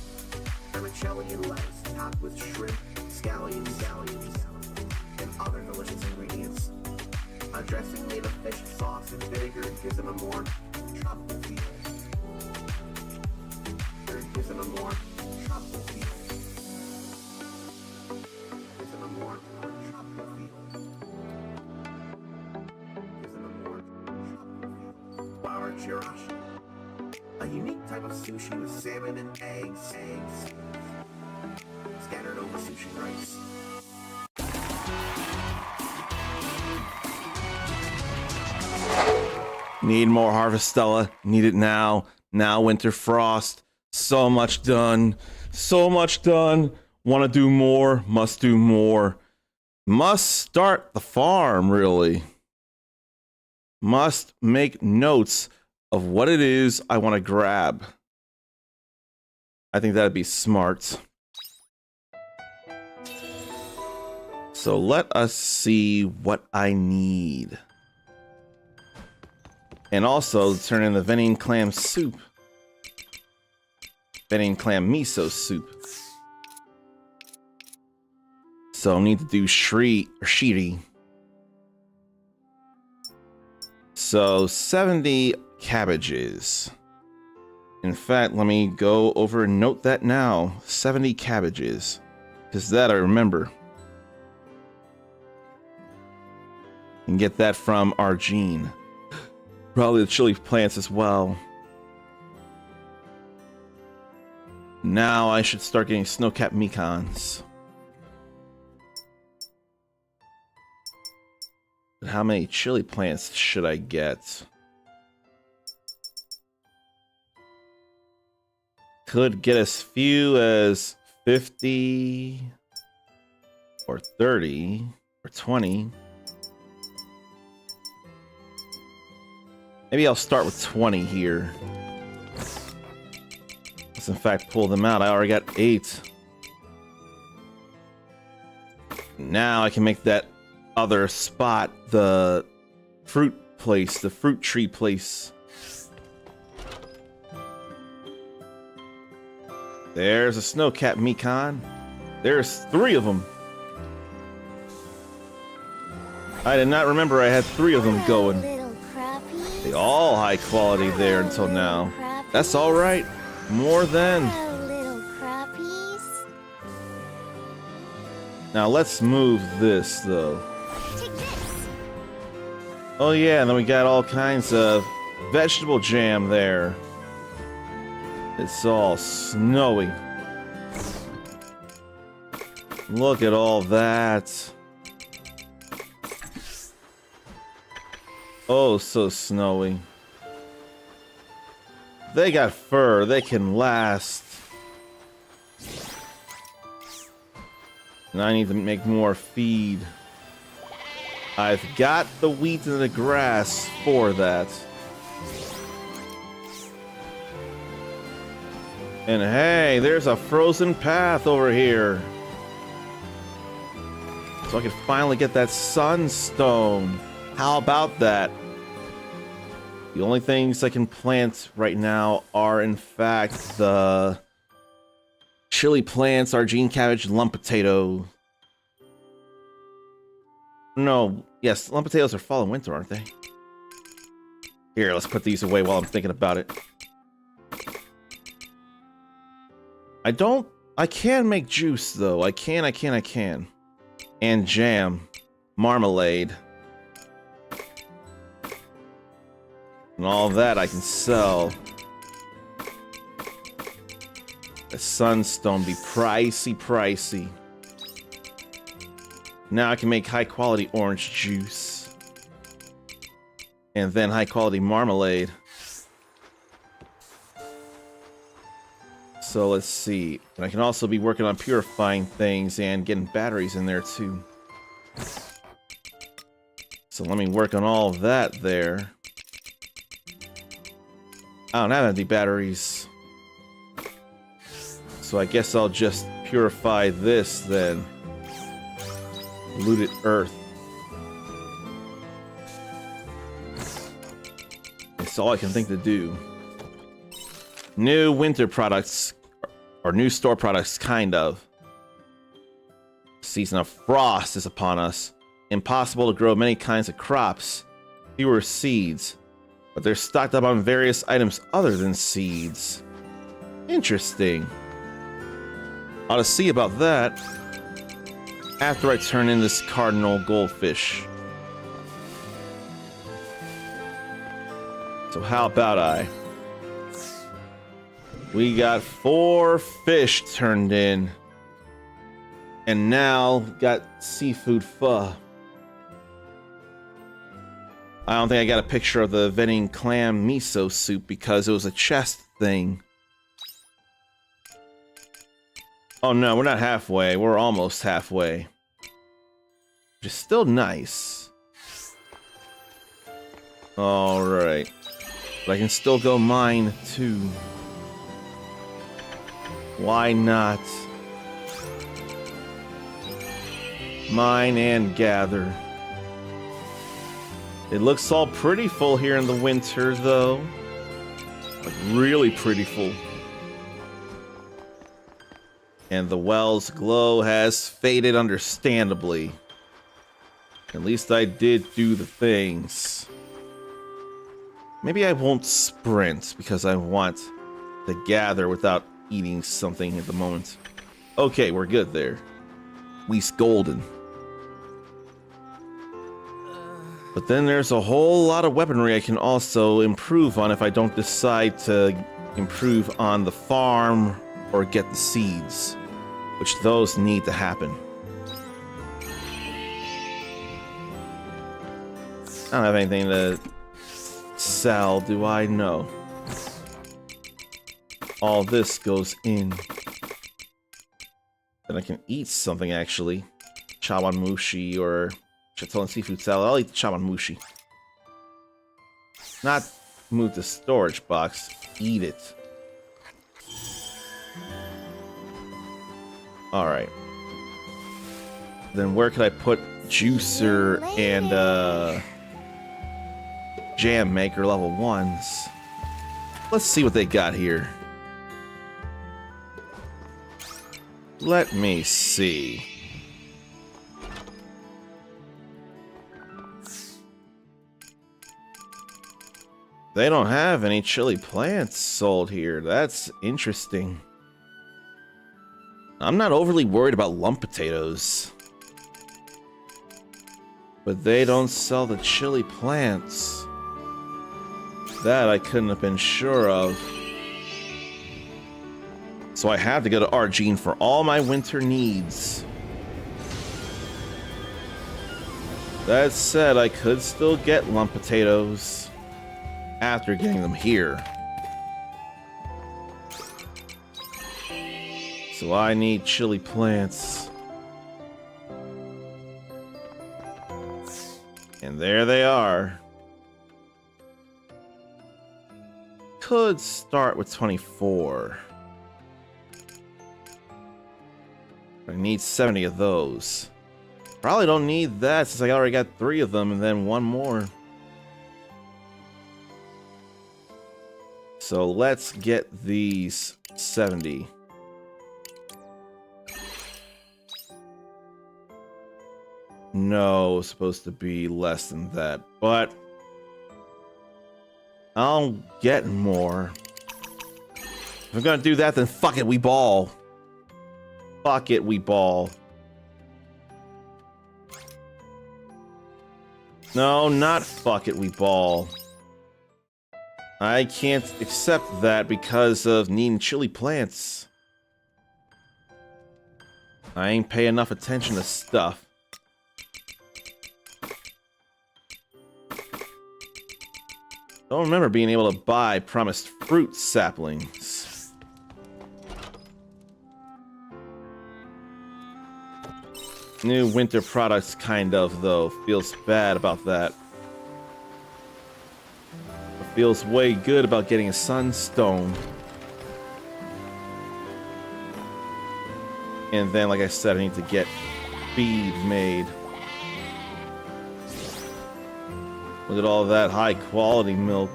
vermicelli and lettuce topped with shrimp, scallions, and other delicious ingredients. A dressing made of fish sauce and vinegar gives them a more tropical feel. Gives them a more tropical feel. Gives them a more tropical feel. Gives them a more tropical feel. Bar chirashi, a unique type of sushi with salmon and eggs scattered over sushi rice. Need more Harvestella. Need it now. Now Winter Frost. So much done. So much done. Want to do more. Must do more. Must start the farm, really. Must make notes of what it is I want to grab. I think that'd be smart. So let us see what I need. And also turn in the Venine clam soup. Venine clam miso soup. So I need to do shiri. So 70 cabbages. In fact, let me go over and note that now. 70 cabbages. Because that I remember. And get that from Argene. Probably the chili plants as well. Now I should start getting snow-capped mekons. But how many chili plants should I get? Could get as few as 50 or 30 or 20. Maybe I'll start with 20 here. Let's in fact pull them out. I already got 8. Now I can make that other spot the fruit place, the fruit tree place. There's a snow-capped mekon. There's 3 of them. I did not remember I had 3 of them going. They all high quality there until now. That's all right. More than. Now let's move this though. Oh yeah, and then we got all kinds of vegetable jam there. It's all snowy. Look at all that. Oh, so snowy. They got fur. They can last. And I need to make more feed. I've got the wheat and the grass for that. And hey, there's a frozen path over here. So I can finally get that sunstone. How about that? The only things I can plant right now are, in fact, the chili plants, Argene cabbage, lump potato. No, yes, lump potatoes are fall and winter, aren't they? Here, let's put these away while I'm thinking about it. I can make juice, though. I can. And jam. Marmalade. And all that I can sell. The sunstone be pricey. Now I can make high quality orange juice. And then high quality marmalade. So let's see. And I can also be working on purifying things and getting batteries in there too. So let me work on all of that there. I don't have any batteries. So I guess I'll just purify this then. Looted earth. It's all I can think to do. New winter products. Or new store products, kind of. Season of frost is upon us. Impossible to grow many kinds of crops. Fewer seeds. But they're stocked up on various items other than seeds. Interesting. Ought to see about that after I turn in this cardinal goldfish. So how about I? We got 4 fish turned in. And now got seafood pho. I don't think I got a picture of the vending clam miso soup because it was a chest thing. Oh no, we're not halfway. We're almost halfway. Which is still nice. Alright. But I can still go mine too. Why not? Mine and gather. It looks all pretty full here in the winter, though. Like, really pretty full. And the well's glow has faded understandably. At least I did do the things. Maybe I won't sprint because I want to gather without eating something at the moment. Okay, we're good there. At least golden. But then there's a whole lot of weaponry I can also improve on if I don't decide to improve on the farm or get the seeds, which those need to happen. I don't have anything to sell, do I? No. All this goes in. Then I can eat something, actually. Chawanmushi or Chattel and seafood salad. I'll eat the chawanmushi. Not move the storage box. Eat it. Alright. Then where could I put juicer and jam maker level 1s? Let's see what they got here. Let me see. They don't have any chili plants sold here. That's interesting. I'm not overly worried about lump potatoes. But they don't sell the chili plants. That I couldn't have been sure of. So I have to go to Argene for all my winter needs. That said, I could still get lump potatoes after getting them here. So I need chili plants. And there they are. Could start with 24. I need 70 of those. Probably don't need that since I already got 3 of them and then 1 more. So let's get these 70. No, it's supposed to be less than that, but I'll get more. If I'm gonna do that, then fuck it, we ball. Fuck it, we ball. No, not fuck it, we ball. I can't accept that because of needing chili plants. I ain't pay enough attention to stuff. Don't remember being able to buy promised fruit saplings. New winter products, kind of, though. Feels bad about that. It feels way good about getting a sunstone. And then, like I said, I need to get feed made. Look at all that high quality milk.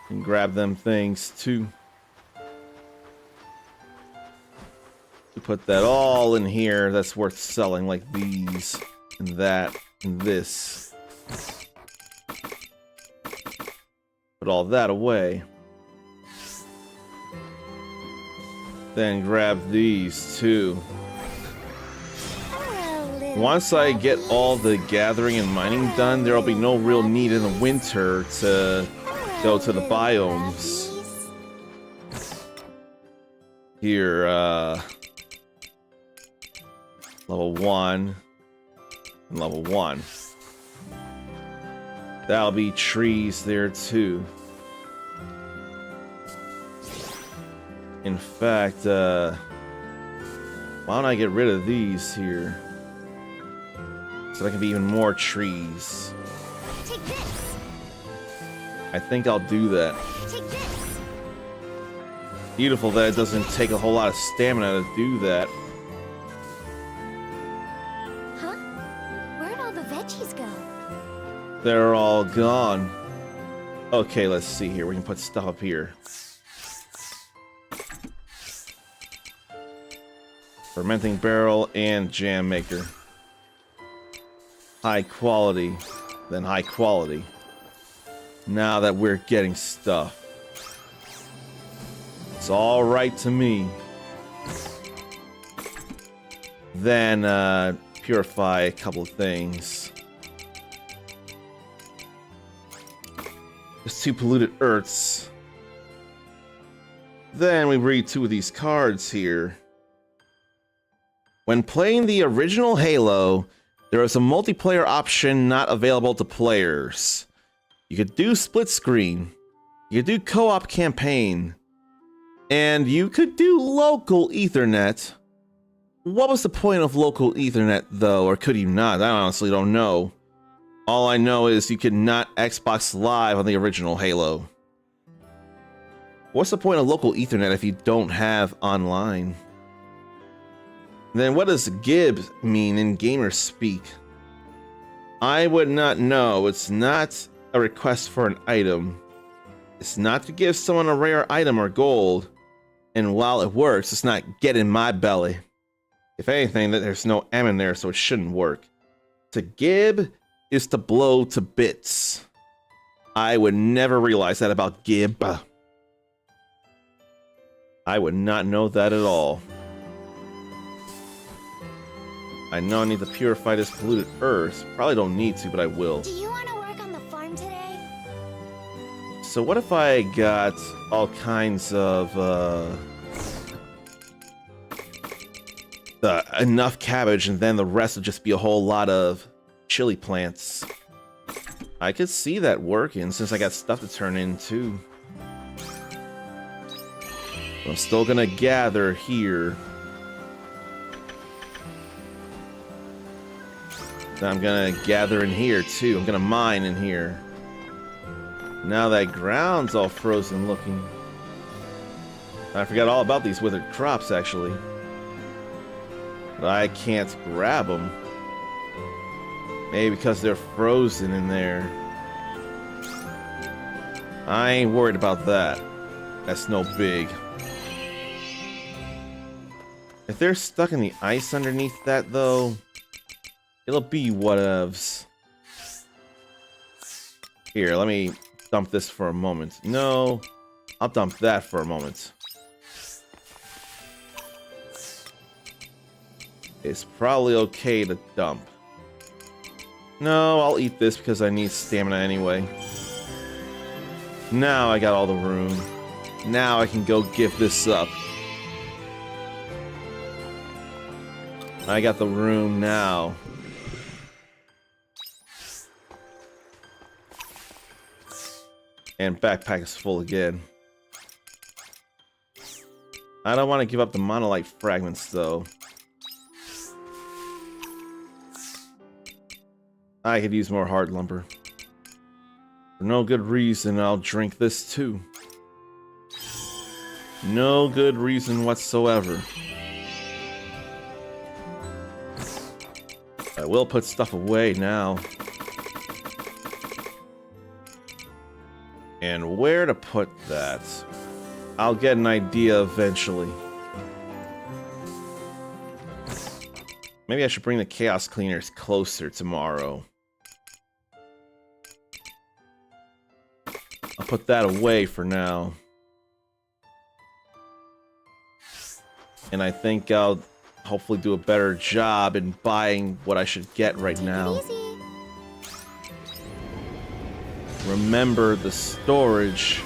And grab them things too. We put that all in here that's worth selling, like these, and that, and this. Put all that away. Then grab these too. Once I get all the gathering and mining done, there'll be no real need in the winter to go to the biomes. Here, level 1 and level 1. That'll be trees there too. In fact, why don't I get rid of these here? So there can be even more trees. Take this. I think I'll do that. Take this. Beautiful that it doesn't take a whole lot of stamina to do that. Huh? Where'd all the veggies go? They're all gone. Okay, let's see here. We can put stuff up here. Fermenting barrel and jam maker. High quality, then high quality. Now that we're getting stuff. It's all right to me. Then purify a couple of things. Just 2 polluted earths. Then we read 2 of these cards here. When playing the original Halo, there is a multiplayer option not available to players. You could do split screen, you could do co-op campaign, and you could do local Ethernet. What was the point of local Ethernet though, or could you not? I honestly don't know. All I know is you could not Xbox Live on the original Halo. What's the point of local Ethernet if you don't have online? Then what does Gib mean in gamer speak? I would not know. It's not a request for an item. It's not to give someone a rare item or gold. And while it works, it's not get in my belly. If anything, there's no M in there, so it shouldn't work. To Gib is to blow to bits. I would never realize that about Gib. I would not know that at all. I know I need to purify this polluted earth. Probably don't need to, but I will. Do you want to work on the farm today? So what if I got all kinds of, enough cabbage and then the rest would just be a whole lot of chili plants? I could see that working since I got stuff to turn in too. I'm still gonna gather here. I'm gonna gather in here too. I'm gonna mine in here. Now that ground's all frozen looking. I forgot all about these withered crops, actually. But I can't grab them. Maybe because they're frozen in there. I ain't worried about that. That's no big. If they're stuck in the ice underneath that, though, it'll be whatevs. Here, let me dump this for a moment. No, I'll dump that for a moment. It's probably okay to dump. No, I'll eat this because I need stamina anyway. Now I got all the room. Now I can go give this up. I got the room now. And backpack is full again. I don't want to give up the monolite fragments though. I could use more hard lumber. For no good reason, I'll drink this too. No good reason whatsoever. I will put stuff away now. And where to put that? I'll get an idea eventually. Maybe I should bring the chaos cleaners closer tomorrow. I'll put that away for now. And I think I'll hopefully do a better job in buying what I should get right now. Remember the storage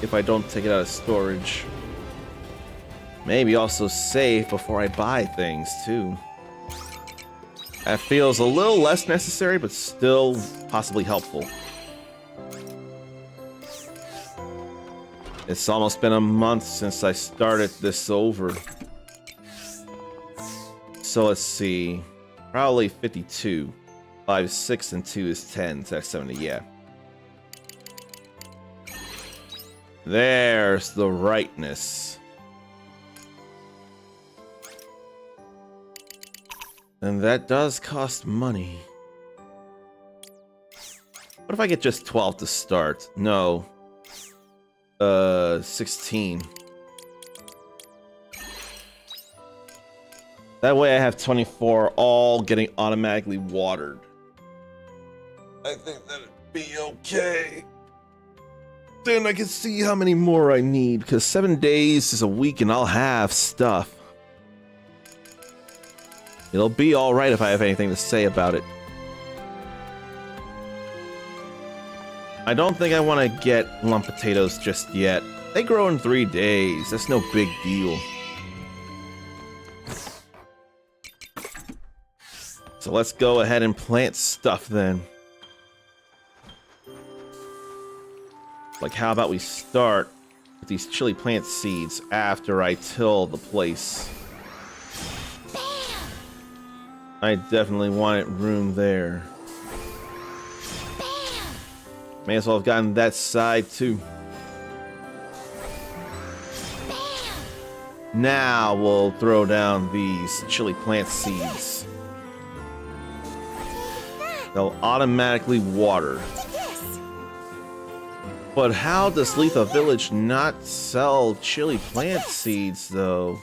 if I don't take it out of storage. Maybe also save before I buy things too. That feels a little less necessary, but still possibly helpful. It's almost been a month since I started this over. So let's see. Probably 52. 5 is 6 and 2 is 10. So that's 70, yeah. There's the rightness. And that does cost money. What if I get just 12 to start? No. 16. That way I have 24 all getting automatically watered. I think that'd be okay. Then I can see how many more I need, because 7 days is a week and I'll have stuff. It'll be alright if I have anything to say about it. I don't think I want to get lump potatoes just yet. They grow in 3 days. That's no big deal. So let's go ahead and plant stuff then. Like, how about we start with these chili plant seeds after I till the place? I definitely wanted room there. May as well have gotten that side too. Now we'll throw down these chili plant seeds. They'll automatically water. But how does Letha Village not sell chili plant seeds though?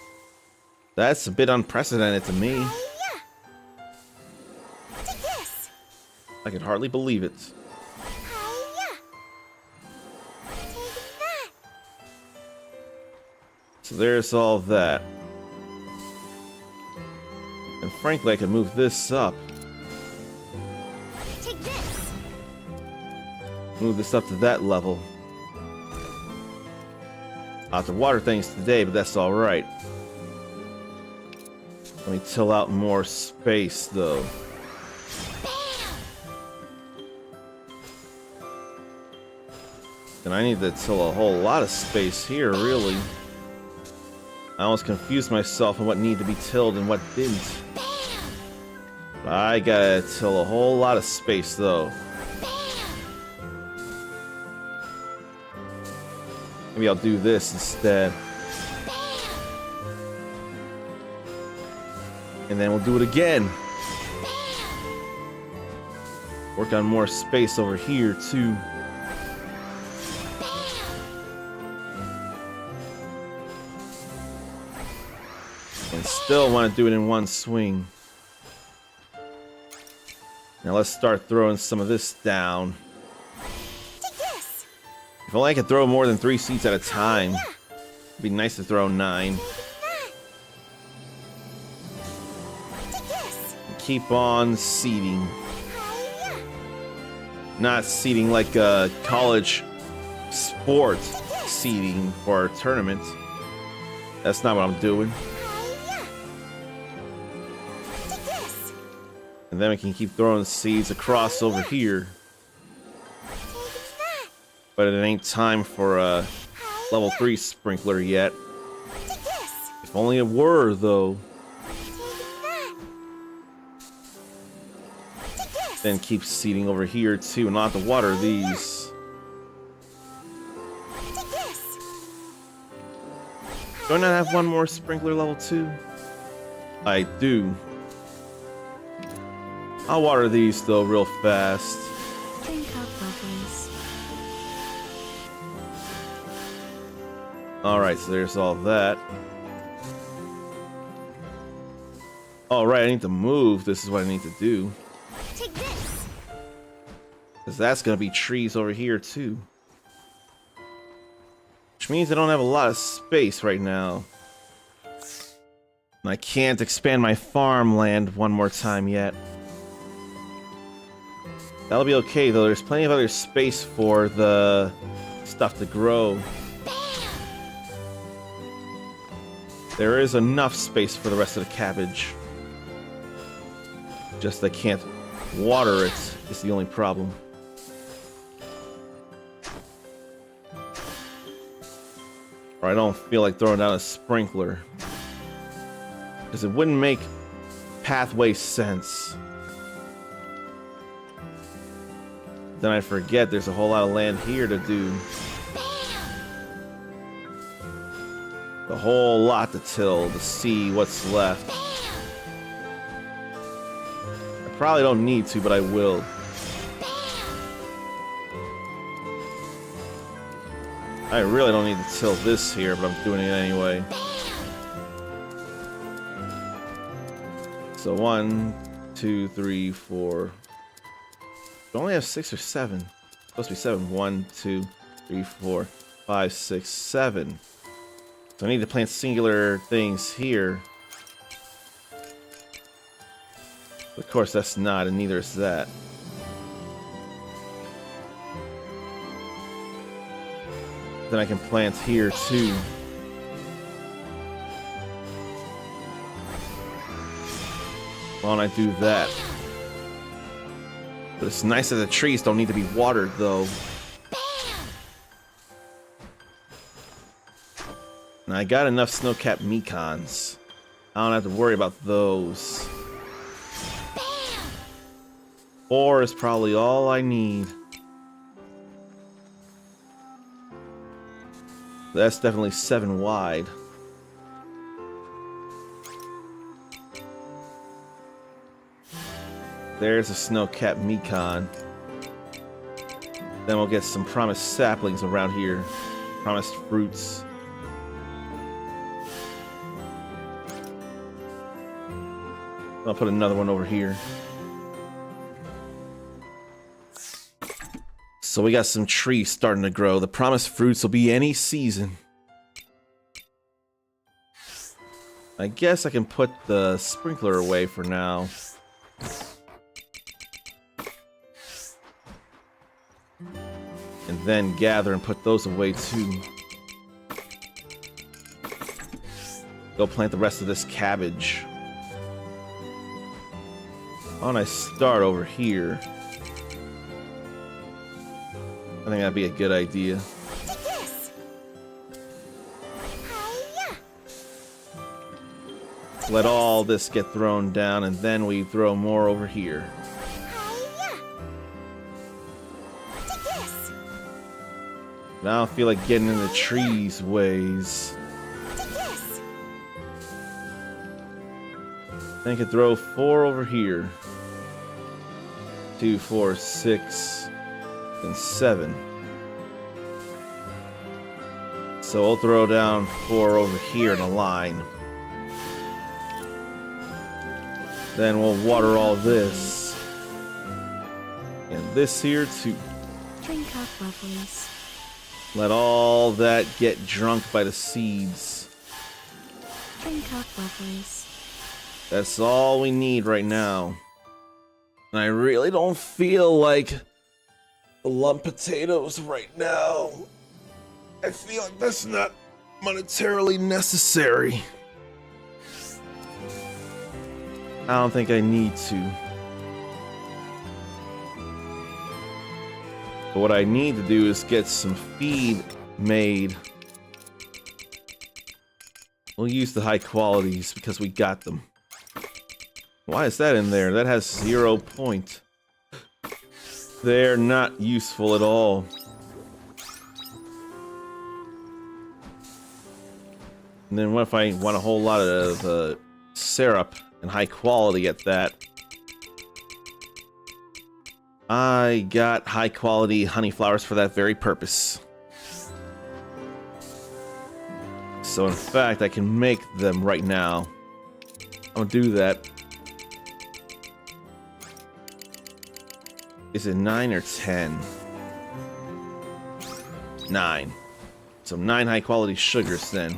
That's a bit unprecedented to me. I could hardly believe it. So there's all that. And frankly, I could move this up. Move this up to that level. I'll have to water things today, but that's alright. Let me till out more space, though. And I need to till a whole lot of space here, really. I almost confused myself on what needed to be tilled and what didn't. But I gotta till a whole lot of space, though. Maybe I'll do this instead. And then we'll do it again. Work on more space over here, too. And still want to do it in one swing. Now let's start throwing some of this down. If only I could throw more than 3 seeds at a time. It'd be nice to throw 9. Keep on seeding. Not seeding like a college sport seeding for a tournament. That's not what I'm doing. And then we can keep throwing seeds across over here. But it ain't time for a level 3 sprinkler yet. If only it were, though. Then keep seeding over here, too, and not to water these. Do I not have one more sprinkler level 2? I do. I'll water these, though, real fast. Drink up, lovelies. Alright, so there's all that. Alright, I need to move. This is what I need to do. Take this. Because that's going to be trees over here, too. Which means I don't have a lot of space right now. And I can't expand my farmland one more time yet. That'll be okay, though. There's plenty of other space for the stuff to grow. There is enough space for the rest of the cabbage. Just I can't water it is the only problem. Or I don't feel like throwing down a sprinkler. Because it wouldn't make pathway sense. Then I forget there's a whole lot of land here to do. A whole lot to till to see what's left. I probably don't need to, but I will. I really don't need to till this here, but I'm doing it anyway. So 1, 2, 3, 4. I only have 6 or 7. It's supposed to be 7. 1, 2, 3, 4, 5, 6, 7. So I need to plant singular things here. Of course, that's not, and neither is that. Then I can plant here too. Why don't I do that? But it's nice that the trees don't need to be watered, though. And I got enough snow-capped mekons. I don't have to worry about those. 4 is probably all I need. That's definitely 7 wide. There's a snow-capped mekon. Then we'll get some promised saplings around here. Promised fruits. I'll put another one over here. So we got some trees starting to grow. The promised fruits will be any season. I guess I can put the sprinkler away for now. And then gather and put those away too. Go plant the rest of this cabbage. Why don't I start over here? I think that'd be a good idea. Let all this get thrown down, and then we throw more over here. And I don't feel like getting in the trees' ways. Then I could throw 4 over here. 2, 4, 6, and 7. So I'll throw down 4 over here in a line. Then we'll water all this. And this here too. Drink up, lovelies. Let all that get drunk by the seeds. Drink up, lovelies. That's all we need right now. And I really don't feel like a lump potatoes right now. I feel like that's not monetarily necessary. I don't think I need to. But what I need to do is get some feed made. We'll use the high qualities because we got them. Why is that in there? That has 0 point. They're not useful at all. And then what if I want a whole lot of syrup and high quality at that? I got high quality honey flowers for that very purpose. So in fact, I can make them right now. I'm gonna do that. Is it 9 or 10? 9. So 9 high quality sugars then.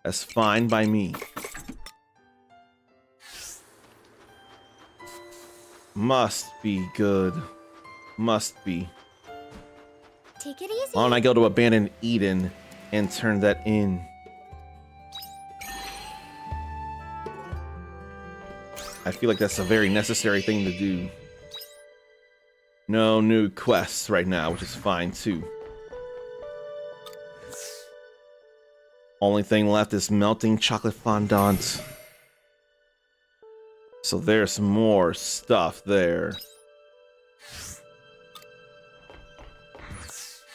That's fine by me. Must be good. Must be. Take it easy. Why don't I go to Abandoned Eden and turn that in? I feel like that's a very necessary thing to do. No new quests right now, which is fine too. Only thing left is melting chocolate fondant. So there's more stuff there.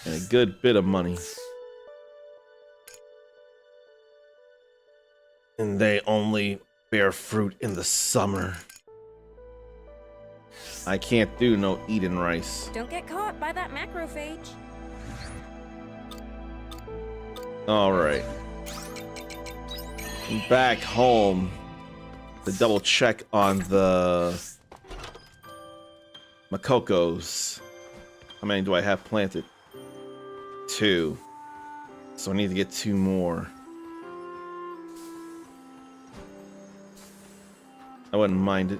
And a good bit of money. And they only bear fruit in the summer. I can't do no Eden rice. Don't get caught by that macrophage. Alright. Back home to double check on the Makokos. How many do I have planted? 2. So I need to get 2 more. I wouldn't mind it.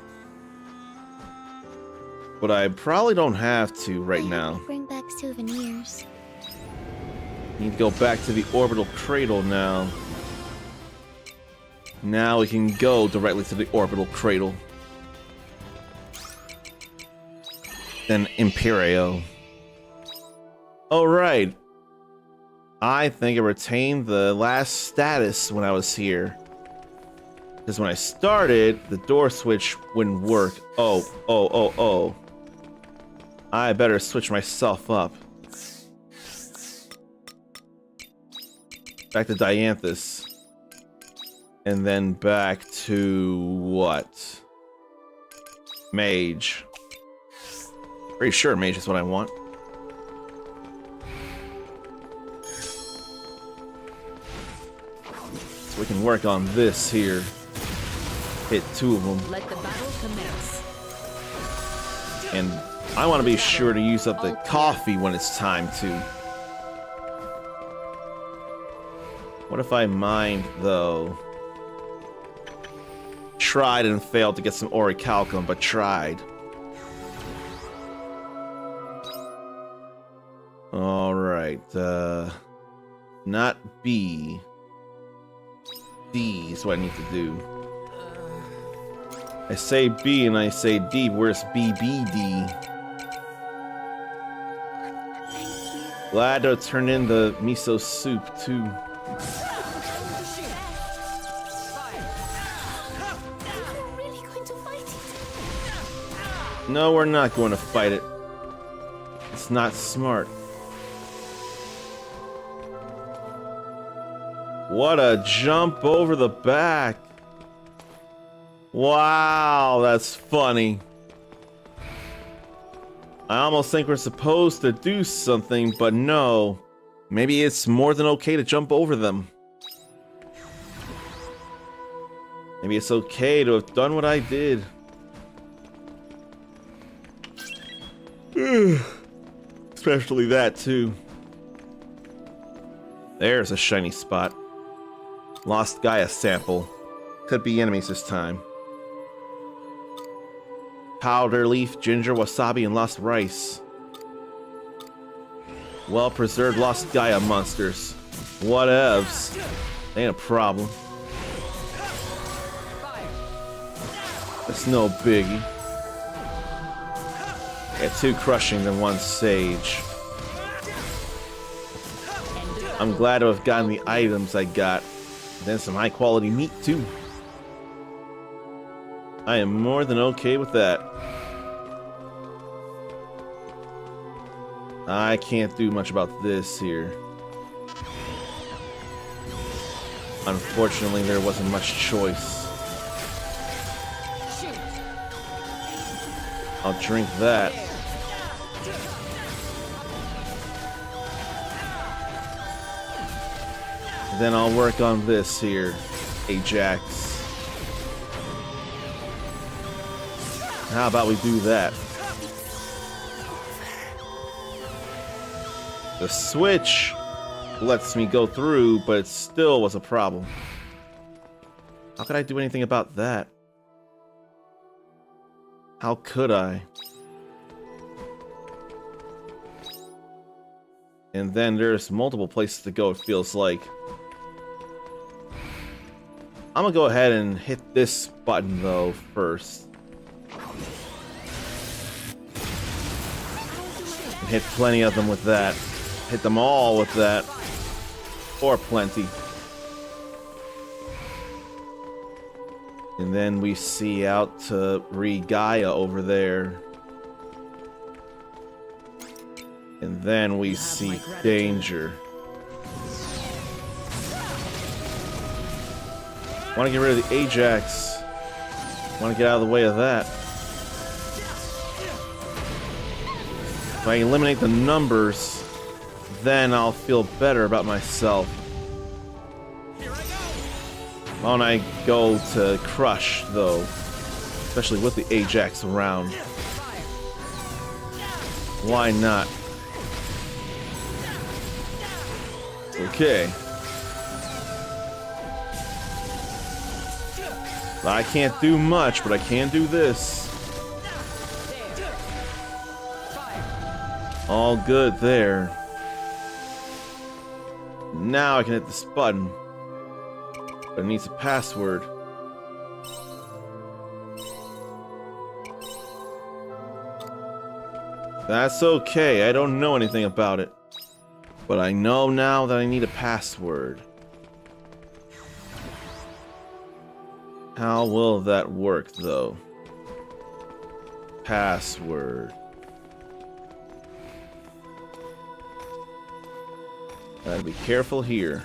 But I probably don't have to right now. Bring back souvenirs. Need to go back to the orbital cradle now. Now we can go directly to the orbital cradle. Then Imperio. Alright. I think I retained the last status when I was here. Because when I started, the door switch wouldn't work. Oh. I better switch myself up. Back to Dianthus. And then back to what? Mage. Pretty sure mage is what I want. So we can work on this here. Hit 2 of them. Let the battle commence. And I want to be sure to use up the coffee when it's time to. What if I mined, though? Tried and failed to get some orichalcum, but tried. Alright, not B. D is what I need to do. I say B and I say D, where's BBD? Glad to turn in the miso soup, too. You're really going to fight it? No, we're not going to fight it. It's not smart. What a jump over the back. Wow, that's funny. I almost think we're supposed to do something, but no. Maybe it's more than okay to jump over them. Maybe it's okay to have done what I did. Especially that, too. There's a shiny spot. Lost Gaia sample. Could be enemies this time. Powder leaf, ginger, wasabi, and lost rice. Well-preserved lost Gaia monsters. Whatevs. Ain't a problem. It's no biggie. Yeah, 2 crushing than 1 sage. I'm glad to have gotten the items I got. And then some high quality meat too. I am more than okay with that. I can't do much about this here. Unfortunately, there wasn't much choice. I'll drink that. Then I'll work on this here, Ajax. How about we do that? The switch lets me go through, but it still was a problem. How could I do anything about that? How could I? And then there's multiple places to go, it feels like. I'm gonna go ahead and hit this button, though, first. And hit plenty of them with that. Hit them all with that. Or plenty. And then we see out to Gaia over there. And then we see danger. Want to get rid of the Ajax. Want to get out of the way of that. If I eliminate the numbers, then I'll feel better about myself. Why don't I go to Crush, though? Especially with the Ajax around. Why not? Okay. I can't do much, but I can do this. All good there. Now I can hit this button. But it needs a password. That's okay, I don't know anything about it. But I know now that I need a password. How will that work, though? Password. Gotta be careful here.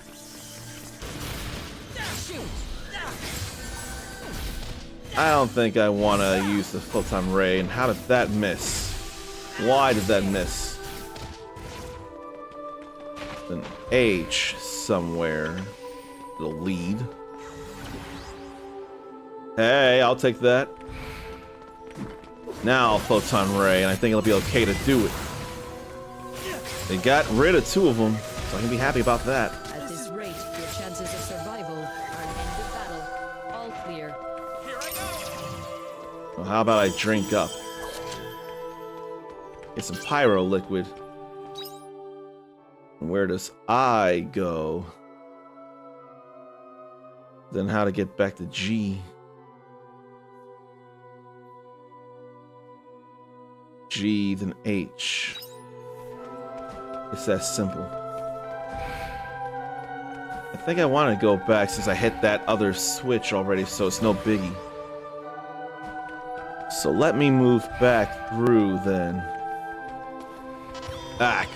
I don't think I want to use the photon ray. And how did that miss? Why did that miss? An H somewhere. It'll lead. Hey, I'll take that. Now photon ray, and I think it'll be okay to do it. They got rid of 2 of them, so I can be happy about that. At this rate, your chances of survival are an end of battle. All clear. Well, how about I drink up? Get some pyro liquid. And where does I go? Then how to get back to G? G, then H. It's that simple. I think I want to go back since I hit that other switch already, so it's no biggie. So let me move back through then. Back.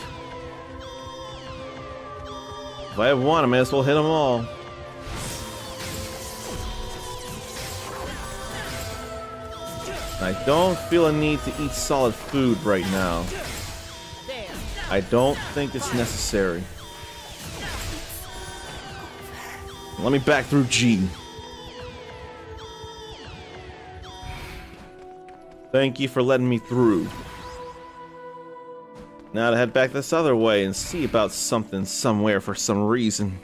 If I have one, I may as well hit them all. I don't feel a need to eat solid food right now. I don't think it's necessary. Let me back through G. Thank you for letting me through. Now to head back this other way and see about something somewhere for some reason.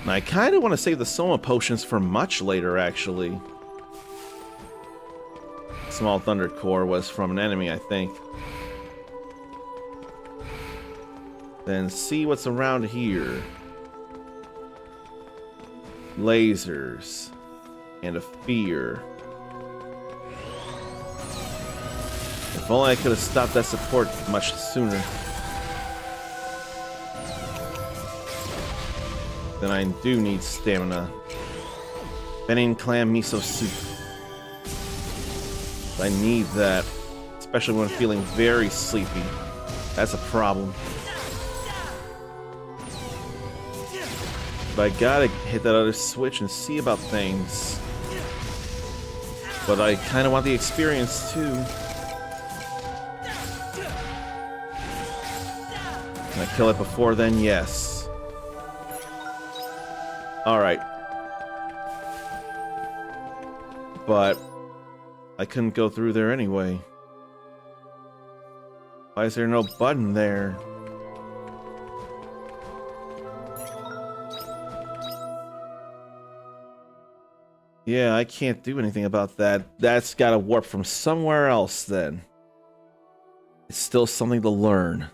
And I kind of want to save the Soma potions for much later, actually. Small Thunder Core was from an enemy, I think. Then see what's around here. Lasers. And a fear. If only I could have stopped that support much sooner. Then I do need stamina. Benin clam miso soup. I need that. Especially when feeling very sleepy. That's a problem. But I gotta hit that other switch and see about things. But I kinda want the experience too. Can I kill it before then? Yes. Alright. But I couldn't go through there anyway. Why is there no button there? Yeah, I can't do anything about that. That's gotta warp from somewhere else then. It's still something to learn.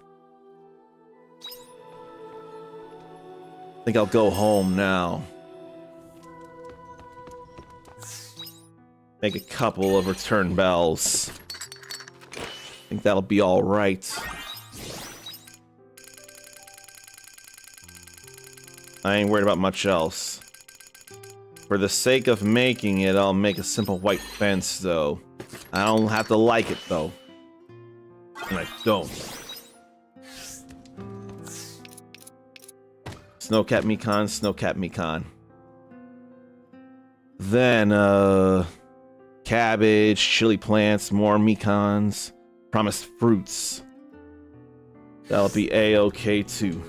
I think I'll go home now. Make a couple of return bells. I think that'll be alright. I ain't worried about much else. For the sake of making it, I'll make a simple white fence, though. I don't have to like it, though. And I don't. Snowcat Mikan, Snowcat Mikan. Then, cabbage, chili plants, more Mikans, promised fruits. That'll be A-okay, too.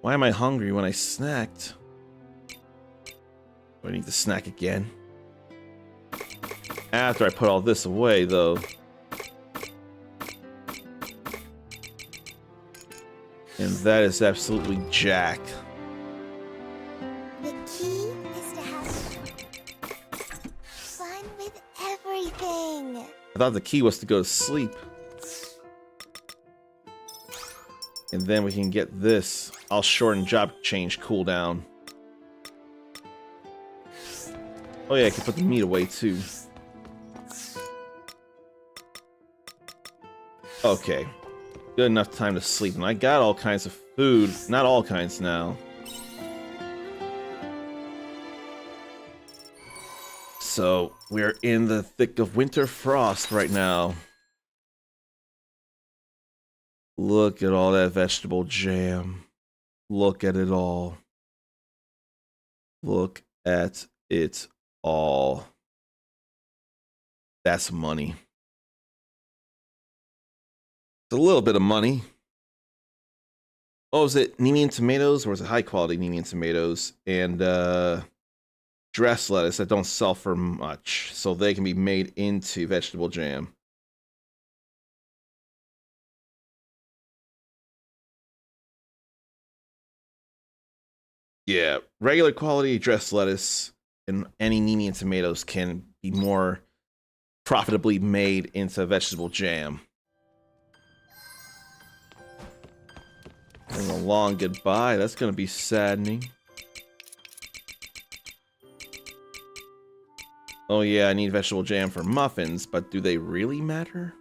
Why am I hungry when I snacked? Do I need to snack again? After I put all this away, though. And that is absolutely jack. The key is to have fun with everything. I thought the key was to go to sleep. And then we can get this. I'll shorten job change cooldown. Oh yeah, I can put the meat away too. Okay. Good enough time to sleep. And I got all kinds of food. Not all kinds now. So, we're in the thick of winter frost right now. Look at all that vegetable jam. Look at it all. Look at it all. That's money. It's a little bit of money. Oh, is it Nemian tomatoes or is it high quality Nemian tomatoes? And dressed lettuce that don't sell for much, so they can be made into vegetable jam. Yeah, regular quality dressed lettuce and any Nemian tomatoes can be more profitably made into vegetable jam. And a long goodbye, that's gonna be saddening. Oh yeah, I need vegetable jam for muffins, but do they really matter?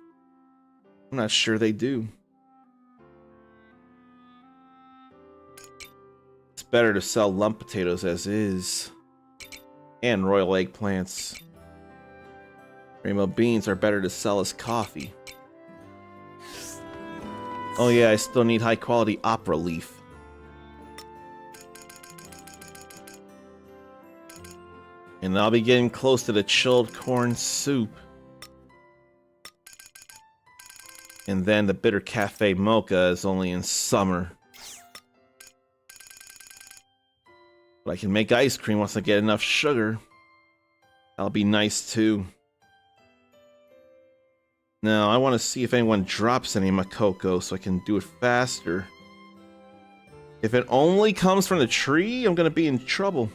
I'm not sure they do. It's better to sell lump potatoes as is. And royal eggplants. Rainbow beans are better to sell as coffee. Oh yeah, I still need high quality opera leaf. And I'll be getting close to the chilled corn soup. And then the bitter cafe mocha is only in summer. But I can make ice cream once I get enough sugar. That'll be nice too. Now, I want to see if anyone drops any of my cocoa so I can do it faster. If it only comes from the tree, I'm going to be in trouble.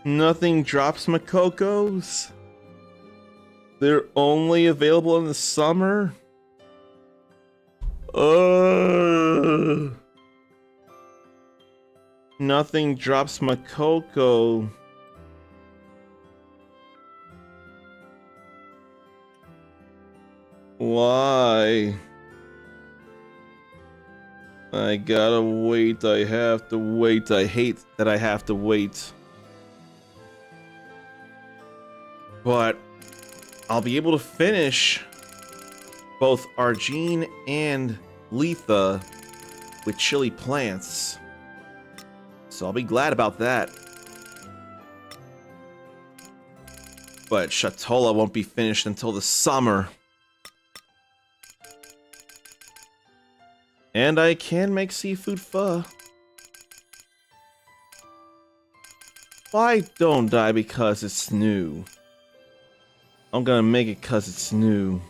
Nothing drops my cocos. They're only available in the summer. Nothing drops my cocoa. Why? I gotta wait. I have to wait. I hate that I have to wait. But I'll be able to finish both Argene and Letha with chili plants. So I'll be glad about that. But Shatola won't be finished until the summer. And I can make seafood pho. Why don't I? Because it's new. I'm gonna make it because it's new.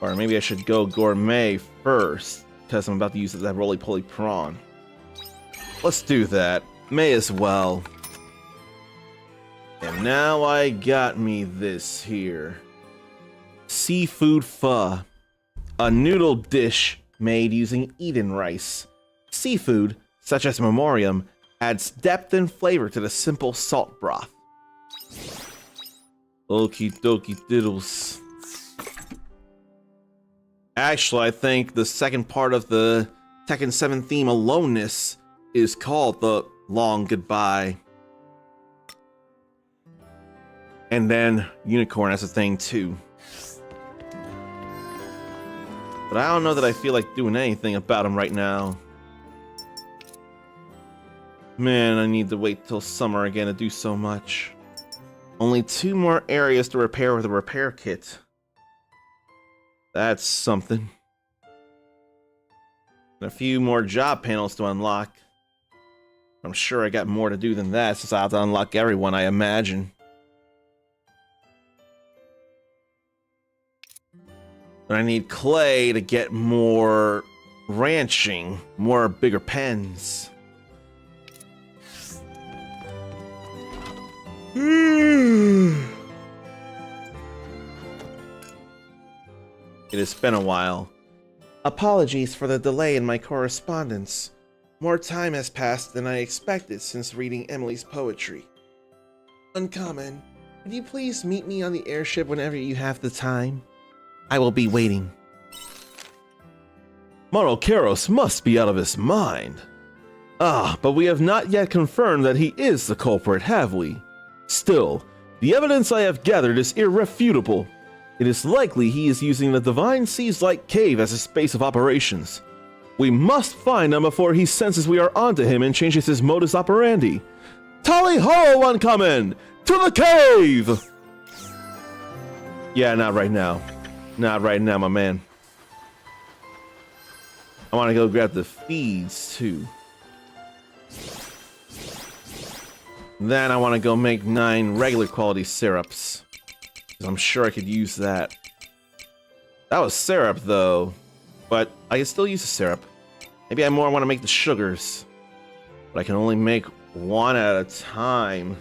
Or maybe I should go gourmet first, because I'm about to use that roly-poly prawn. Let's do that. May as well. And now I got me this here. Seafood pho. A noodle dish made using Eden rice. Seafood, such as memoriam, adds depth and flavor to the simple salt broth. Okie dokie diddles. Actually, I think the second part of the Tekken 7 theme, Aloneness, is called the Long Goodbye. And then Unicorn has a thing too. But I don't know that I feel like doing anything about him right now. Man, I need to wait till summer again to do so much. Only 2 more areas to repair with a repair kit. That's something. And a few more job panels to unlock. I'm sure I got more to do than that, since I have to unlock everyone, I imagine. But I need clay to get more ranching, more bigger pens. It has been a while. Apologies for the delay in my correspondence. More time has passed than I expected since reading Emily's poetry. Uncommon, would you please meet me on the airship whenever you have the time? I will be waiting. Monokeros must be out of his mind. Ah, but we have not yet confirmed that he is the culprit, have we? Still, the evidence I have gathered is irrefutable. It is likely he is using the Divine Seas-like cave as a space of operations. We must find him before he senses we are onto him and changes his modus operandi. Tally ho, Uncommon! To the cave! Yeah, not right now. Not right now, my man. I want to go grab the feeds, too. Then I want to go make 9 regular quality syrups. 'Cause I'm sure I could use that. That was syrup, though. But I can still use the syrup. Maybe I more want to make the sugars. But I can only make 1 at a time.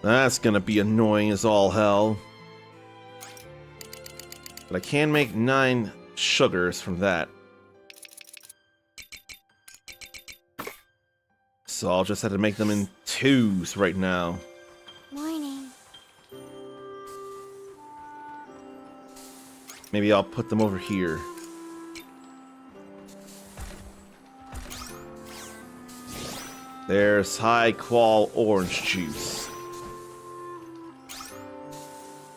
That's gonna be annoying as all hell. But I can make 9 sugars from that. So I'll just have to make them in 2s right now. Morning. Maybe I'll put them over here. There's high qual orange juice.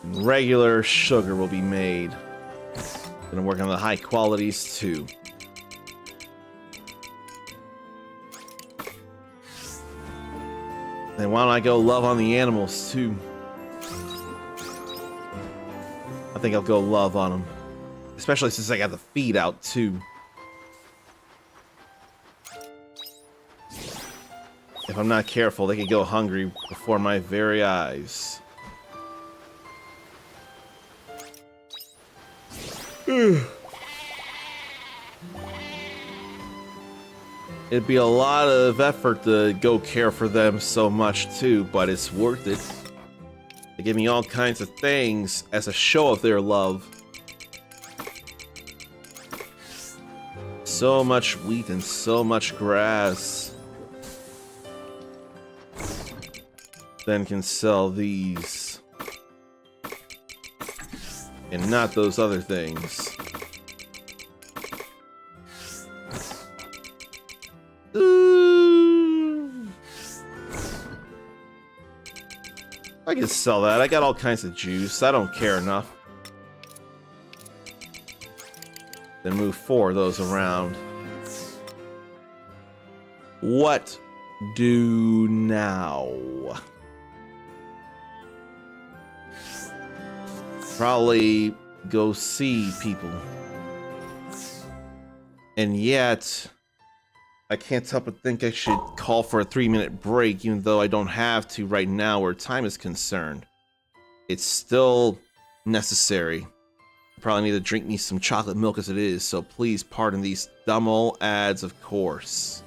And regular sugar will be made. Gonna work on the high qualities too. Then why don't I go love on the animals too? I think I'll go love on them. Especially since I got the feed out too. If I'm not careful, they could go hungry before my very eyes. It'd be a lot of effort to go care for them so much too, but it's worth it. They give me all kinds of things as a show of their love. So much wheat and so much grass. Then can sell these. And not those other things. I can sell that. I got all kinds of juice. I don't care enough. Then move 4 of those around. What do now? Probably go see people. And yet, I can't help but think I should call for a 3-minute break, even though I don't have to right now where time is concerned. It's still necessary. I probably need to drink me some chocolate milk as it is, so please pardon these dumb old ads, of course.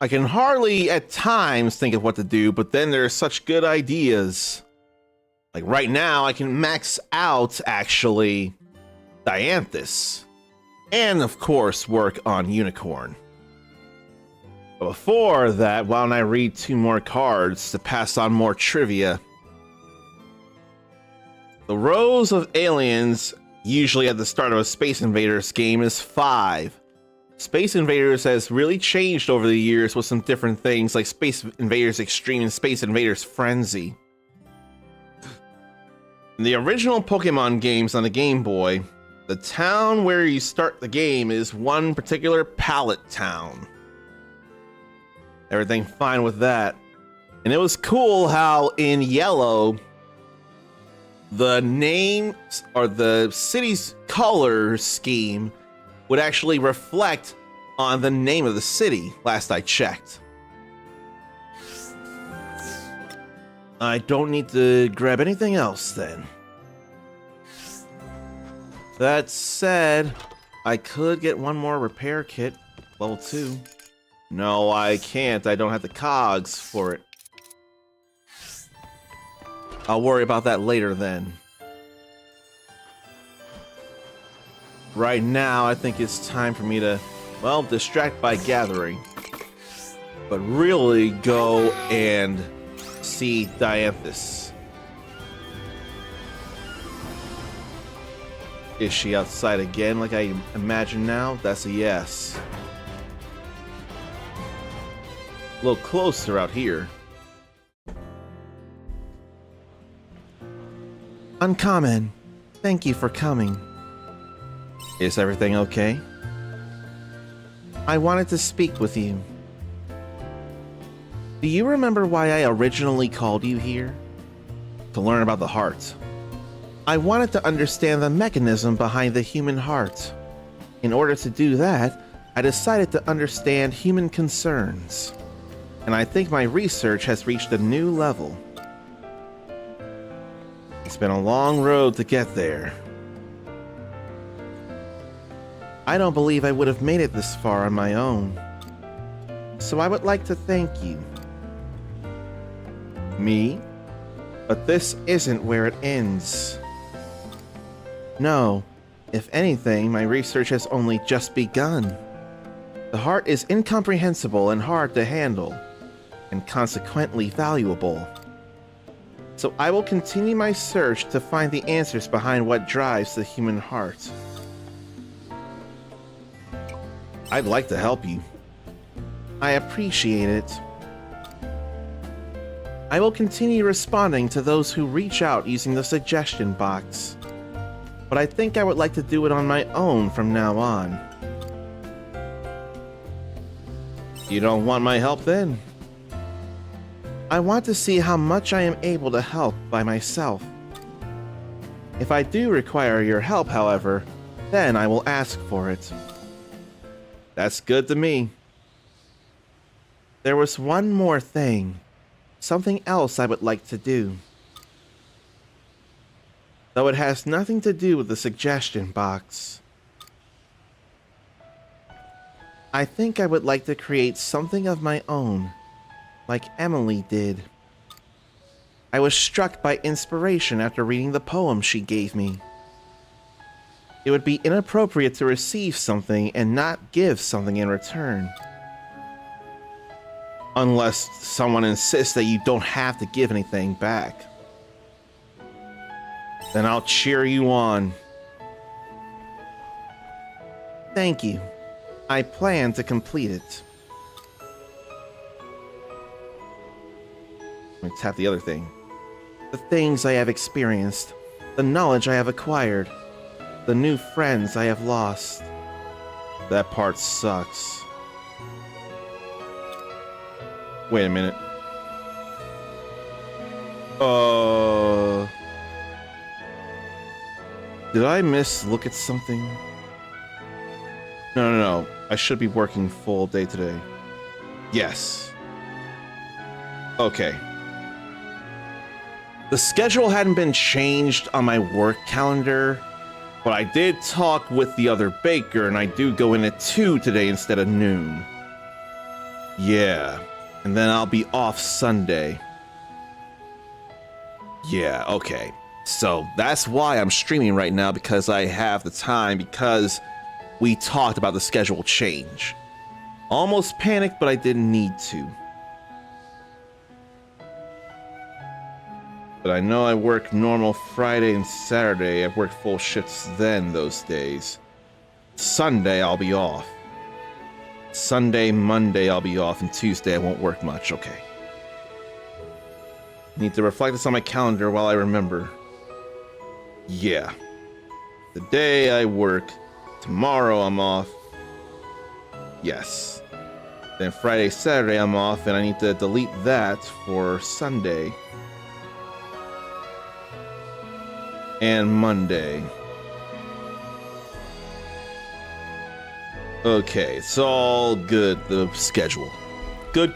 I can hardly at times think of what to do, but then there are such good ideas. Like right now, I can max out, actually, Dianthus. And, of course, work on Unicorn. But before that, why don't I read 2 more cards to pass on more trivia? The rows of aliens, usually at the start of a Space Invaders game, is 5. Space Invaders has really changed over the years with some different things like Space Invaders Extreme and Space Invaders Frenzy. In the original Pokemon games on the Game Boy, the town where you start the game is one particular pallet town. Everything fine with that. And it was cool how in yellow, the names or the city's color scheme would actually reflect on the name of the city, last I checked. I don't need to grab anything else then. That said, I could get one more repair kit, level 2. No, I can't. I don't have the cogs for it. I'll worry about that later then. Right now, I think it's time for me to, well, distract by gathering. But really go and see Dianthus. Is she outside again like I imagine now? That's a yes. A little closer out here. Uncommon. Thank you for coming. Is everything okay? I wanted to speak with you. Do you remember why I originally called you here? To learn about the heart. I wanted to understand the mechanism behind the human heart. In order to do that, I decided to understand human concerns. And I think my research has reached a new level. It's been a long road to get there. I don't believe I would have made it this far on my own. So I would like to thank you. Me? But this isn't where it ends. No, if anything, my research has only just begun. The heart is incomprehensible and hard to handle, and consequently valuable. So I will continue my search to find the answers behind what drives the human heart. I'd like to help you. I appreciate it. I will continue responding to those who reach out using the suggestion box. But I think I would like to do it on my own from now on. You don't want my help then? I want to see how much I am able to help by myself. If I do require your help, however, then I will ask for it. That's good to me. There was one more thing. Something else I would like to do. Though it has nothing to do with the suggestion box. I think I would like to create something of my own, like Emily did. I was struck by inspiration after reading the poem she gave me. It would be inappropriate to receive something and not give something in return. Unless someone insists that you don't have to give anything back. Then I'll cheer you on. Thank you. I plan to complete it. Let me tap the other thing. The things I have experienced, the knowledge I have acquired, the new friends I have lost. That part sucks. Wait a minute. Did I look at something? No. I should be working full day today. Yes. Okay. The schedule hadn't been changed on my work calendar, but I did talk with the other baker, and I do go in at 2 today instead of noon. Yeah. And then I'll be off Sunday. Yeah, okay. So that's why I'm streaming right now, because I have the time, because we talked about the schedule change. Almost panicked, but I didn't need to. But I know I work normal Friday and Saturday. I've worked full shifts then those days. Sunday I'll be off. Sunday, Monday I'll be off, and Tuesday I won't work much. Okay. Need to reflect this on my calendar while I remember. Yeah. The day I work. Tomorrow I'm off. Yes. Then Friday, Saturday I'm off, and I need to delete that for Sunday. And Monday. Okay, it's all good, the schedule. Good.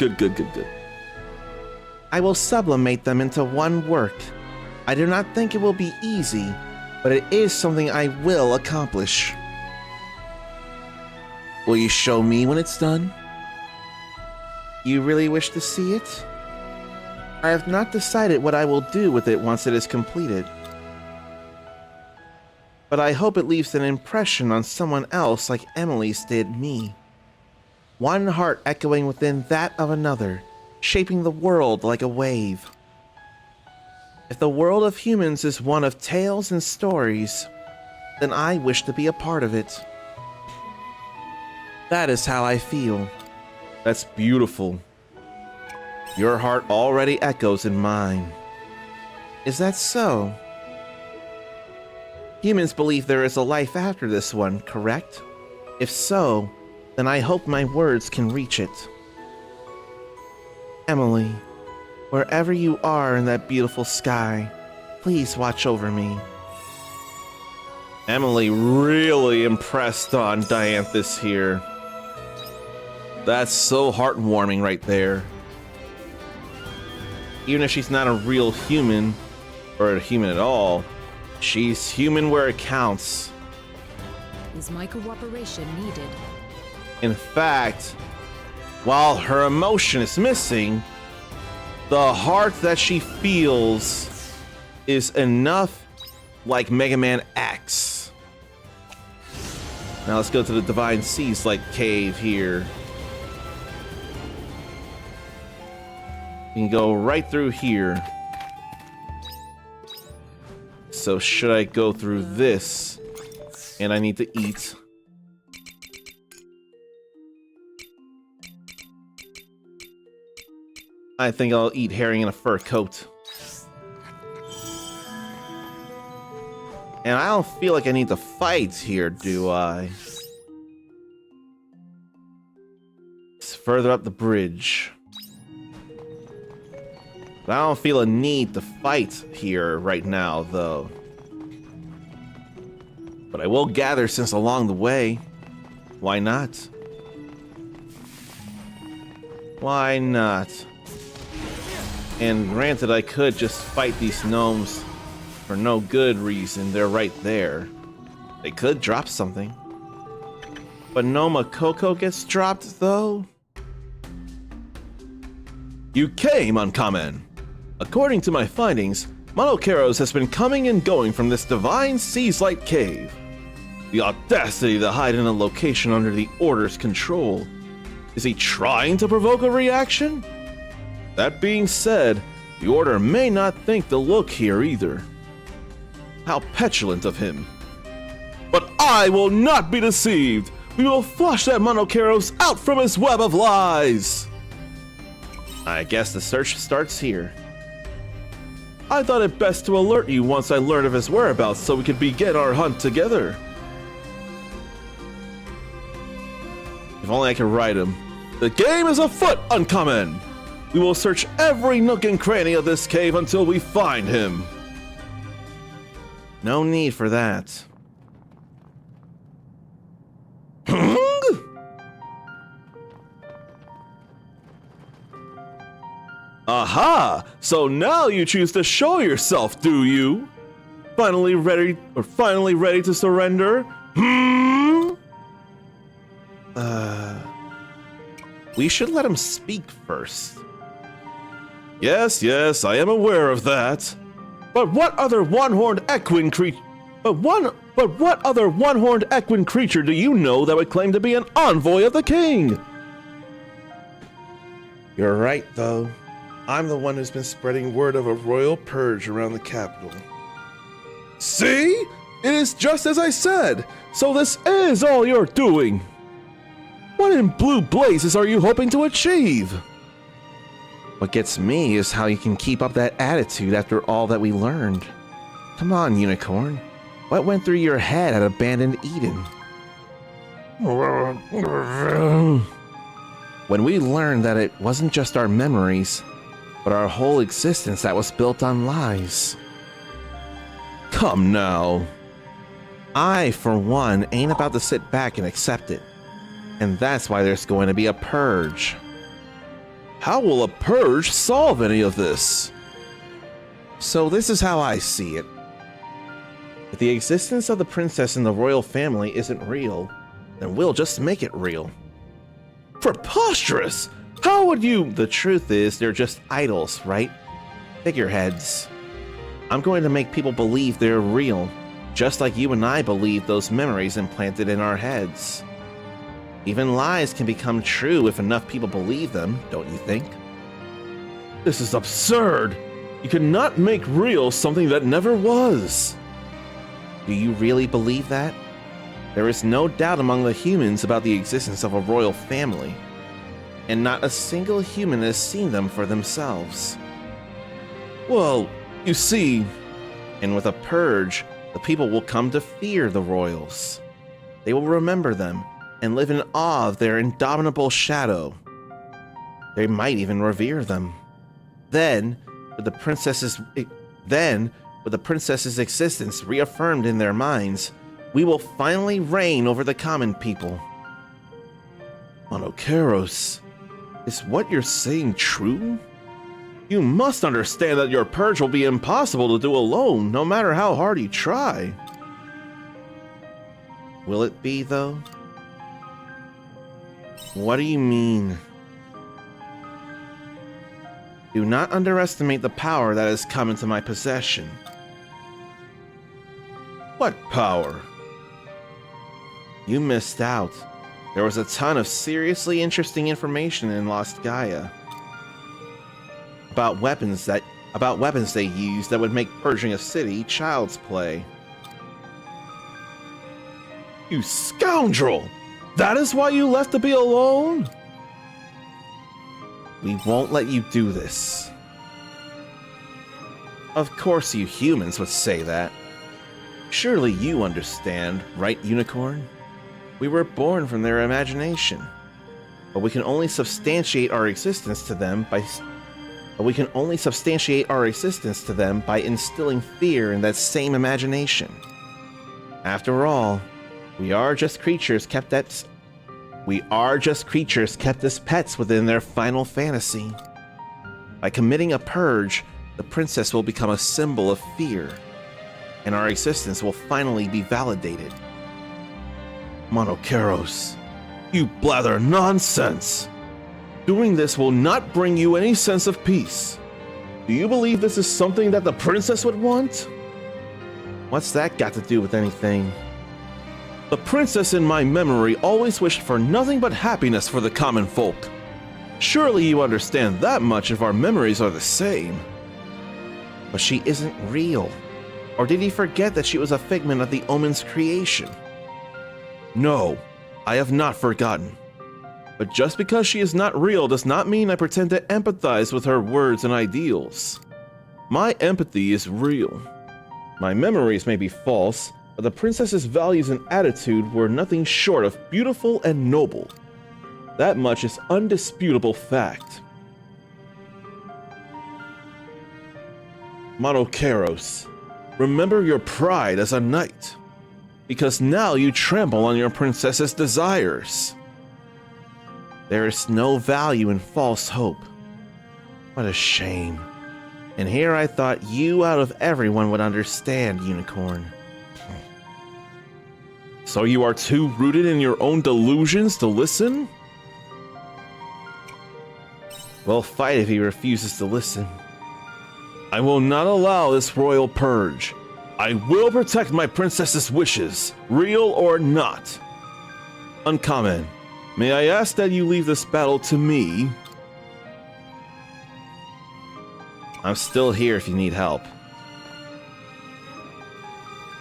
I will sublimate them into one work. I do not think it will be easy, but it is something I will accomplish. Will you show me when it's done? You really wish to see it? I have not decided what I will do with it once it is completed. But I hope it leaves an impression on someone else like Emily's did me. One heart echoing within that of another, shaping the world like a wave. If the world of humans is one of tales and stories, then I wish to be a part of it. That is how I feel. That's beautiful. Your heart already echoes in mine. Is that so? Humans believe there is a life after this one, correct? If so, then I hope my words can reach it. Emily, wherever you are in that beautiful sky, please watch over me. Emily really impressed on Dianthus here. That's so heartwarming right there. Even if she's not a real human, or a human at all, she's human where it counts. Is my cooperation needed? In fact, while her emotion is missing, the heart that she feels is enough like Mega Man X. Now let's go to the Divine Seas like cave here. You can go right through here. So should I go through this? And I need to eat. I think I'll eat herring in a fur coat. And I don't feel like I need to fight here, do I? It's further up the bridge. But I don't feel a need to fight here right now, though. But I will gather since along the way. Why not? Why not? And granted, I could just fight these gnomes for no good reason. They're right there. They could drop something. But Noma Coco gets dropped, though? You came, Uncommon! According to my findings, Monokeros has been coming and going from this divine Seaslight cave. The audacity to hide in a location under the Order's control. Is he trying to provoke a reaction? That being said, the Order may not think to look here either. How petulant of him. But I will not be deceived! We will flush that Monokeros out from his web of lies! I guess the search starts here. I thought it best to alert you once I learned of his whereabouts so we could begin our hunt together. If only I could write him. The game is afoot, Uncommon! We will search every nook and cranny of this cave until we find him. No need for that. Aha! So now you choose to show yourself, do you? Finally ready to surrender? We should let him speak first. Yes, yes, I am aware of that. But what other one-horned equine creature? But what other one-horned equine creature do you know that would claim to be an envoy of the king? You're right, though. I'm the one who's been spreading word of a royal purge around the capital. See? It is just as I said. So this is all you're doing. What in blue blazes are you hoping to achieve? What gets me is how you can keep up that attitude after all that we learned. Come on, Unicorn. What went through your head at Abandoned Eden? When we learned that it wasn't just our memories, but our whole existence that was built on lies. Come now. I, for one, ain't about to sit back and accept it. And that's why there's going to be a purge. How will a purge solve any of this? So this is how I see it. If the existence of the princess in the royal family isn't real, then we'll just make it real. Preposterous! How would you— The truth is, they're just idols, right? Figureheads. I'm going to make people believe they're real, just like you and I believe those memories implanted in our heads. Even lies can become true if enough people believe them, don't you think? This is absurd! You cannot make real something that never was! Do you really believe that? There is no doubt among the humans about the existence of a royal family, and not a single human has seen them for themselves. Well, you see, and with a purge, the people will come to fear the royals. They will remember them and live in awe of their indomitable shadow. They might even revere them. Then, with the princess's existence reaffirmed in their minds, we will finally reign over the common people. Monokeros, is what you're saying true? You must understand that your purge will be impossible to do alone, no matter how hard you try. Will it be, though? What do you mean? Do not underestimate the power that has come into my possession. What power? You missed out. There was a ton of seriously interesting information in Lost Gaia. About weapons they used that would make purging a city child's play. You scoundrel! That is why you left to be alone? We won't let you do this. Of course you humans would say that. Surely you understand, right, Unicorn? We were born from their imagination. But we can only substantiate our existence to them by instilling fear in that same imagination. After all, we are just creatures kept as pets within their final fantasy. By committing a purge, the princess will become a symbol of fear, and our existence will finally be validated. Monokeros, you blather nonsense! Doing this will not bring you any sense of peace. Do you believe this is something that the princess would want? What's that got to do with anything? The princess in my memory always wished for nothing but happiness for the common folk. Surely you understand that much if our memories are the same. But she isn't real. Or did he forget that she was a figment of the Omen's creation? No, I have not forgotten. But just because she is not real does not mean I pretend to empathize with her words and ideals. My empathy is real. My memories may be false, but the princess's values and attitude were nothing short of beautiful and noble. That much is undisputable fact. Monokeros, remember your pride as a knight, because now you trample on your princess's desires. There is no value in false hope. What a shame. And here I thought you out of everyone would understand, Unicorn. So you are too rooted in your own delusions to listen? Well, fight if he refuses to listen. I will not allow this royal purge. I will protect my princess's wishes, real or not. Uncommon, may I ask that you leave this battle to me? I'm still here if you need help.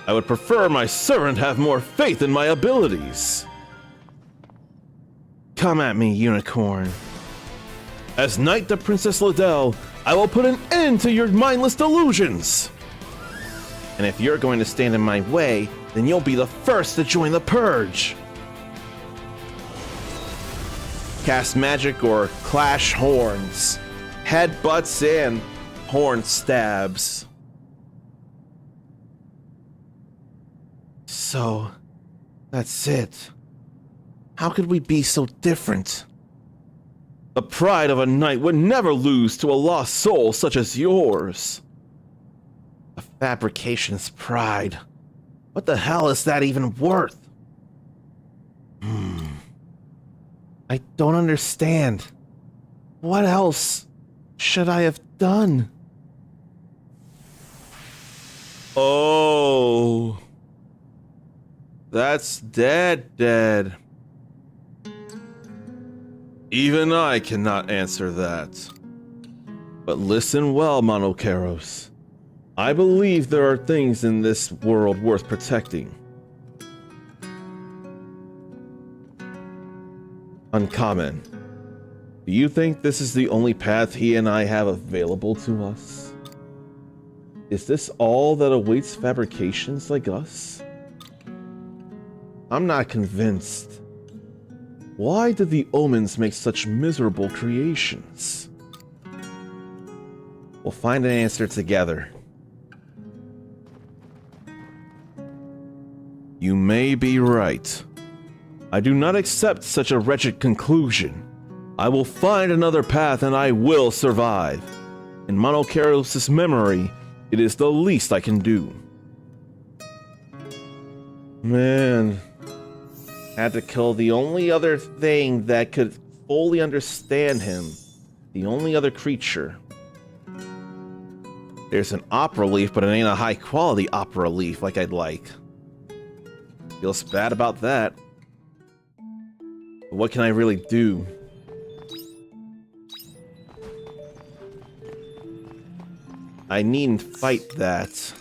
I would prefer my servant have more faith in my abilities. Come at me, unicorn. As Knight to Princess Liddell, I will put an end to your mindless delusions. And if you're going to stand in my way, then you'll be the first to join the purge. Cast magic or clash horns. Headbutts and horn stabs. So, that's it. How could we be so different? The pride of a knight would never lose to a lost soul such as yours. A fabrication's pride. What the hell is that even worth? I don't understand. What else should I have done? Oh. That's dead. Even I cannot answer that. But listen well, Monokeros. I believe there are things in this world worth protecting. Uncommon. Do you think this is the only path he and I have available to us? Is this all that awaits fabrications like us? I'm not convinced. Why did the omens make such miserable creations? We'll find an answer together. You may be right. I do not accept such a wretched conclusion. I will find another path and I will survive. In Monokeros' memory, it is the least I can do. Man. Had to kill the only other thing that could fully understand him. The only other creature. There's an opera leaf, but it ain't a high quality opera leaf like I'd like. Feels bad about that. But what can I really do? I needn't fight that.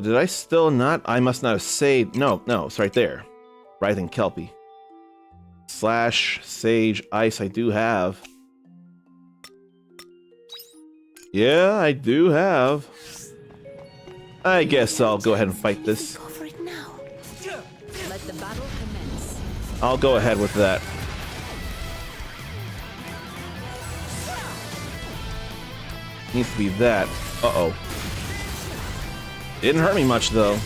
Did I still not? I must not have saved. No, it's right there. Writhing Kelpie. Slash, Sage, Ice, I do have. Yeah, I do have. I guess I'll go ahead and fight this. Go for it now. Let the battle commence. I'll go ahead with that. Needs to be that. Uh-oh. Didn't hurt me much, though.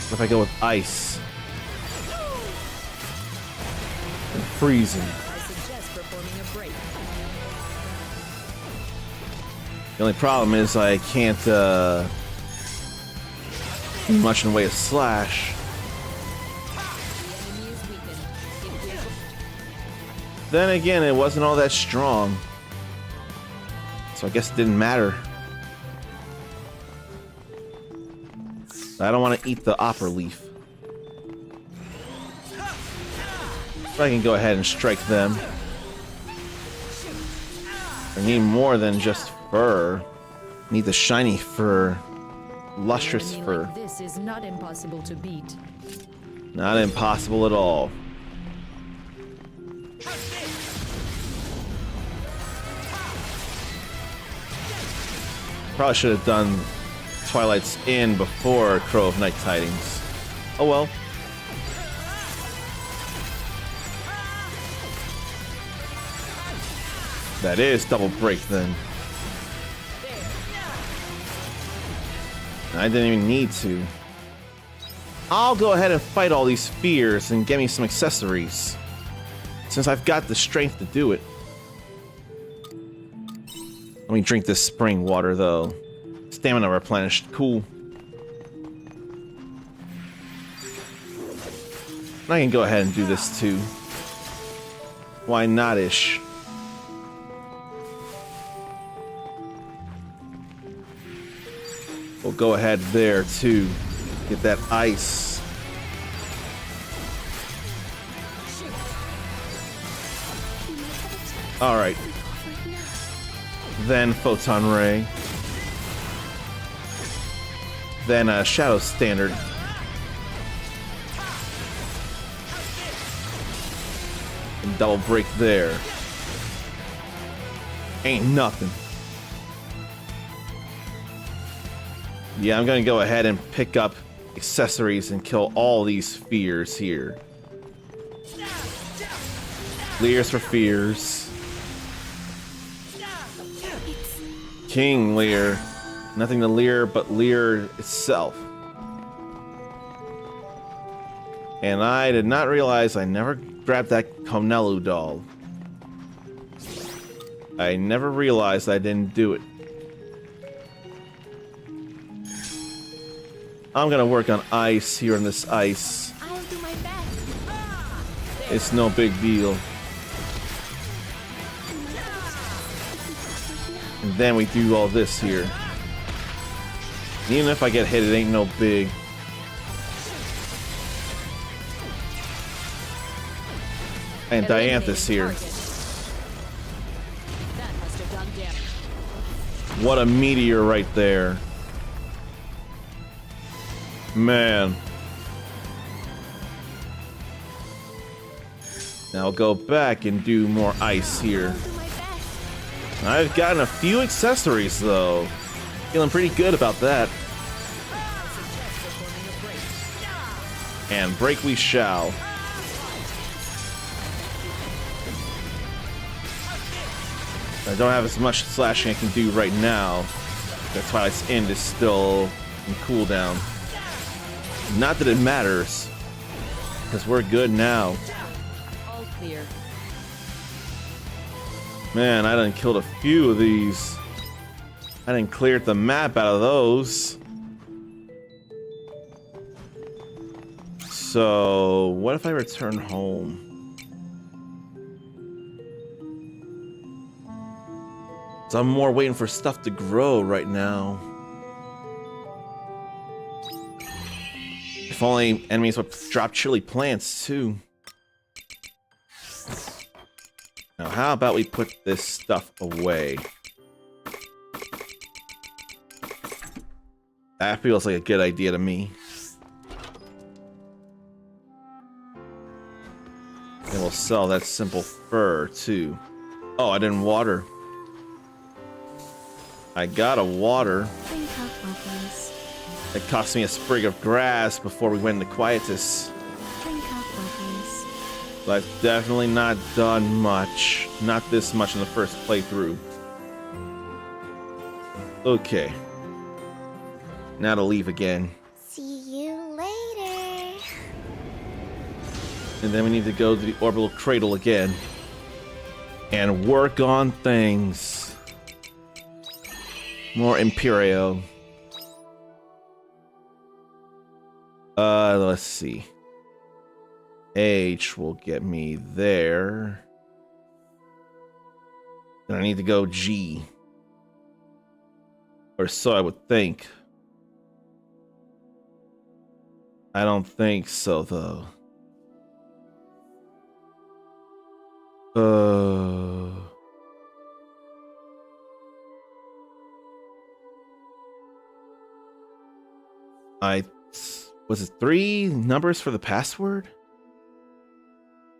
What if I go with ice? And freezing. I suggest performing a break. The only problem is I can't, do much in the way of slash. The enemy is weakened. It will Then again, it wasn't all that strong. So I guess it didn't matter. I don't want to eat the opera leaf. So I can go ahead and strike them. I need more than just fur. I need the shiny fur. Lustrous enemy fur. like this is not impossible to beat. Not impossible at all. Probably should have done Twilight's Inn before Crow of Night Tidings. Oh well. That is double break then. I didn't even need to. I'll go ahead and fight all these fears and get me some accessories. Since I've got the strength to do it. Let me drink this spring water though. Stamina replenished. Cool. I can go ahead and do this too. Why not-ish? We'll go ahead there too. Get that ice. Alright. Then Photon Ray. Then Shadow Standard. And double break there. Ain't nothing. Yeah, I'm gonna go ahead and pick up accessories and kill all these fears here. Leers for fears. King Leer. Nothing to Leer but Leer itself. And I did not realize I never grabbed that Konelu doll. I never realized I didn't do it. I'm gonna work on ice here on this ice. I'll do my best. It's no big deal. And then we do all this here. Even if I get hit, it ain't no big. And Dianthus here. That must have done damage. What a meteor right there. Man. Now I'll go back and do more ice here. I'll do my best. I've gotten a few accessories though. Feeling pretty good about that. And break we shall. I don't have as much slashing I can do right now. That's why its end is still in cooldown. Not that it matters, because we're good now. All clear. Man, I done killed a few of these. I didn't clear the map out of those. So, what if I return home? So I'm more waiting for stuff to grow right now. If only enemies would drop chili plants too. Now how about we put this stuff away? That feels like a good idea to me. And we'll sell that simple fur too. Oh, I didn't water. I gotta water. Drink up, Waffles. It cost me a sprig of grass before we went into Quietus. Drink up, Waffles. But I've definitely not done much. Not this much in the first playthrough. Okay. Now to leave again. See you later. And then we need to go to the orbital cradle again. And work on things. More Imperio. Let's see. H will get me there. Then I need to go G. Or so I would think. I don't think so, though. Was it 3 numbers for the password?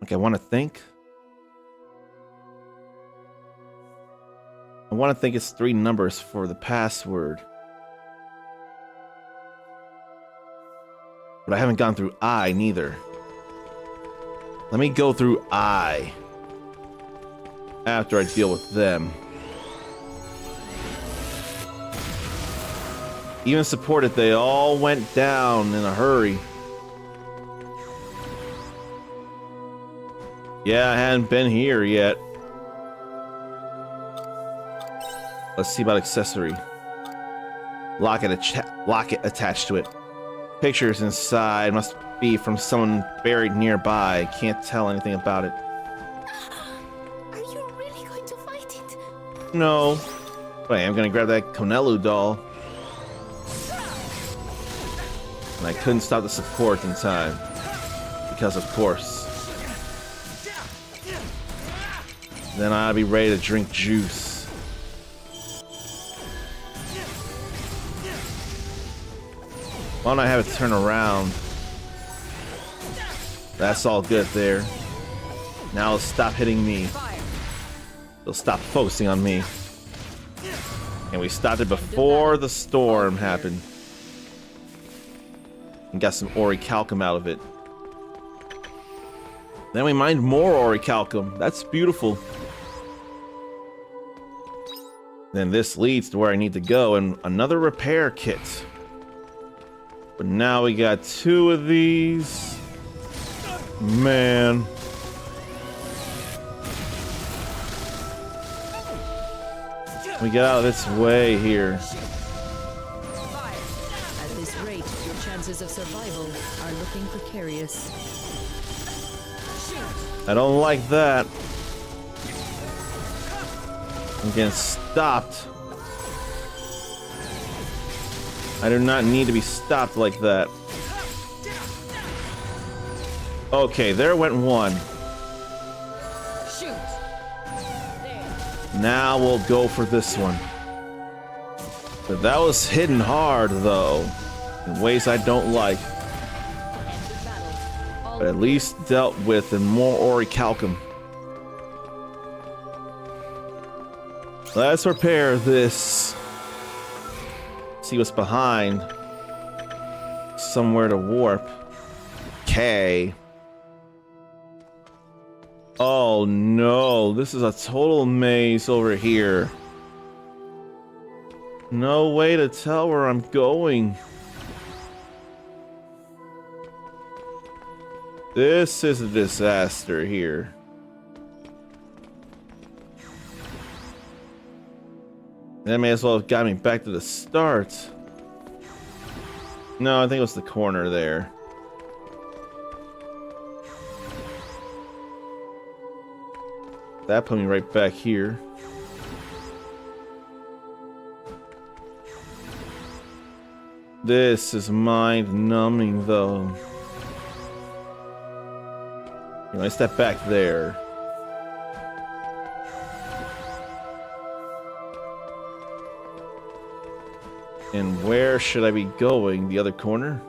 Like I want to think. I want to think it's 3 numbers for the password. But I haven't gone through I neither. Let me go through I after I deal with them. Even supported, they all went down in a hurry. Yeah, I hadn't been here yet. Let's see about accessory. Locket attached to it. Pictures inside. Must be from someone buried nearby. Can't tell anything about it. Are you really going to fight it? No. But I am gonna grab that Konelu doll. And I couldn't stop the support in time. Because of course. Then I'll be ready to drink juice. Why don't I have it turn around? That's all good there. Now it'll stop hitting me. It'll stop focusing on me. And we stopped it before the storm happened. And got some orichalcum out of it. Then we mined more orichalcum. That's beautiful. Then this leads to where I need to go, and another repair kit. But now we got 2 of these. Man. We get out of its way here. At this rate, your chances of survival are looking precarious. I don't like that. I'm getting stopped. I do not need to be stopped like that. Okay, there went one. Now we'll go for this one. But that was hidden hard, though, in ways I don't like. But at least dealt with and more orichalcum. Let's repair this. See what's behind. Somewhere to warp. Okay. Oh no, this is a total maze over here. No way to tell where I'm going. This is a disaster here. That may as well have got me back to the start. No, I think it was the corner there. That put me right back here. This is mind-numbing, though. You know, I step back there. And where should I be going? The other corner?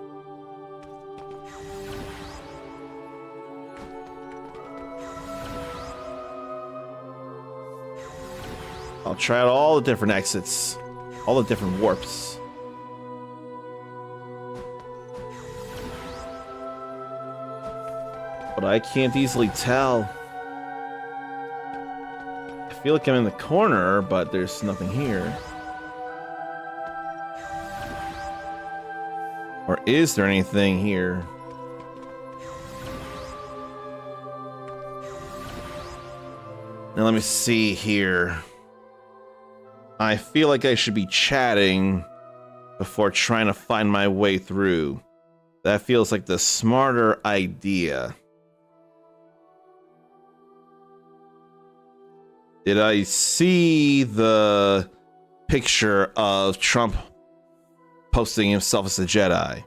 I'll try out all the different exits. All the different warps. But I can't easily tell. I feel like I'm in the corner, but there's nothing here. Or is there anything here? Now let me see here. I feel like I should be chatting before trying to find my way through. That feels like the smarter idea. Did I see the picture of Trump posting himself as a Jedi?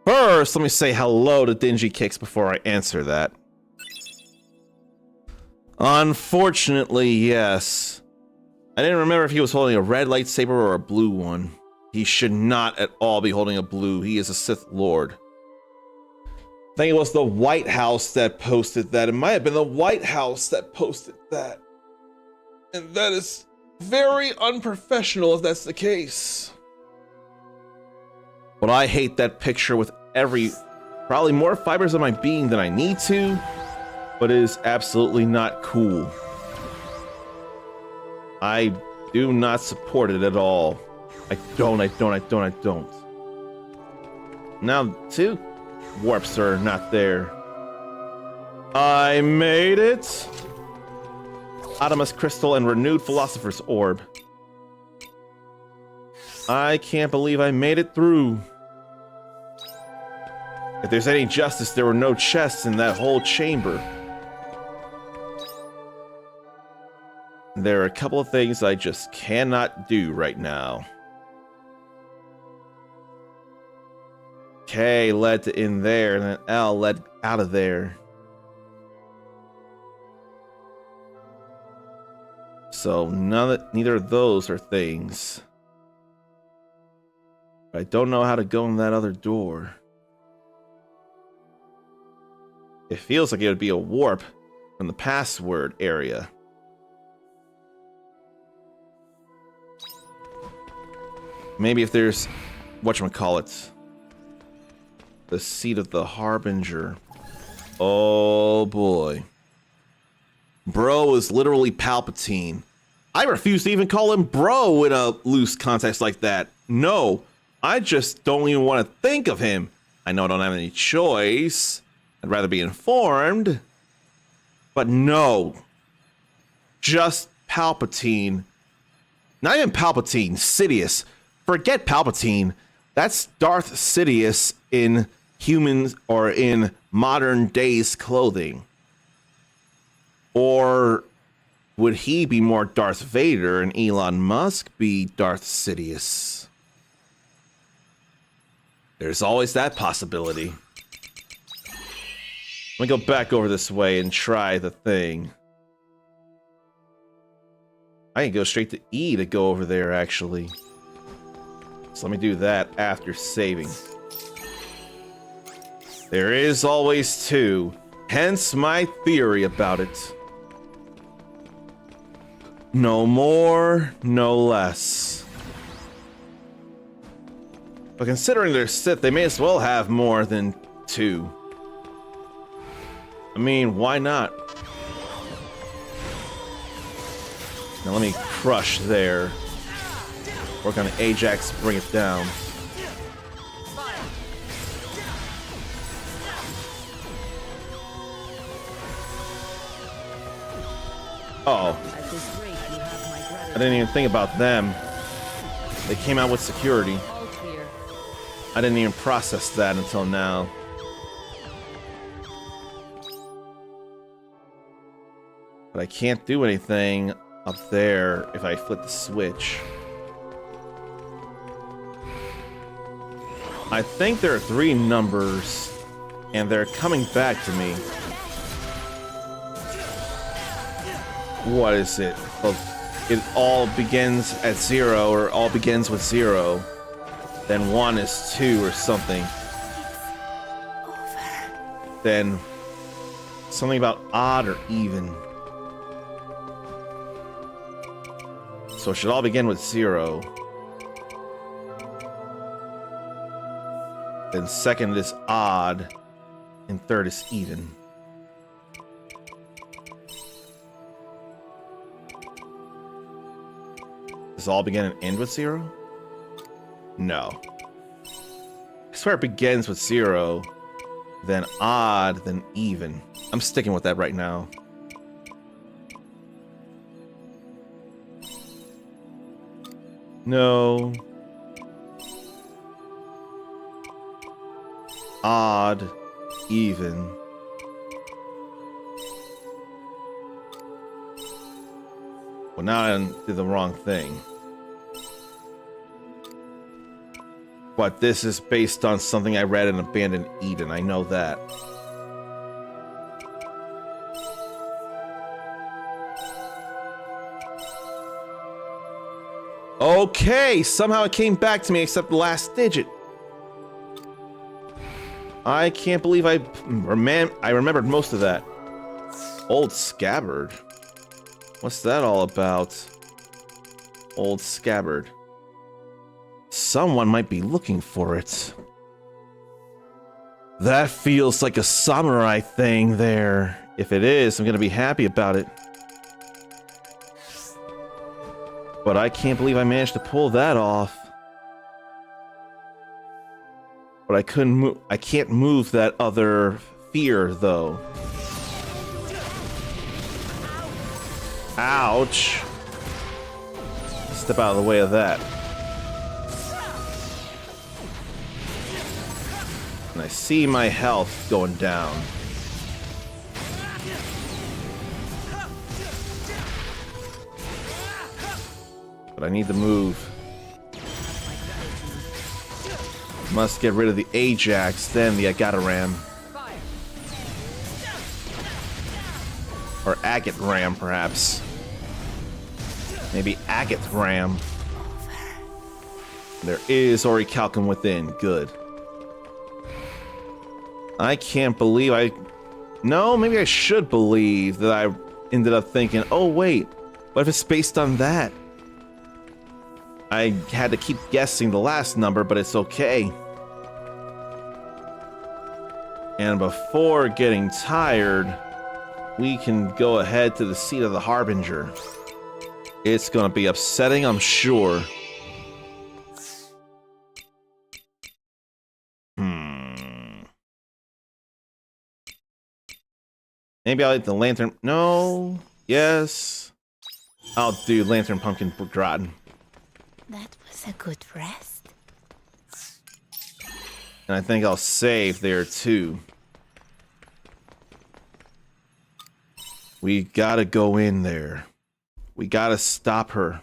First, let me say hello to Dingy Kicks before I answer that. Unfortunately, yes. I didn't remember if he was holding a red lightsaber or a blue one. He should not at all be holding a blue. He is a Sith Lord. I think it was the White House that posted that. It might have been the White House that posted that. And that is very unprofessional if that's the case. But I hate that picture with probably more fibers of my being than I need to, but it is absolutely not cool. I do not support it at all. I don't. Now, 2 warps are not there. I made it! Adamus Crystal and Renewed Philosopher's Orb. I can't believe I made it through. If there's any justice, there were no chests in that whole chamber. There are a couple of things I just cannot do right now. K led to in there, and then L led out of there. So neither of those are things. I don't know how to go in that other door. It feels like it would be a warp from the password area. Maybe if there's whatchamacallit, the seat of the Harbinger. Oh boy. Bro is literally Palpatine. I refuse to even call him bro in a loose context like that. No, I just don't even want to think of him. I know I don't have any choice. I'd rather be informed. But no. Just Palpatine. Not even Palpatine, Sidious. Forget Palpatine. That's Darth Sidious in humans or in modern days clothing. Or would he be more Darth Vader and Elon Musk be Darth Sidious? There's always that possibility. Let me go back over this way and try the thing. I can go straight to E to go over there, actually. So let me do that after saving. There is always two, hence my theory about it. No more, no less. But considering they're Sith, they may as well have more than two. I mean, why not? Now let me crush there. Work on Ajax, bring it down. Oh. At this rate, you have my I gratitude. didn't even think about them. They came out with security. All clear. I didn't even process that until now. But I can't do anything up there if I flip the switch. I think there are 3 numbers, and they're coming back to me. What is it? Well, it all begins at 0, or all begins with 0. Then 1 is 2 or something. Then something about odd or even. So it should all begin with 0. Then second is odd, and third is even. Does all begin and end with 0? No. I swear it begins with 0, then odd, then even. I'm sticking with that right now. No. Odd, even. Well, now I did the wrong thing. But this is based on something I read in Abandoned Eden. I know that. Okay, somehow it came back to me except the last digit. I can't believe I remembered most of that. Old scabbard. What's that all about? Old scabbard. Someone might be looking for it. That feels like a samurai thing there. If it is, I'm gonna be happy about it. But I can't believe I managed to pull that off. But I couldn't move. I can't move that other fear, though. Ouch. Step out of the way of that. And I see my health going down. But I need to move. Must get rid of the Ajax, then the Agate-ram. Or Agate-ram, perhaps. Maybe Agate-ram. There is Orichalcum within. Good. I can't believe No, maybe I should believe that I ended up thinking, oh wait, what if it's based on that? I had to keep guessing the last number, but it's okay. And before getting tired, we can go ahead to the seat of the Harbinger. It's gonna be upsetting, I'm sure. Maybe I'll eat the lantern. No. Yes. I'll do lantern pumpkin gratin. That was a good rest. And I think I'll save there too. We gotta go in there. We gotta stop her.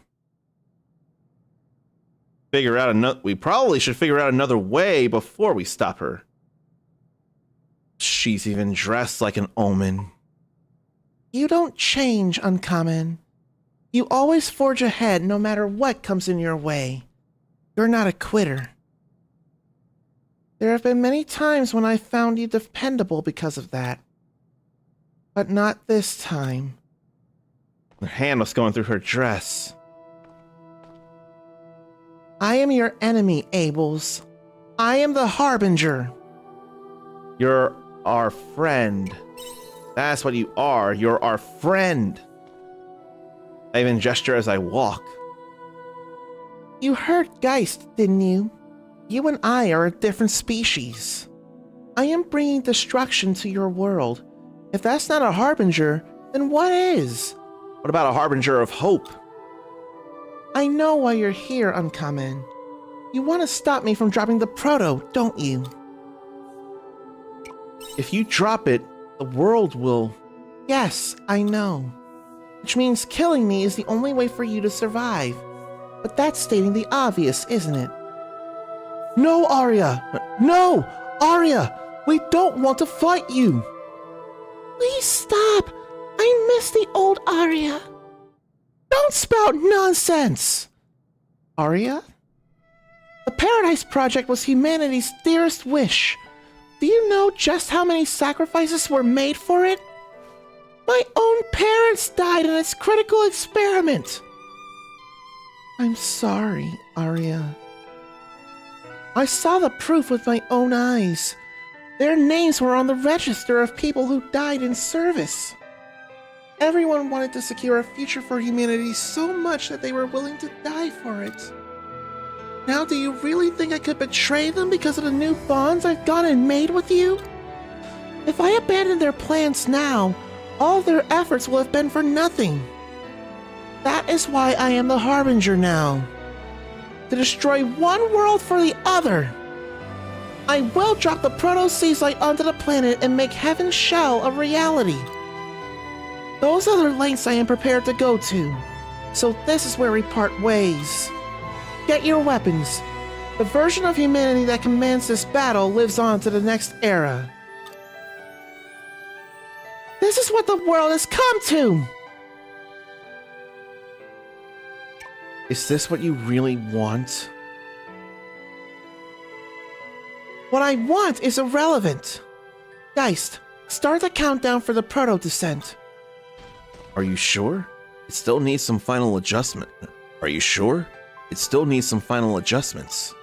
We probably should figure out another way before we stop her. She's even dressed like an omen. You don't change, Uncommon. You always forge ahead no matter what comes in your way. You're not a quitter. There have been many times when I found you dependable because of that. But not this time. Her hand was going through her dress. I am your enemy, Abels. I am the Harbinger. You're our friend. That's what you are. You're our friend. I even gesture as I walk. You heard Geist, didn't you? You and I are a different species. I am bringing destruction to your world. If that's not a Harbinger, then what is? What about a Harbinger of hope? I know why you're here, Uncommon. You want to stop me from dropping the Proto, don't you? If you drop it, the world will... Yes, I know. Which means killing me is the only way for you to survive. But that's stating the obvious, isn't it? No, Arya! No! Arya! We don't want to fight you! Please stop! I miss the old Arya. Don't spout nonsense! Arya? The Paradise Project was humanity's dearest wish. Do you know just how many sacrifices were made for it? My own parents died in its critical experiment. I'm sorry, Arya. I saw the proof with my own eyes. Their names were on the register of people who died in service. Everyone wanted to secure a future for humanity so much that they were willing to die for it. Now, do you really think I could betray them because of the new bonds I've gone and made with you? If I abandon their plans now, all their efforts will have been for nothing. That is why I am the Harbinger now. To destroy one world for the other. I will drop the Proto-Seas Light onto the planet and make Heaven's Shell a reality. Those other lengths I am prepared to go to. So this is where we part ways. Get your weapons. The version of humanity that commands this battle lives on to the next era. This is what the world has come to! Is this what you really want? What I want is irrelevant. Geist, start the countdown for the proto-descent. Are you sure? It still needs some final adjustment. Are you sure? It still needs some final adjustments.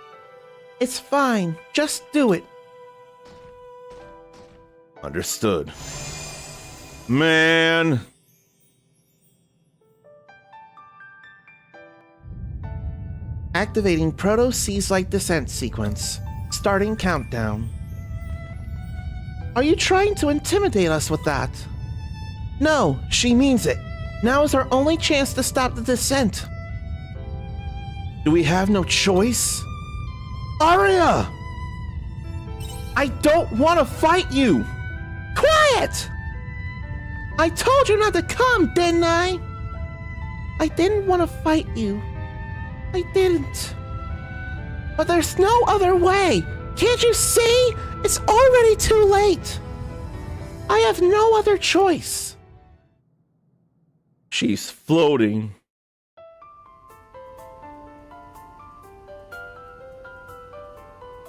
It's fine. Just do it. Understood. Man! Activating Proto-Seas Light descent sequence. Starting countdown. Are you trying to intimidate us with that? No, she means it. Now is our only chance to stop the descent. Do we have no choice? Arya! I don't want to fight you! Quiet! I told you not to come, didn't I? I didn't want to fight you. I didn't. But there's no other way. Can't you see? It's already too late. I have no other choice. She's floating.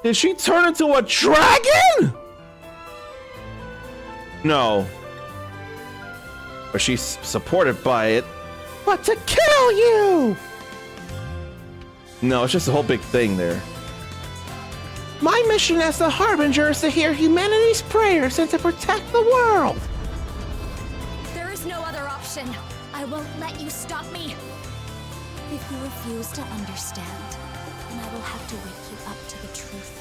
Did she turn into a dragon? No. But she's supported by it. But to kill you! No, it's just a whole big thing there. My mission as the Harbinger is to hear humanity's prayers and to protect the world. There is no other option. I won't let you stop me. If you refuse to understand, then I will have to wake you up to the truth.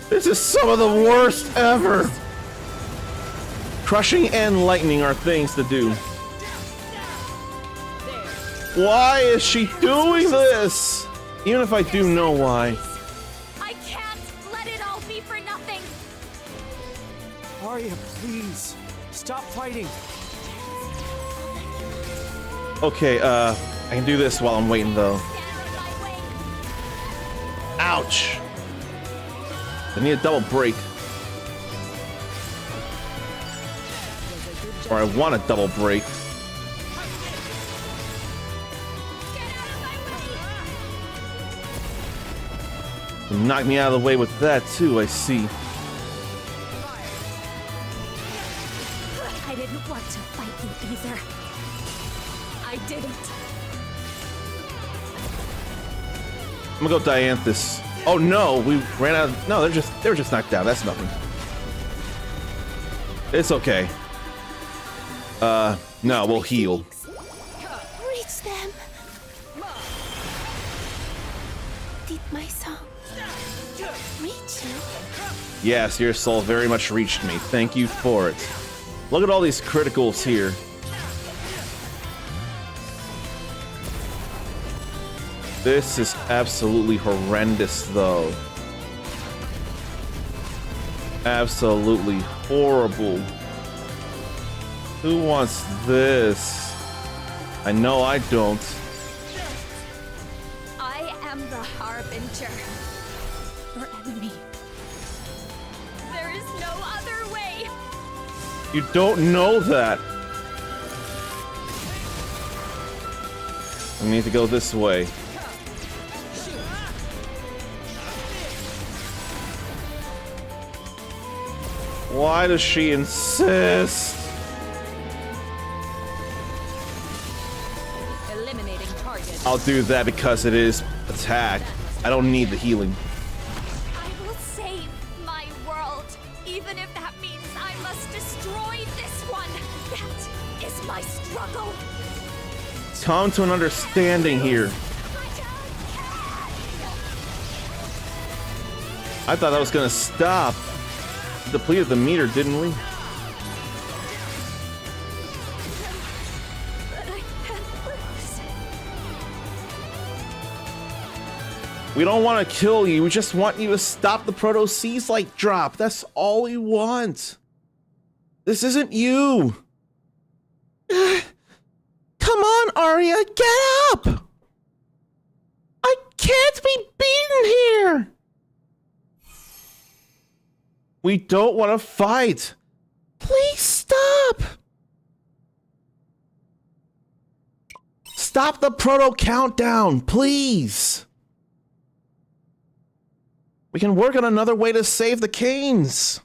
This is some of the worst ever. Crushing and lightning are things to do. Why is she doing this? Even if I do know why. I can't let it all be for nothing. Arya, please. Stop fighting. Okay, I can do this while I'm waiting though. Get out of my way. Ouch! I need a double break. Or I want a double break. Knock me out of the way with that too, I see. I didn't want to fight you either. I didn't. I'm gonna go Dianthus. Oh no, we ran out of, no, they were just knocked down. That's nothing. It's okay. No, we'll heal. Reach them. Did my song reach you? Yes, your soul very much reached me. Thank you for it. Look at all these criticals here. This is absolutely horrendous, though. Absolutely horrible. Who wants this? I know I don't. I am the Harbinger. Your enemy. There is no other way. You don't know that. I need to go this way. Why does she insist? Eliminating target. I'll do that because it is attack. I don't need the healing. I will save my world, even if that means I must destroy this one. That is my struggle. Come to an understanding here. I thought that was gonna stop. Depleted the meter, didn't we? We don't want to kill you. We just want you to stop the Proto Seas Light drop. That's all we want. This isn't you. Come on, Arya, get up! I can't be beaten here! We don't want to fight. Please stop! Stop the Proto Countdown, please. We can work on another way to save the Canes.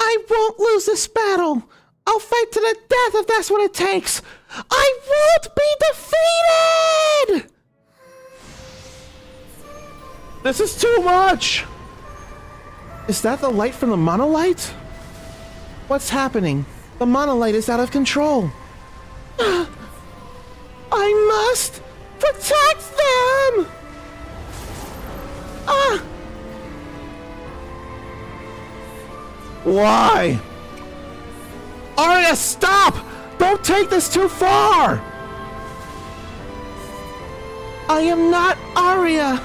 I won't lose this battle! I'll fight to the death if that's what it takes! I won't be defeated! This is too much. Is that the light from the monolith? What's happening? The monolith is out of control. I must protect them! Why? Arya, stop! Don't take this too far! I am not Arya.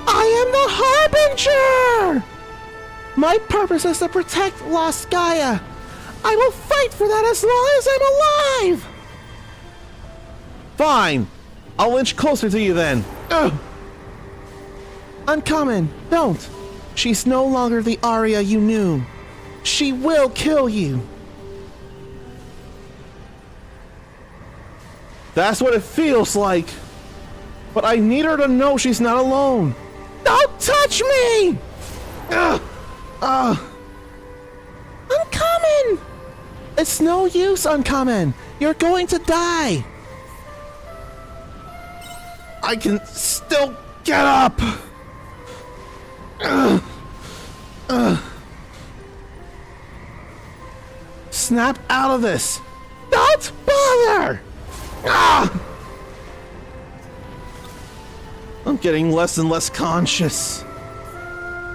I am the Harbinger! My purpose is to protect Lost Gaia. I will fight for that as long as I'm alive! Fine! I'll inch closer to you then. Ugh. Uncommon, don't. She's no longer the Arya you knew. She will kill you. That's what it feels like. But I need her to know she's not alone. Don't touch me! Uncommon! It's no use, Uncommon. You're going to die. I can still get up. Snap out of this. Don't bother! I'm getting less and less conscious.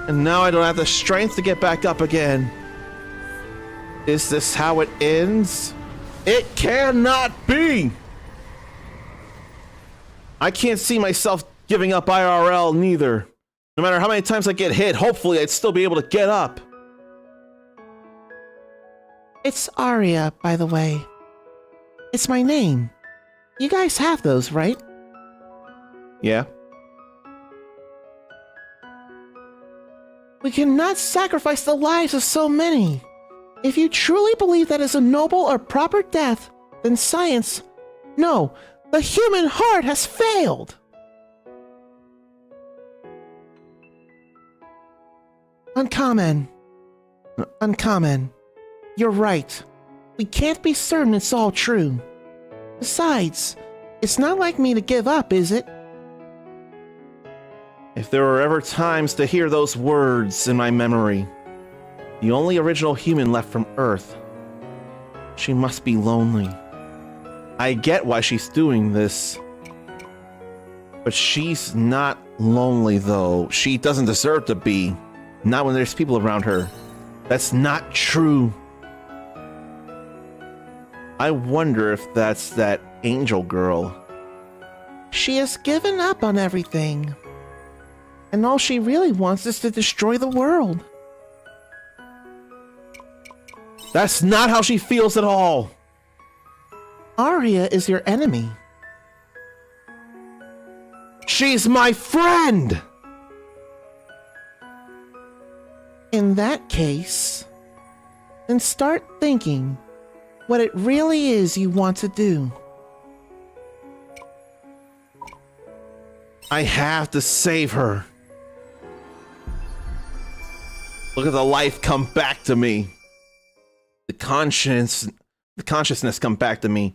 And now I don't have the strength to get back up again. Is this how it ends? It cannot be! I can't see myself giving up IRL neither. No matter how many times I get hit, hopefully I'd still be able to get up. It's Arya, by the way. It's my name. You guys have those, right? Yeah? We cannot sacrifice the lives of so many. If you truly believe that is a noble or proper death, then science... No, the human heart has failed! Uncommon. Uncommon. You're right. We can't be certain it's all true. Besides, it's not like me to give up, is it? If there were ever times to hear those words in my memory, the only original human left from Earth, she must be lonely. I get why she's doing this, but she's not lonely though. She doesn't deserve to be. Not when there's people around her. That's not true. I wonder if that's that angel girl. She has given up on everything. And all she really wants is to destroy the world. That's not how she feels at all. Arya is your enemy. She's my friend! In that case, then start thinking what it really is you want to do. I have to save her. Look at the life come back to me. The consciousness come back to me.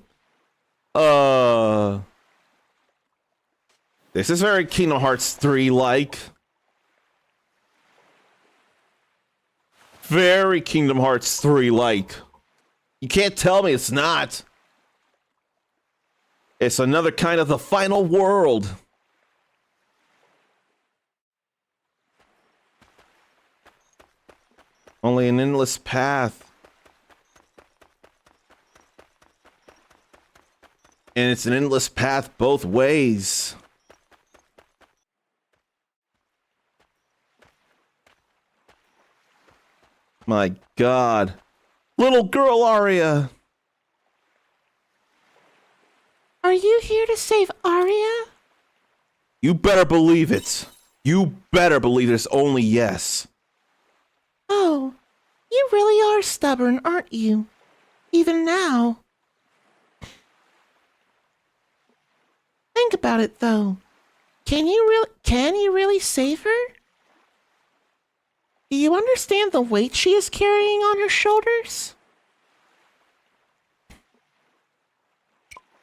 This is very Kingdom Hearts 3 like. Very Kingdom Hearts 3 like. You can't tell me it's not. It's another kind of the final world. Only an endless path. And it's an endless path both ways. My God. Little girl Arya. Are you here to save Arya? You better believe it. You better believe it's only yes. Oh, you really are stubborn, aren't you? Even now. Think about it, though. Can you really save her? Do you understand the weight she is carrying on her shoulders?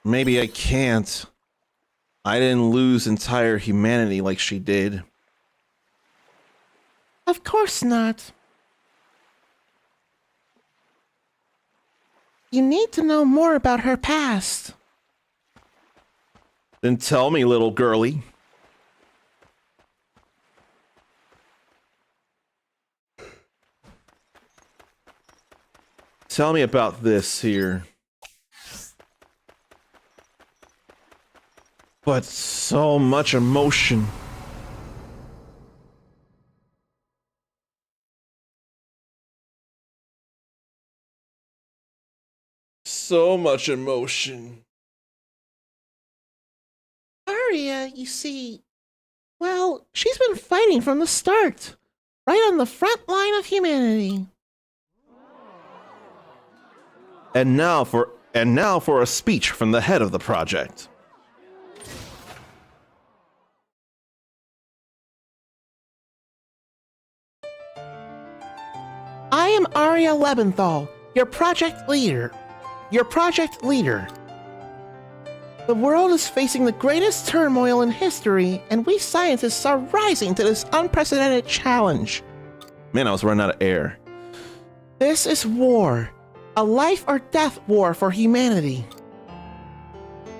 Maybe I can't. I didn't lose entire humanity like she did. Of course not. You need to know more about her past. Then tell me, little girlie. Tell me about this here. But so much emotion. so much emotion. Arya, you see, well, she's been fighting from the start, right on the front line of humanity. And now for a speech from the head of the project. I am Arya Lebenthal, your project leader. The world is facing the greatest turmoil in history, and we scientists are rising to this unprecedented challenge. Man, I was running out of air. This is war, a life or death war for humanity.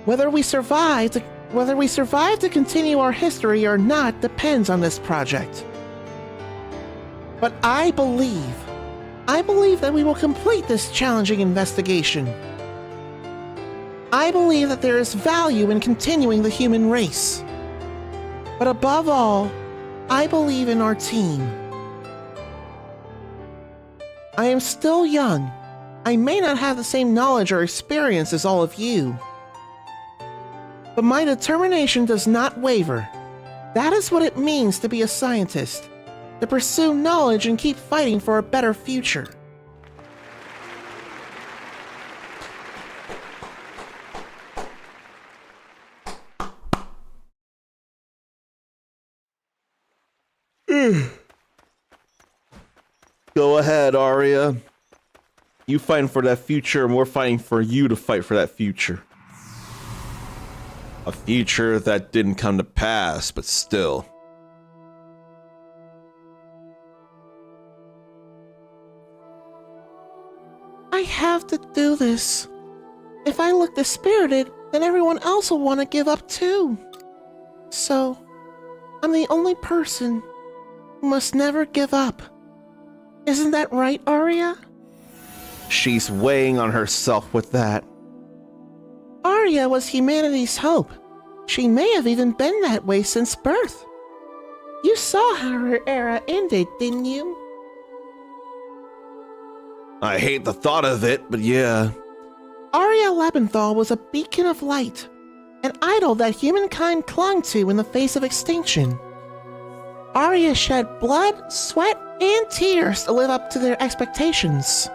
Whether we survive to continue our history or not depends on this project. But I believe that we will complete this challenging investigation. I believe that there is value in continuing the human race. But above all, I believe in our team. I am still young. I may not have the same knowledge or experience as all of you. But my determination does not waver. That is what it means to be a scientist. To pursue knowledge and keep fighting for a better future. Go ahead, Arya. You fighting for that future, and we're fighting for you to fight for that future. A future that didn't come to pass, but still. I have to do this. If I look dispirited, then everyone else will want to give up too. So, I'm the only person who must never give up. Isn't that right, Arya? She's weighing on herself with that. Arya was humanity's hope. She may have even been that way since birth. You saw how her era ended, didn't you? I hate the thought of it, but yeah. Arya Lebenthal was a beacon of light, an idol that humankind clung to in the face of extinction. Arya shed blood, sweat, and tears to live up to their expectations,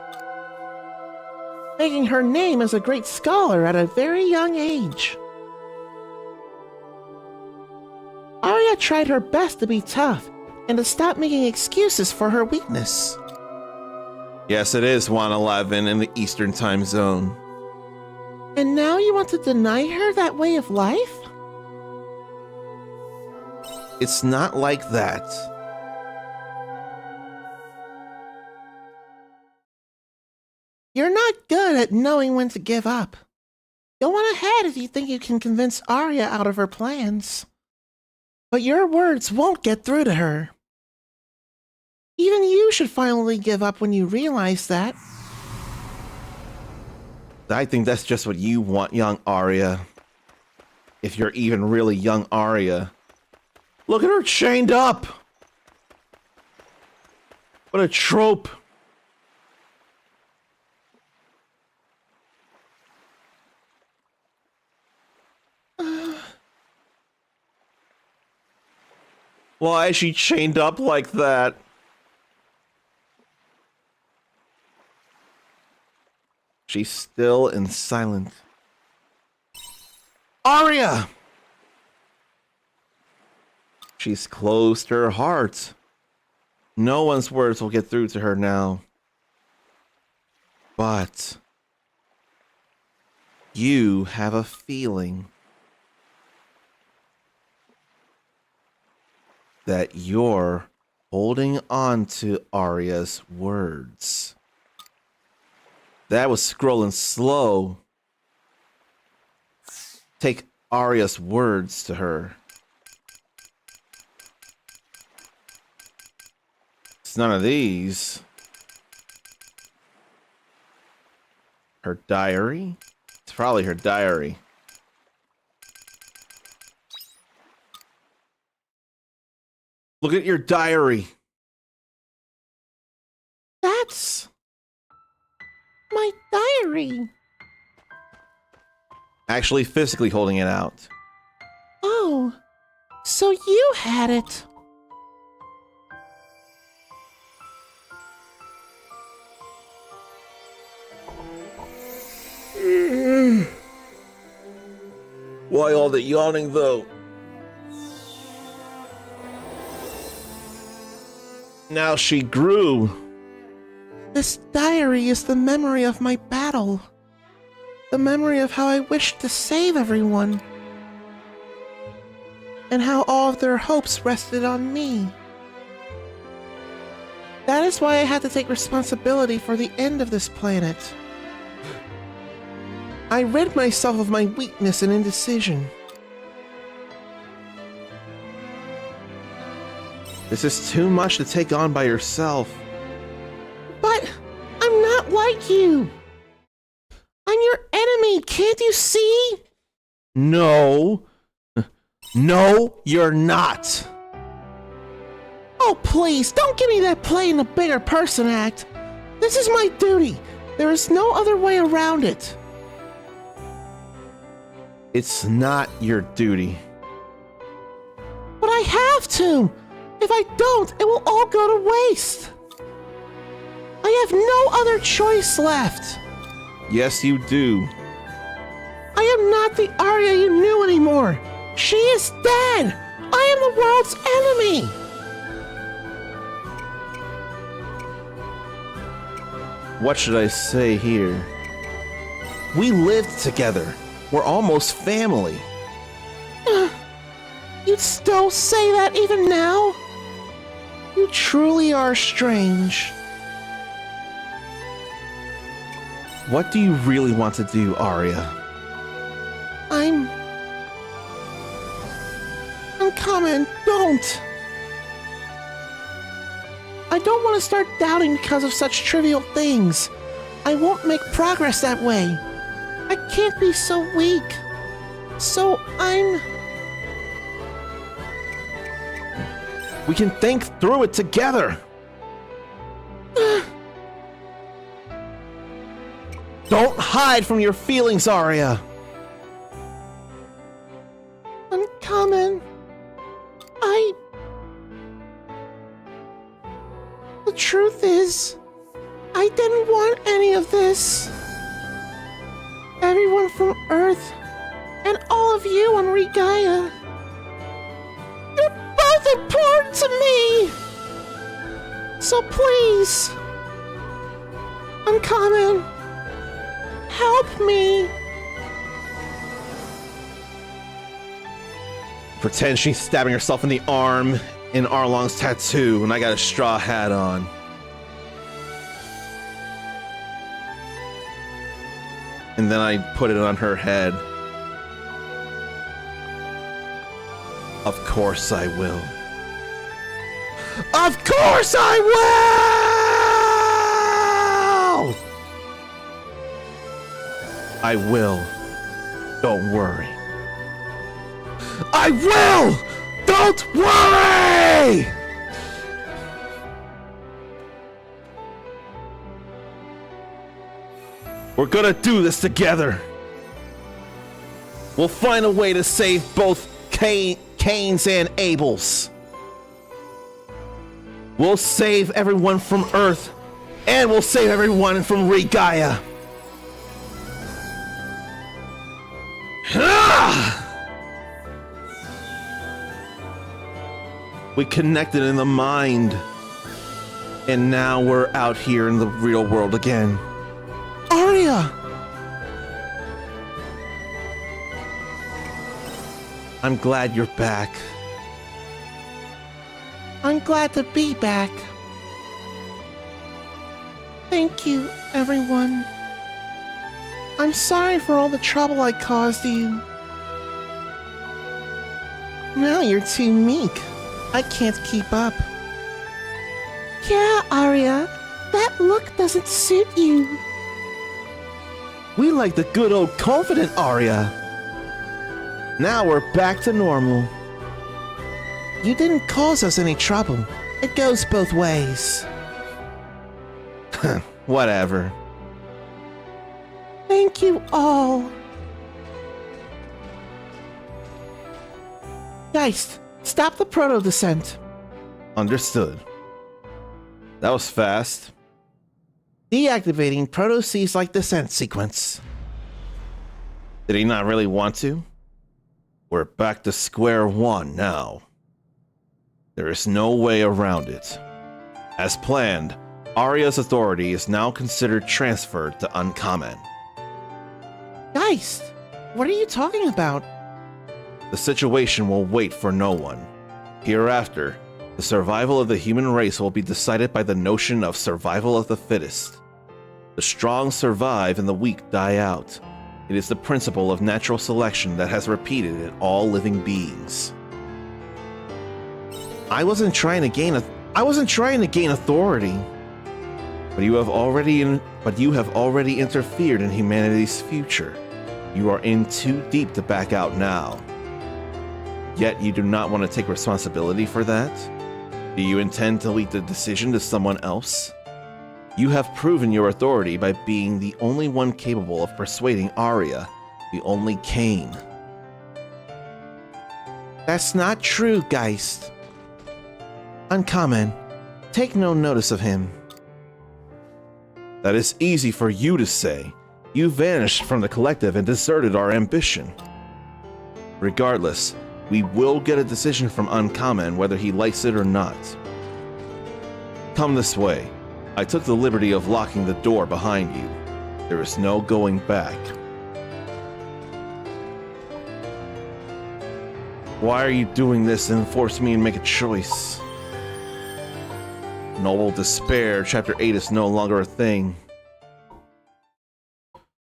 making her name as a great scholar at a very young age. Arya tried her best to be tough and to stop making excuses for her weakness. Yes, it is 1:11 in the Eastern Time Zone. And now you want to deny her that way of life? It's not like that. You're not good at knowing when to give up. Go on ahead if you think you can convince Arya out of her plans. But your words won't get through to her. Even you should finally give up when you realize that. I think that's just what you want, young Arya. If you're even really young Arya. Look at her chained up! What a trope. Why is she chained up like that? She's still and silent. Arya! She's closed her heart. No one's words will get through to her now. But you have a feeling that you're holding on to Arya's words. That was scrolling slow. Take Arya's words to her. It's none of these. Her diary? It's probably her diary. Look at your diary. That's my diary. Actually physically holding it out. Oh, so you had it. Why all the yawning, though? Now she grew. This diary is the memory of my battle. The memory of how I wished to save everyone. And how all of their hopes rested on me. That is why I had to take responsibility for the end of this planet. I rid myself of my weakness and indecision. This is too much to take on by yourself. But I'm not like you. I'm your enemy, can't you see? No. No, you're not. Oh, please, don't give me that playing the bigger person act. This is my duty. There is no other way around it. It's not your duty. But I have to. If I don't, it will all go to waste. I have no other choice left. Yes, you do. I am not the Arya you knew anymore. She is dead. I am the world's enemy. What should I say here? We lived together. We're almost family. You'd still say that even now? You truly are strange. What do you really want to do, Arya? I'm coming. Don't. I don't want to start doubting because of such trivial things. I won't make progress that way. I can't be so weak. So We can think through it together. Don't hide from your feelings, Arya. I'm coming. The truth is, I didn't want any of this. Everyone from Earth, and all of you on Regaia. You're both important to me! So please, Uncommon, help me! Pretend she's stabbing herself in the arm in Arlong's tattoo, and I got a straw hat on. And then I put it on her head. Of course I will. Of course I will! I will. Don't worry. I will! Don't worry! We're gonna do this together. We'll find a way to save both Cain's and Abel's. We'll save everyone from Earth, and we'll save everyone from Regaia. We connected in the mind, and now we're out here in the real world again. Arya! I'm glad you're back. I'm glad to be back. Thank you, everyone. I'm sorry for all the trouble I caused you. Now you're too meek. I can't keep up. Yeah, Arya, that look doesn't suit you. We like the good old confident Arya. Now we're back to normal. You didn't cause us any trouble. It goes both ways. Whatever. Thank you all. Geist, stop the proto-descent. Understood. That was fast. Deactivating proto-cease-like descent sequence. Did he not really want to? We're back to square one now. There is no way around it. As planned, Arya's authority is now considered transferred to Uncommon. Geist, what are you talking about? The situation will wait for no one. Hereafter, the survival of the human race will be decided by the notion of survival of the fittest. The strong survive and the weak die out. It is the principle of natural selection that has repeated in all living beings. I wasn't trying to gain authority. But you have already interfered in humanity's future. You are in too deep to back out now. Yet you do not want to take responsibility for that? Do you intend to leave the decision to someone else? You have proven your authority by being the only one capable of persuading Arya, the only Cain. That's not true, Geist. Uncommon, take no notice of him. That is easy for you to say. You vanished from the collective and deserted our ambition. Regardless, we will get a decision from Uncommon whether he likes it or not. Come this way. I took the liberty of locking the door behind you. There is no going back. Why are you doing this and forcing me to make a choice? Noble despair, chapter 8 is no longer a thing.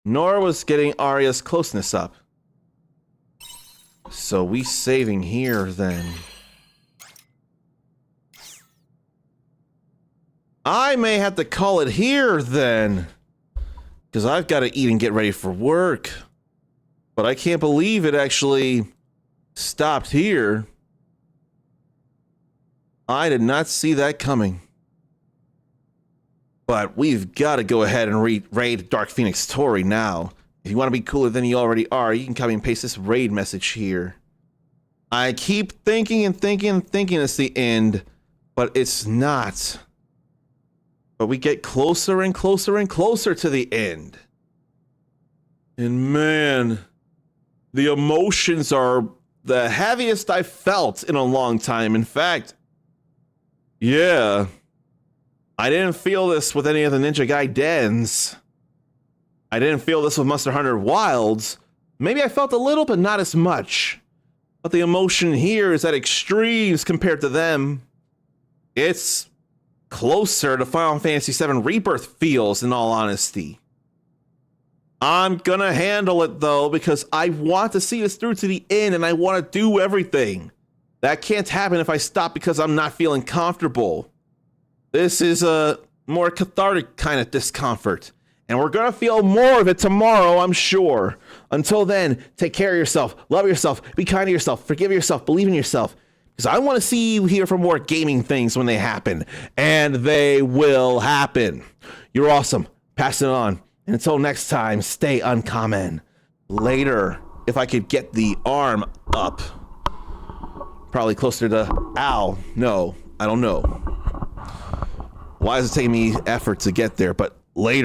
Nor was getting Arya's closeness up. So we saving here then. I may have to call it here then. Because I've got to eat and get ready for work. But I can't believe it actually stopped here. I did not see that coming. But we've got to go ahead and raid Dark Phoenix Tori now. If you want to be cooler than you already are, you can copy and paste this raid message here. I keep thinking and thinking and thinking it's the end, but it's not. But we get closer and closer and closer to the end. And man, the emotions are the heaviest I've felt in a long time. In fact, yeah, I didn't feel this with any of the Ninja Gaidens. I didn't feel this with Monster Hunter Wilds. Maybe I felt a little, but not as much. But the emotion here is at extremes compared to them. It's closer to Final Fantasy VII Rebirth feels, in all honesty. I'm gonna handle it, though, because I want to see this through to the end, and I want to do everything. That can't happen if I stop because I'm not feeling comfortable. This is a more cathartic kind of discomfort. And we're going to feel more of it tomorrow, I'm sure. Until then, take care of yourself, love yourself, be kind to yourself, forgive yourself, believe in yourself. Because I want to see you here for more gaming things when they happen. And they will happen. You're awesome. Pass it on. And until next time, stay uncommon. Later, if I could get the arm up. Probably closer to... Ow. No, I don't know. Why is it taking me effort to get there? But later.